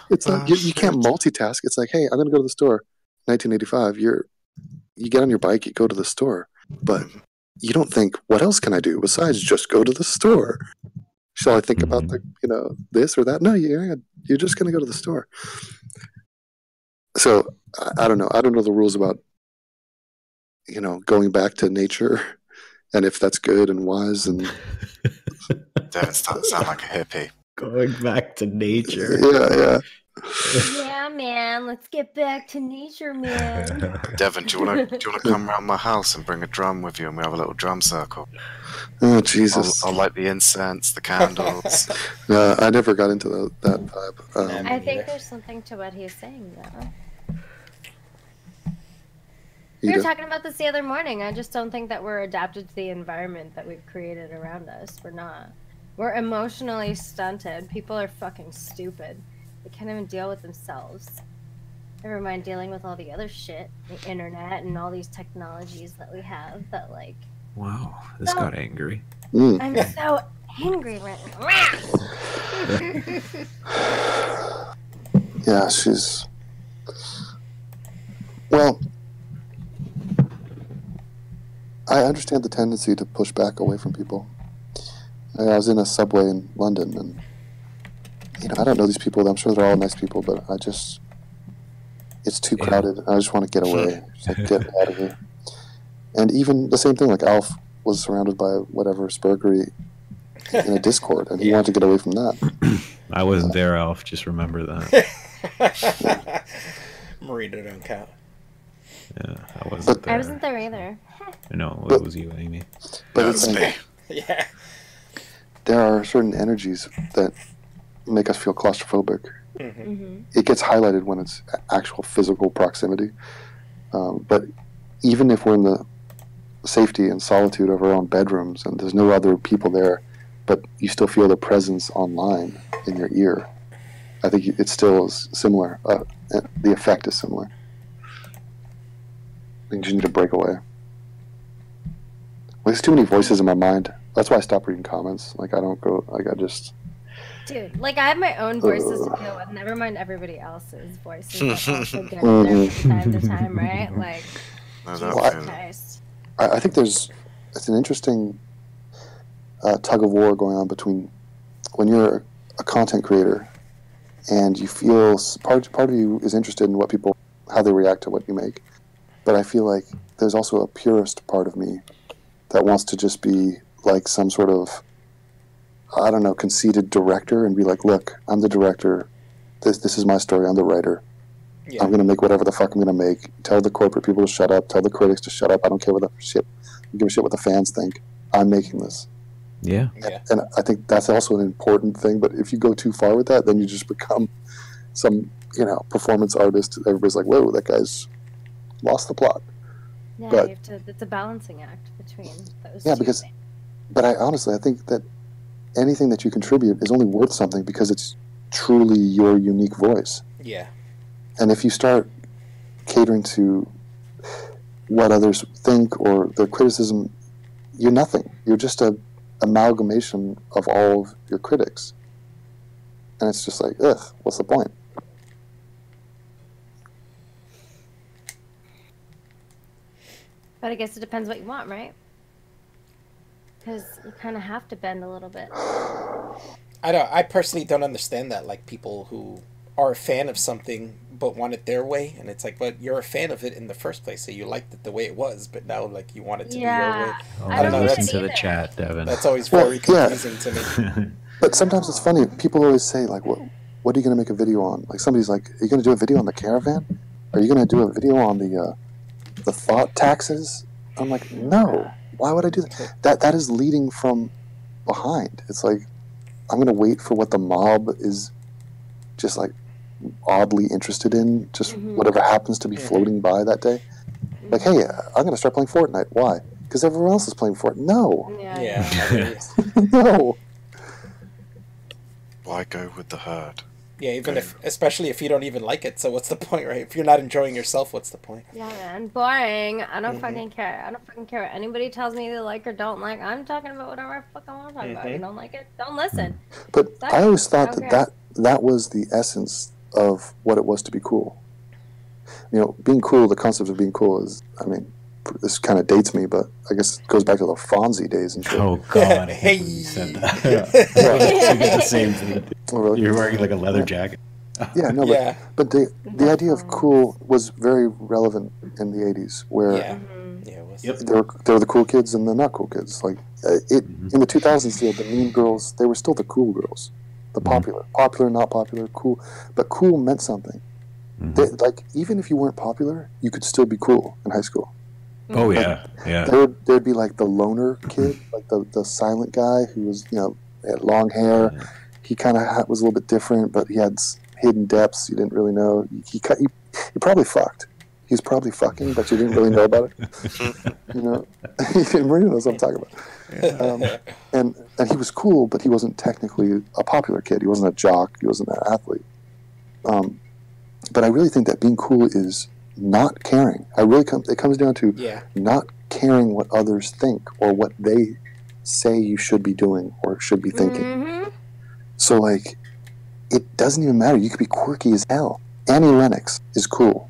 It's not you can't multitask. It's like, hey, I'm going to go to the store. 1985. You get on your bike, you go to the store, but you don't think, what else can I do besides just go to the store? Shall I think about this or that? No, you're just going to go to the store. So I don't know. I don't know the rules about, going back to nature and if that's good and wise and. Devin starting to sound like a hippie. Going back to nature. Yeah. Yeah, man. Let's get back to nature, man. Devin, do you want to come round my house and bring a drum with you, and we have a little drum circle? Oh Jesus! I'll light the incense, the candles. I never got into that vibe. Nah, I think neither. there's something to what he's saying, though. We were Ida? talking about this the other morning. I just don't think that we're adapted to the environment that we've created around us. We're not. We're emotionally stunted. People are fucking stupid. They can't even deal with themselves. Never mind dealing with all the other shit, the internet and all these technologies that we have that, like... Wow, this got angry. Mm. I'm so angry right now. Yeah, she's. Well, I understand the tendency to push back away from people. I was in a subway in London, and I don't know these people. I'm sure they're all nice people, but it's too crowded. I just want to get away. Just, like, get out of here. And even the same thing, like Alf was surrounded by whatever spurgery in a Discord, and he wanted to get away from that. I wasn't there, Alf. Just remember that. Marina don't count. Yeah, I wasn't there. I wasn't there either. No, it was you, Amy. But No, it's it's like, me. Yeah. there are certain energies that make us feel claustrophobic. Mm-hmm. It gets highlighted when it's actual physical proximity. But even if we're in the safety and solitude of our own bedrooms and there's no other people there, but you still feel the presence online in your ear, I think it still is similar. The effect is similar. I think you need to break away. There's too many voices in my mind. That's why I stopped reading comments. Like, I don't go, like, I just... Dude, like, I have my own voices to deal with. Never mind everybody else's voices that also get in there from time to time, right? Like, No, Jesus that Well, Christ. I think it's an interesting tug of war going on between when you're a content creator and you feel part of you is interested in what people, how they react to what you make. But I feel like there's also a purist part of me that wants to just be like some sort of, I don't know, conceited director and be like, look, I'm the director. This is my story. I'm the writer. Yeah. I'm going to make whatever the fuck I'm going to make. Tell the corporate people to shut up. Tell the critics to shut up. I don't care what the shit. I don't give a shit what the fans think. I'm making this. Yeah. Yeah. And I think that's also an important thing. But if you go too far with that, then you just become some, performance artist. Everybody's like, whoa, that guy's lost the plot. Yeah, but- you have to, it's a balancing act between those Yeah, two because- things. But I think that anything that you contribute is only worth something because it's truly your unique voice. Yeah. And if you start catering to what others think or their criticism, you're nothing. You're just a amalgamation of all of your critics. And it's just like, ugh, what's the point? But I guess it depends what you want, right? Because you kind of have to bend a little bit. I personally don't understand that. Like, people who are a fan of something but want it their way, and it's like, but you're a fan of it in the first place, so you liked it the way it was, but now, like, you want it to be your way. Oh, I don't know, listen that's- to the either. chat, Devin. That's always Well, very yeah. confusing to me. But sometimes it's funny. People always say, like, what are you going to make a video on? Like, somebody's like, are you going to do a video on the caravan? Are you going to do a video on the thought taxes? I'm like, no. Why would I do that? That is leading from behind. It's like, I'm going to wait for what the mob is just, like, oddly interested in, just whatever happens to be floating by that day. Like, hey, I'm going to start playing Fortnite. Why? Because everyone else is playing Fortnite. No. Yeah. I mean, No. Why go with the herd? yeah, especially if you don't even like it, so what's the point, right? If you're not enjoying yourself, what's the point? Yeah, man. Boring. I don't fucking care. I don't fucking care what anybody tells me they like or don't like. I'm talking about whatever I fucking want to talk about. You don't like it? Don't listen. But I always thought Okay. that was the essence of what it was to be cool. Being cool, the concept of being cool is, I mean, this kind of dates me, but I guess it goes back to the Fonzie days and shit. Oh God! I Hey. hate when you said that. You did the same thing. Oh, really? You're wearing like a leather jacket. Yeah, no, Yeah. but the idea of cool was very relevant in the 80s, where Yeah. Yeah, it was. Yep. there were the cool kids and the not cool kids. Like, in the 2000s, the mean girls, they were still the cool girls. the popular, not popular, cool. But cool meant something. Like, even if you weren't popular, you could still be cool in high school. Oh Like, yeah. There'd be like the loner kid, like the silent guy who was, had long hair. He kind of was a little bit different, but he had hidden depths you didn't really know. He probably fucked. He was probably fucking, but you didn't really know about it. Marina knows what I'm talking about. And he was cool, but he wasn't technically a popular kid. He wasn't a jock. He wasn't an athlete. But I really think that being cool is not caring. It comes down to not caring what others think or what they say you should be doing or should be thinking. So, like, it doesn't even matter. You could be quirky as hell. Annie Lennox is cool.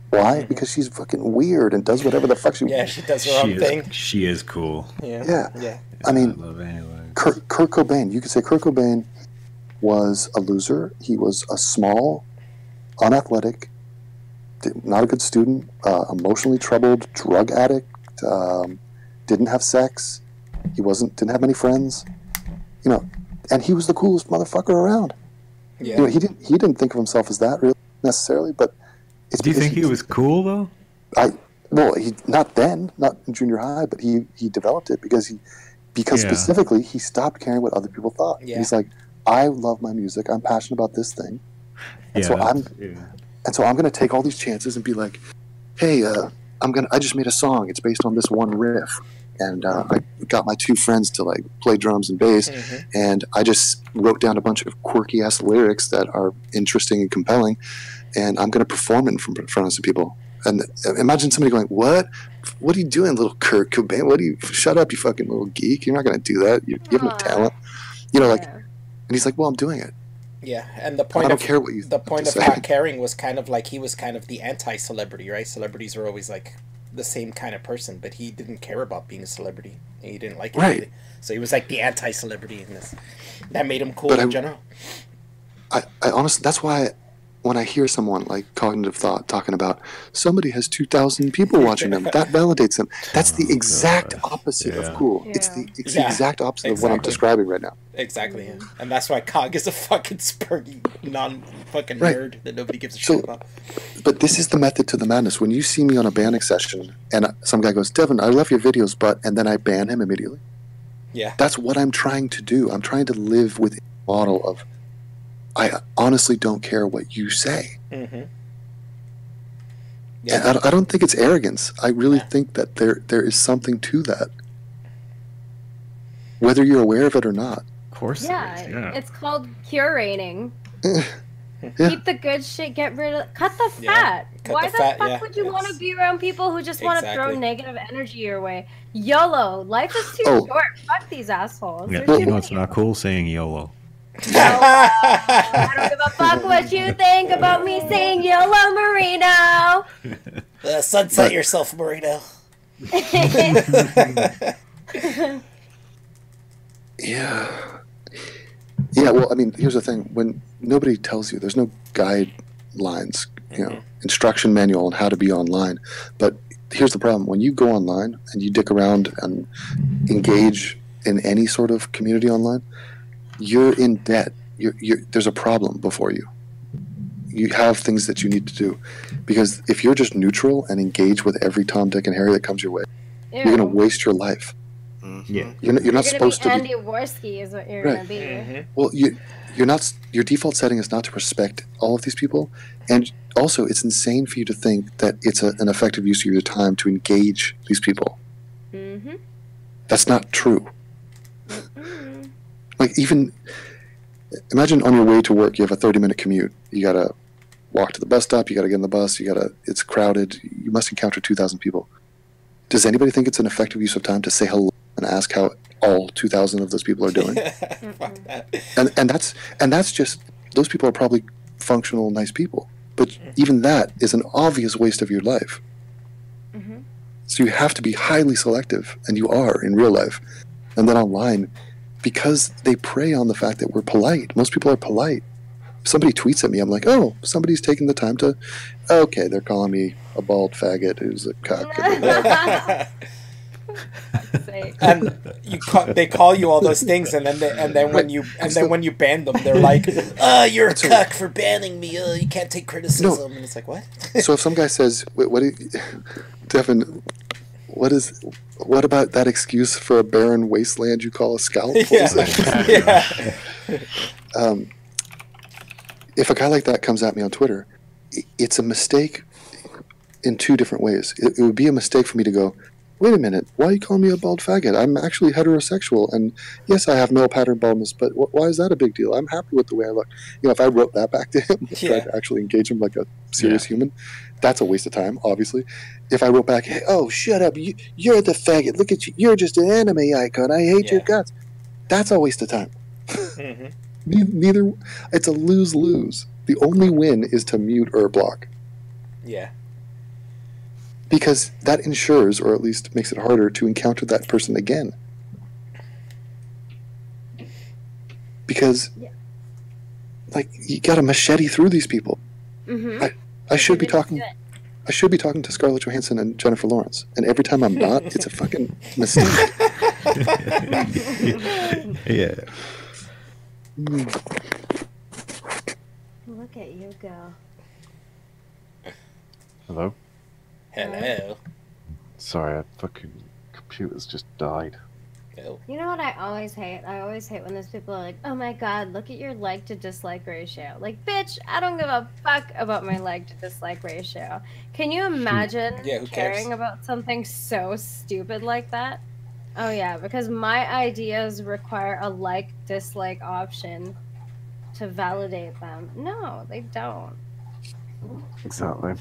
Why? Because she's fucking weird and does whatever the fuck she wants. Yeah, she does her own thing. She is cool. Yeah. I mean, I love Annie Lennox. Kurt Cobain. You could say Kurt Cobain was a loser. He was a small, unathletic, not a good student, emotionally troubled, drug addict, didn't have sex. Didn't have many friends. And he was the coolest motherfucker around. Yeah. He didn't think of himself as that really necessarily, but it's. Do you think he was cool though? He not then, not in junior high, but he developed it because specifically he stopped caring what other people thought. Yeah. He's like, I love my music. I'm passionate about this thing, and so I'm going to take all these chances and be like, hey, I just made a song. It's based on this one riff. And I got my two friends to like play drums and bass, and I just wrote down a bunch of quirky ass lyrics that are interesting and compelling, and I'm going to perform it in front of some people. And imagine somebody going, "What? What are you doing, little Kurt Cobain? Shut up, you fucking little geek! You're not going to do that. You have no talent." And he's like, "Well, I'm doing it." Yeah, and the point I don't care what you. The point of not caring was kind of like he was kind of the anti-celebrity, right? Celebrities were always like the same kind of person, but he didn't care about being a celebrity. He didn't like it. Right. So he was like the anti-celebrity in this. That made him cool in general. I honestly, that's why when I hear someone like Cognitive Thought talking about somebody has 2,000 people watching them, that validates them. That's the exact opposite of cool. Yeah. It's the exact opposite of what I'm describing right now. Exactly. Yeah. And that's why Cog is a fucking spurgy, non-fucking nerd that nobody gives a shit about. But this is the method to the madness. When you see me on a banning session and some guy goes, Devin, I love your videos, and then I ban him immediately. Yeah. That's what I'm trying to do. I'm trying to live with a model of I honestly don't care what you say. Yeah. And I don't think it's arrogance. I really think that there is something to that. Whether you're aware of it or not. Of course. Yeah. It's called curating. Keep the good shit, cut the fat. Why the fuck would you want to be around people who just want to throw negative energy your way? YOLO. Life is too short. Fuck these assholes. Yeah. It's not cool saying YOLO. I don't give a fuck what you think about me saying YOLO, Marino. Sunset yourself, Marino. Yeah, well, I mean, here's the thing. When nobody tells you, there's no guidelines, instruction manual on how to be online. But here's the problem. When you go online and you dick around and engage in any sort of community online, you're in debt. There's a problem before you. You have things that you need to do. Because if you're just neutral and engage with every Tom, Dick, and Harry that comes your way, you're going to waste your life. Yeah, you're not supposed to be. Andy Worski is what you're gonna be. Well, you're not. Your default setting is not to respect all of these people, and also it's insane for you to think that it's an effective use of your time to engage these people. That's not true. Like, even imagine on your way to work, you have a 30-minute commute. You gotta walk to the bus stop. You gotta get in the bus. It's crowded. You must encounter 2,000 people. Does anybody think it's an effective use of time to say hello and ask how all 2,000 of those people are doing? and that's just, those people are probably functional, nice people. But even that is an obvious waste of your life. So you have to be highly selective, and you are in real life. And then online, because they prey on the fact that we're polite. Most people are polite. If somebody tweets at me, I'm like, oh, somebody's taking the time to, okay, they're calling me a bald faggot who's a cuck. sake. And they call you all those things, and then when you ban them, they're like, you're a cuck for banning me. You can't take criticism. And it's like, what? So if some guy says, what do you, Devin, what about that excuse for a barren wasteland you call a scalp? Yeah. If a guy like that comes at me on Twitter, it's a mistake in two different ways. It would be a mistake for me to go, wait a minute, why are you calling me a bald faggot? I'm actually heterosexual, and yes, I have male pattern baldness, but why is that a big deal? I'm happy with the way I look. You know, if I wrote that back to him, tried to actually engage him like a serious human, that's a waste of time, obviously. If I wrote back, hey, oh, shut up, you're the faggot, look at you, you're just an anime icon, I hate your guts. That's a waste of time. Mm-hmm. Neither, it's a lose-lose. The only win is to mute or block. Yeah. Because that ensures, or at least makes it harder, to encounter that person again. Because, like, you got to machete through these people. Mm-hmm. I should be talking. I should be talking to Scarlett Johansson and Jennifer Lawrence, and every time I'm not, it's a fucking mistake. Yeah. Look at you go. Hello? Hello. Sorry, fucking computer's just died. No. You know what I always hate? I always hate when those people are like, oh my god, look at your like to dislike ratio. Like, bitch, I don't give a fuck about my like to dislike ratio. Can you imagine who caring cares? about something so stupid like that? Oh yeah, because my ideas require a like dislike option to validate them. No, they don't. Exactly.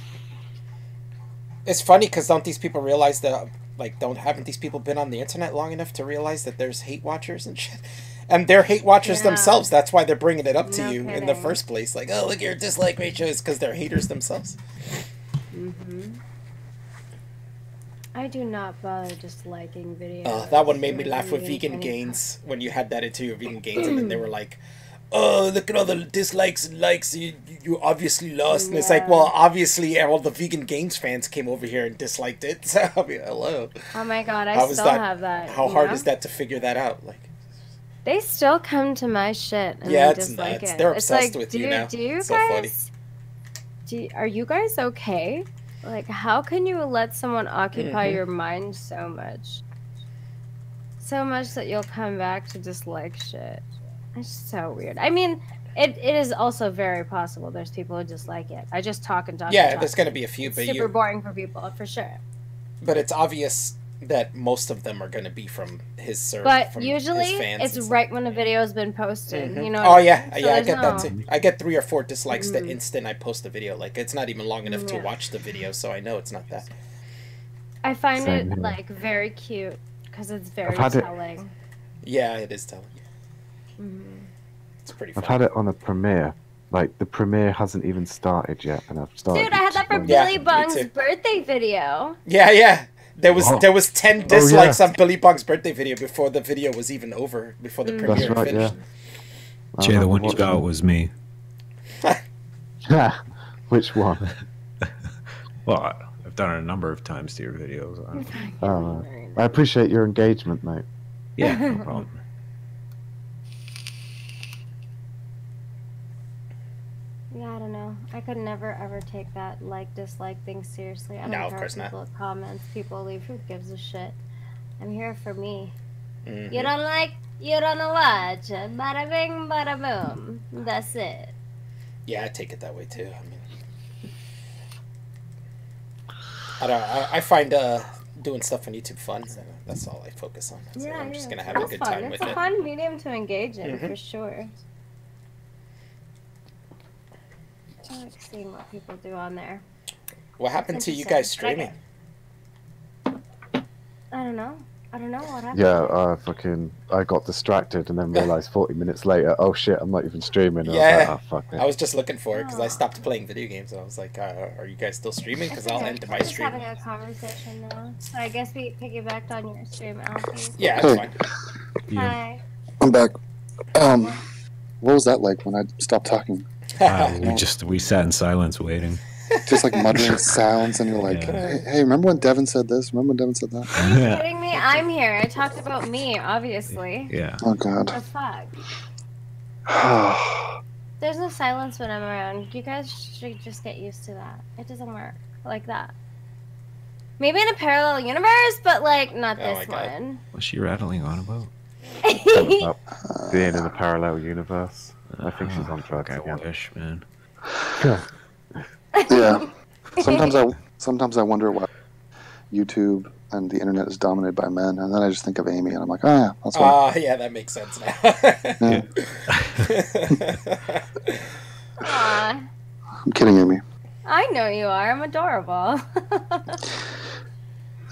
It's funny because don't these people realize that, like, haven't these people been on the internet long enough to realize that there's hate watchers and shit? And they're hate watchers themselves. That's why they're bringing it up to you in the first place. Like, oh, look at your dislike ratios, because they're haters themselves. Mm-hmm. I do not bother disliking videos. Oh, that one made me laugh with Vegan Gains when you had that interview with Vegan Gains, and then they were like, oh, look at all the dislikes and likes, you obviously lost. And it's like, well, obviously all the Vegan Games fans came over here and disliked it. So, I mean, hello. Oh my god, I still have that. How hard is that to figure that out? Like, they still come to my shit and yeah, they dislike it. They're obsessed with you now. Do you it's guys, so funny. are you guys okay? Like, how can you let someone occupy your mind so much? So much that you'll come back to dislike shit. It's so weird. I mean, it is also very possible there's people who dislike it. I just talk and talk. Yeah, and talk. there's going to be a few, It's but super boring for people, for sure. But it's obvious that most of them are going to be from his server. But from usually, his fans it's right when a video has been posted. You know. Oh yeah, So yeah, I there's get that too. I get 3 or 4 dislikes the instant I post a video. Like, it's not even long enough to watch the video, so I know it's not that. I find it like very cute because it's very telling. Yeah, it is telling. Mm-hmm. It's pretty fun. I've had it on a premiere. Like, the premiere hasn't even started yet, and I've started. Dude, I had that for Billy Bong's birthday video. Yeah. There was 10 dislikes on Billy Bong's birthday video before the video was even over, before the premiere finished. Yeah. Jay, the one you got was me. Which one? Well, I've done it a number of times to your videos. I appreciate your engagement, mate. Yeah, no problem. Yeah, I don't know. I could never ever take that dislike thing seriously. I don't care people comments people leave. Who gives a shit? I'm here for me. Mm-hmm. You don't like, you don't watch. Bada bing, bada boom. That's it. Yeah, I take it that way too. I mean, I find doing stuff on YouTube fun. So that's all I focus on. So I'm just gonna have a good time with it. It's a fun medium to engage in for sure. I like seeing what people do on there. What happened to you guys streaming? I don't know. I don't know what happened. Yeah, I got distracted and then realized 40 minutes later, oh shit, I'm not even streaming. Yeah, I was like, oh, fuck it. I was just looking for it because I stopped playing video games. And I was like, are you guys still streaming? Because I'll end my stream. We're having a conversation now. So I guess we piggybacked on your stream, Alfie. Yeah, that's fine. Hi. I'm back. What was that like when I stopped talking? We sat in silence waiting. just like muttering sounds, and you're like, hey, remember when Devin said this? Remember when Devin said that? Are you kidding me? I'm here. I talked about me, obviously. Yeah. Oh God. The fuck? There's no silence when I'm around. You guys should just get used to that. It doesn't work like that. Maybe in a parallel universe, but like not this one. What's she rattling on about? About being in a parallel universe. I think she's on drugs I again. wish, man. Yeah. Sometimes I wonder why YouTube and the internet is dominated by men, and then I just think of Amy, and I'm like, oh yeah, that's why. Yeah, that makes sense now. Aw, I'm kidding, Amy. I know you are. I'm adorable.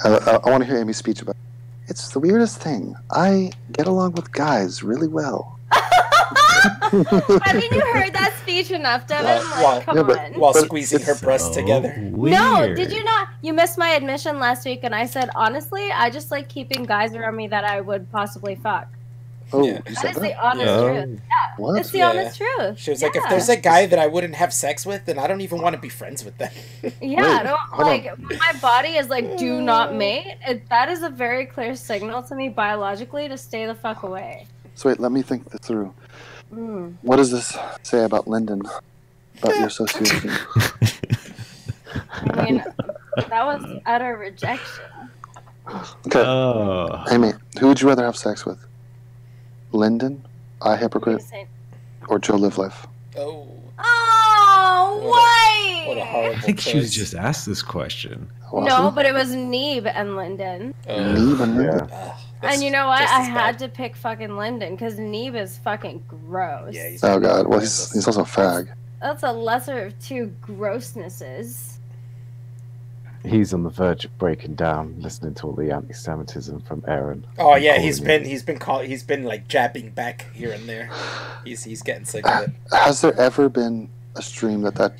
I want to hear Amy's speech about it. It's the weirdest thing. I get along with guys really well. Haven't you heard that speech enough, Devin? Come on. While squeezing her breasts together. No, did you not? You missed my admission last week, and I said, honestly, I just like keeping guys around me that I would possibly fuck. Oh, Yeah. you That said is that? the honest truth. Yeah, What? it's the honest truth. She was like, if there's a guy that I wouldn't have sex with, then I don't even want to be friends with them. Yeah, Wait, I don't hold like when my body is like, do not mate. That is a very clear signal to me biologically to stay the fuck away. So wait, let me think this through. What does this say about Lyndon? About your association? I mean, that was utter rejection. Okay. Oh. Amy, who would you rather have sex with? Lyndon, I Hypocrite, or Joe Live Life? Oh, Oh, why? what a horrible I think she was choice. just asked this question. No, but it was Neeb and Lyndon. Neeb and Lyndon. And you know what? just I as had bad. to pick fucking Lyndon because Neeb is fucking gross. Yeah, he's Oh God, well he's also a fag. That's a lesser of two grossnesses. He's on the verge of breaking down, listening to all the anti-Semitism from Aaron. Oh yeah, Calling he's been like jabbing back here and there. He's getting sick of it. Has there ever been a stream that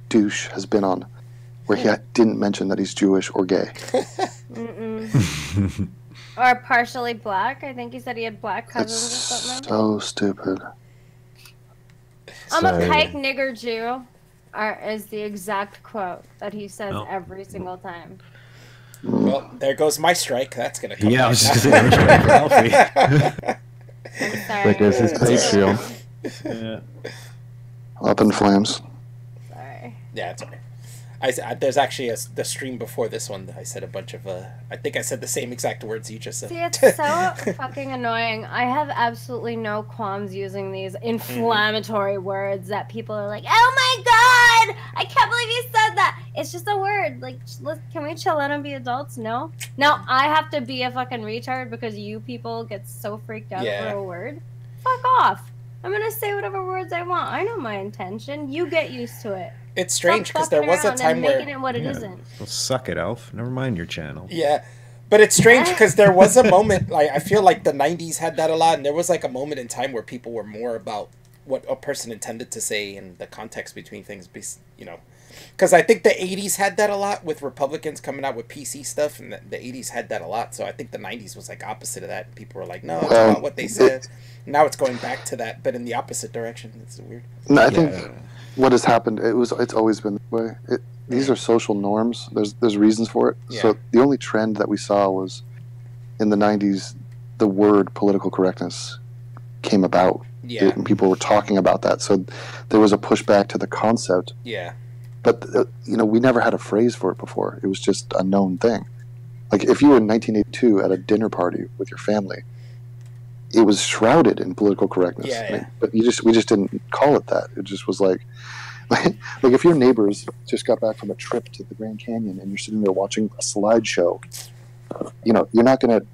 douche has been on where he didn't mention that he's Jewish or gay? Mm-mm. Or partially black. I think he said he had black cousins or It's something. so stupid. I'm a So- pike nigger Jew. Is the exact quote that he says Oh. every single time. Well, there goes my strike. That's gonna come. Yeah, I back was just now. gonna say, that was right for Alfie. I'm sorry. There goes his Patreon. Yeah. Up in flames. Sorry. Yeah, it's alright. There's actually the stream before this one that I said a bunch of I think I said the same exact words you just said. See, it's so fucking annoying. I have absolutely no qualms using these inflammatory words that people are like, "Oh my god, I can't believe you said that." It's just a word. Like, can we chill out and be adults? No. Now I have to be a fucking retard because you people get so freaked out Yeah. for a word. Fuck off. I'm gonna say whatever words I want. I know my intention. You get used to it. It's strange Stop because there was a fucking around time and where making it what it Yeah. not Well, suck it, Elf. Never mind your channel. yeah, but it's strange because there was a moment like I feel like the '90s had that a lot, and there was like a moment in time where people were more about what a person intended to say and the context between things. You know, because I think the '80s had that a lot with Republicans coming out with PC stuff, and the '80s had that a lot. So I think the '90s was like opposite of that. People were like, "No, it's not what they said." Now it's going back to that, but in the opposite direction. It's weird. No, I think what has happened, it's always been that way. These are social norms. There's reasons for it. Yeah. So the only trend that we saw was in the 90s, the word political correctness came about. Yeah, And people were talking about that. So there was a pushback to the concept. yeah, But, we never had a phrase for it before. It was just a known thing. Like if you were in 1982 at a dinner party with your family, it was shrouded in political correctness. Yeah, yeah. But we just didn't call it that. It just was like if your neighbors just got back from a trip to the Grand Canyon and you're sitting there watching a slideshow, you're not going to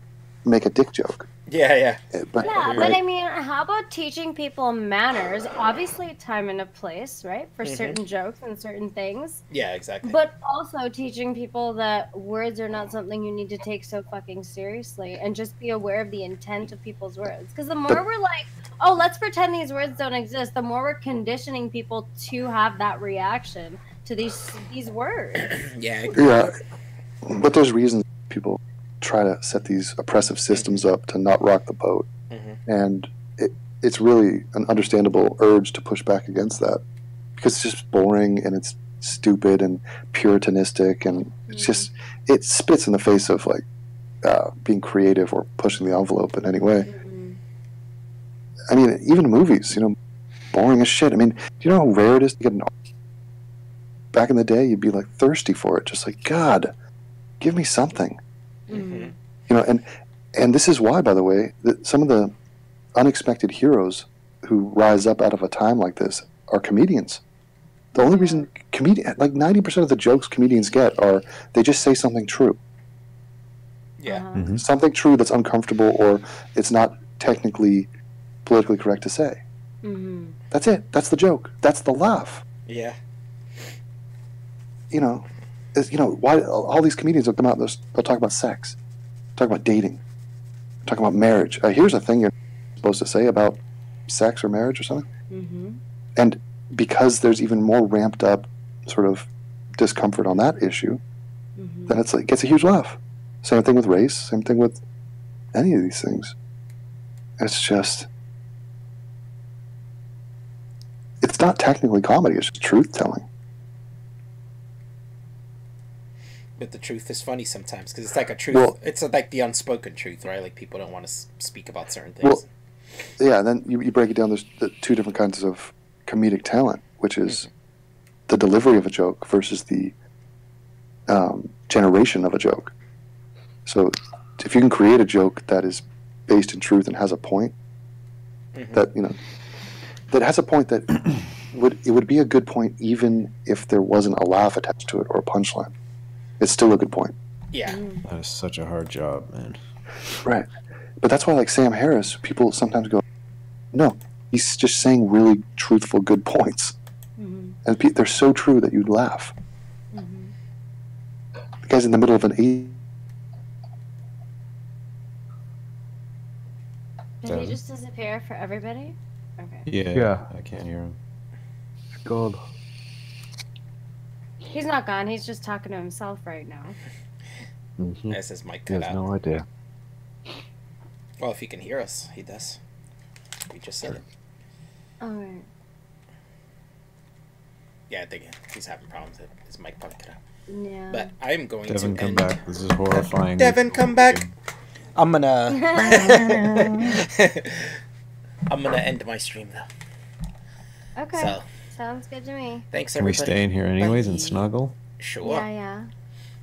make a dick joke. yeah. But, Yeah, right? but I mean, how about teaching people manners? Obviously, time and a place, right? For certain jokes and certain things. Yeah, exactly. But also teaching people that words are not something you need to take so fucking seriously and just be aware of the intent of people's words. Because the more we're like, oh, let's pretend these words don't exist, the more we're conditioning people to have that reaction to these words. Yeah, I agree. Yeah, but there's reasons people try to set these oppressive systems up to not rock the boat, and it's really an understandable urge to push back against that because it's just boring and it's stupid and puritanistic, and it's just it spits in the face of like being creative or pushing the envelope in any way. I mean, even movies, you know, boring as shit. I mean, do you know how rare it is to get an? Back in the day, you'd be like thirsty for it, just like, God, give me something. You know, and this is why, by the way, that some of the unexpected heroes who rise up out of a time like this are comedians. The only reason like 90% of the jokes comedians get are they just say something true. Yeah. Something true that's uncomfortable or it's not technically politically correct to say. That's it. That's the joke. That's the laugh. Yeah. You know, why all these comedians will come out and they'll talk about sex, talk about dating, talk about marriage. Here's a thing you're supposed to say about sex or marriage or something. And because there's even more ramped up sort of discomfort on that issue, then it gets a huge laugh. Same thing with race, same thing with any of these things. It's just, it's not technically comedy, it's just truth telling. But the truth is funny sometimes because it's like a truth. It's like the unspoken truth, right? Like people don't want to speak about certain things. Well, yeah, and then you break it down. There's the two different kinds of comedic talent, which is the delivery of a joke versus the generation of a joke. So if you can create a joke that is based in truth and has a point, that that has a point that would be a good point even if there wasn't a laugh attached to it or a punchline. It's still a good point. Yeah. That is such a hard job, man. Right. But that's why, like Sam Harris, people sometimes go, no, he's just saying really truthful, good points. And they're so true that you'd laugh. The guy's in the middle of an Did he just disappear for everybody? Okay. Yeah. I can't hear him. God. He's not gone. He's just talking to himself right now. As his mic He cut has out. no idea. Well, if he can hear us, he does. We just said it. Alright. Yeah, I think he's having problems with his mic probably cut out. Yeah. But I'm going Devin, to come end. back. This is horrifying. Devin, come back. I'm gonna end my stream though. Okay. So Sounds good to me. thanks Can we everybody. stay in here anyways and Bye. snuggle? Sure. Yeah, yeah.